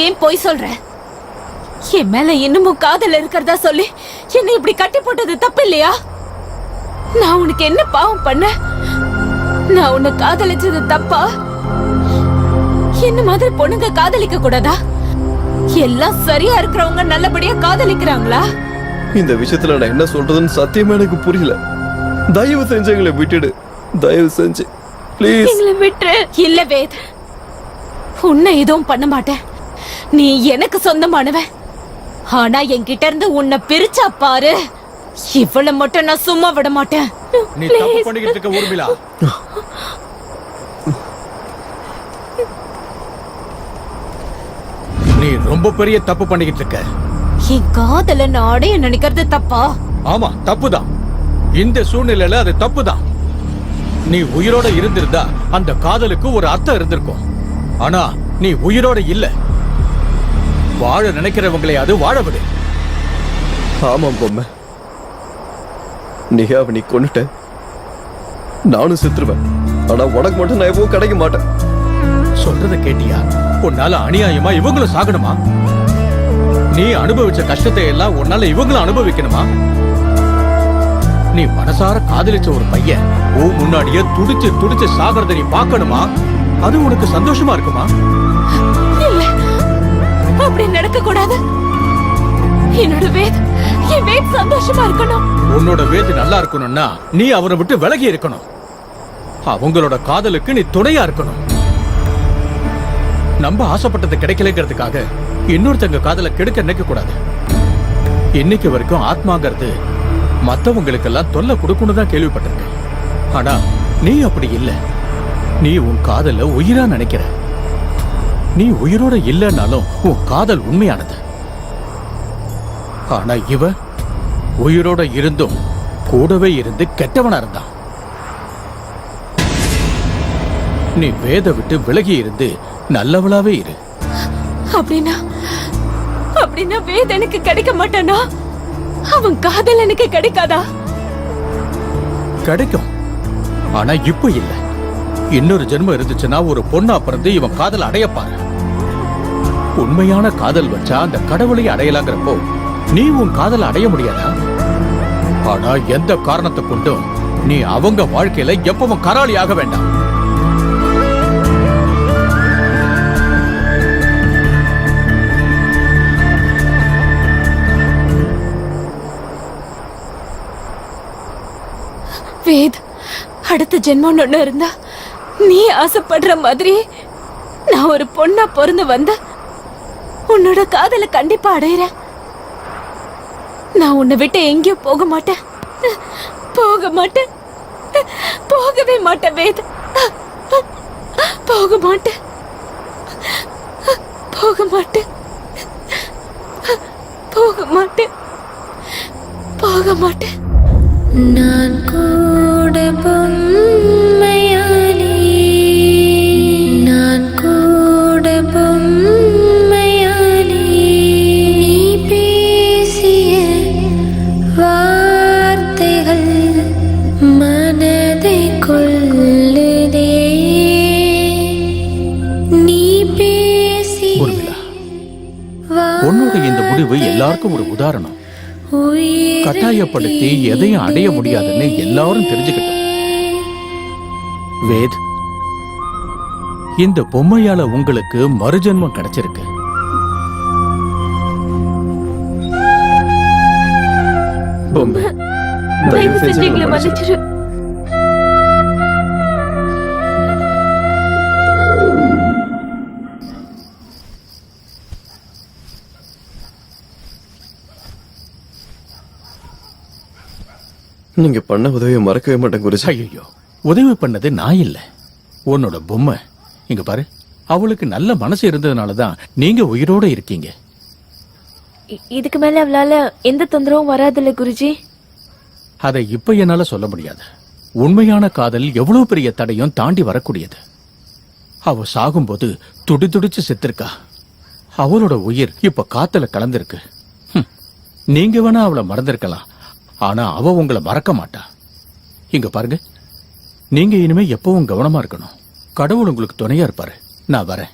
E: ஏன் பொய் சொல்ற? என் மேல இன்னமும் காதல் இருக்கிறதா சொல்லி என்னை இப்படி கட்டி போட்டது தப்பு இல்லையா? நான் உனக்கு என்ன பாவம் பண்ண? நான் உன்னை காதலிச்சது தப்பா? என்ன மாதிரி பொண்ணுங்க காதலிக்க கூடாதா? எல்லாம் சரியா இருக்கிறவங்க நல்லபடியா காதலிக்கிறாங்களா?
C: இந்த விஷயத்துல நான் என்ன சொல்றதுன்னு சத்தியமா எனக்கு புரியல. தயவு செஞ்சு எங்களை விட்டுடு. தயவு செஞ்சு ப்ளீஸ்.
E: எங்களை விட்டுரு. இல்ல வேத், உன்னை எதுவும் பண்ண மாட்டேன். நீ எனக்கு சொந்தமானவன். ஆனா என்கிட்ட இருந்து உன்னை பிரிச்சா பாரு, இவ்வளவு மட்டும் நான் சும்மா விட மாட்டேன்.
G: நீ தப்பு பண்ணிக்கிட்டு இருக்க ஊர்மிளா. நீ ரொம்ப பெரிய தப்பு பண்ணிக்கிட்டு இருக்க.
E: என் காதல நான் அடைய நினைக்கிறது தப்பா?
G: ஆமா, தப்புதான். இந்த சூழ்நிலையில அது தப்புதான். நீ உயிரோட இருந்திருந்தா அந்த காதலுக்கு ஒரு அர்த்தம் இருந்திருக்கும். ஆனா நீ உயிரோட இல்ல. வாழ நினைக்கிறவங்களை அது வாழ விடு.
C: ஆமாம் பொம்மை, நிகாவை நீ கொன்னுட்ட. நானும் செத்துருவேன். ஆனா உனக்கு மட்டும் நான் எப்பவும் கிடைக்க மாட்டேன்.
G: சொல்றத கேட்டியா? உன்னால அநியாயமா இவங்களும் சாகணுமா? நீ அனுபவிச்ச கஷ்டத்தை எல்லாம் உன்னால இவங்களும் அனுபவிக்கணுமா? நீ மனசார காதலிச்ச ஒரு பையன் முன்னாடியே துடிச்சு துடிச்சு சாகிறத நீ பார்க்கணுமா? அது உனக்கு சந்தோஷமா இருக்குமா?
E: இல்ல, அப்படி நடக்க கூடாது. என்னோட வேத், என் வேத் சந்தோஷமா இருக்கணும்.
G: உன்னோட வேத் நல்லா இருக்கணும்னா நீ அவரை விட்டு விலகி இருக்கணும். அவங்களோட காதலுக்கு நீ துணையா இருக்கணும். நம்ம ஆசைப்பட்டது கிடைக்கலங்கிறதுக்காக இன்னொருத்தங்க காதலை கெடுக்க நினைக்க கூடாது. இன்னைக்கு வரைக்கும் ஆத்மாங்கிறது மத்தவங்களுக்கெல்லாம் தொல்லை கொடுக்கணும் தான் கேள்விப்பட்டிருக்கேன். ஆனா நீ அப்படி இல்ல. நீ உன் காதல உயிரா நினைக்கிற. நீ உயிரோட இல்லைன்னாலும் உன் காதல் உண்மையானது. ஆனா இவ உயிரோட இருந்தும் கூடவே இருந்து கெட்டவனா இருந்தான். நீ வேத விட்டு விலகி இருந்து நல்லவளாவே இரு.
E: அப்படின்னா அப்படின்னா வேத் எனக்கு கிடைக்க மாட்டானா? அவன் காதல் எனக்கு கிடைக்காதா?
G: கிடைக்கும். ஆனா இப்ப இல்ல. இன்னொரு ஜென்மம் இருந்துச்சுன்னா ஒரு பொண்ணா பிறந்து இவன் காதல் அடையப்பாரு. உண்மையான காதல் வச்சா அந்த கடவுளை அடையலாங்கிறப்போ நீ உன் காதல் அடைய முடியாதா? ஆனா எந்த காரணத்தை கொண்டும் நீ அவங்க வாழ்க்கையில எப்பவும் கராளி ஆக வேண்டாம்.
E: வேத், அடுத்த ஜென்மம் ஒண்ணு இருந்தா நீ ஆசைப்படுற மாதிரி நான் ஒரு பொண்ணா பிறந்து வந்த உன்னோட காதலை கண்டிப்பா அடையிறேன். நான் உன்னை விட்டு எங்கேயும் போக மாட்டேன். போக மாட்டேன். போகவே மாட்டேன் வேத். போக மாட்டேன். போக மாட்டேன். போக மாட்டேன். போக மாட்டேன். நான் கூட பொம்மையானே. நான் கூட பொம்மையானே. நீ பேசிய வார்த்தைகள் மனதை கொல்லுதே. நீ பேசிய
G: உன்னோட இந்த முடிவு எல்லாருக்கும் ஒரு உதாரணம். கட்டாயப்படுத்தி எதையும் அடைய முடியாதுன்னு எல்லாரும் தெரிஞ்சுக்கிட்டோம். வேத், இந்த பொம்மையால உங்களுக்கு மறுஜென்மம் கிடைச்சிருக்கு.
C: பொம்மை,
E: தயவு செஞ்சு எங்களை மன்னிச்சிரு.
C: நீங்க பண்ண உதவியை மறக்கவே மாட்டேன் குருஜி.
G: ஐயோ, உதவி பண்ணது நான் இல்ல, உன்னோட பொம்மை. இங்க பாரு, அவளுக்கு நல்ல மனசு இருந்ததுனாலதான் நீங்க உயிரோட இருக்கீங்க.
B: இதுக்கு மேல அவளால எந்த தொந்தரவும் வராதுல்ல குருஜி?
G: அதை இப்ப என்னால சொல்ல முடியாது. உண்மையான காதல் எவ்வளவு பெரிய தடையும் தாண்டி வரக்கூடியது. அவ சாகும்போது துடி துடிச்சு செத்திருக்கா. அவளோட உயிர் இப்ப காத்துல கலந்திருக்கு. நீங்க வேணா அவளை மறந்திருக்கலாம், ஆனா அவ உங்களை மறக்க மாட்டா. இங்க பாருங்க, நீங்க இனிமே எப்பவும் கவனமா இருக்கணும். கடவுள் உங்களுக்கு துணையா இருப்பாரு. நான் வரேன்.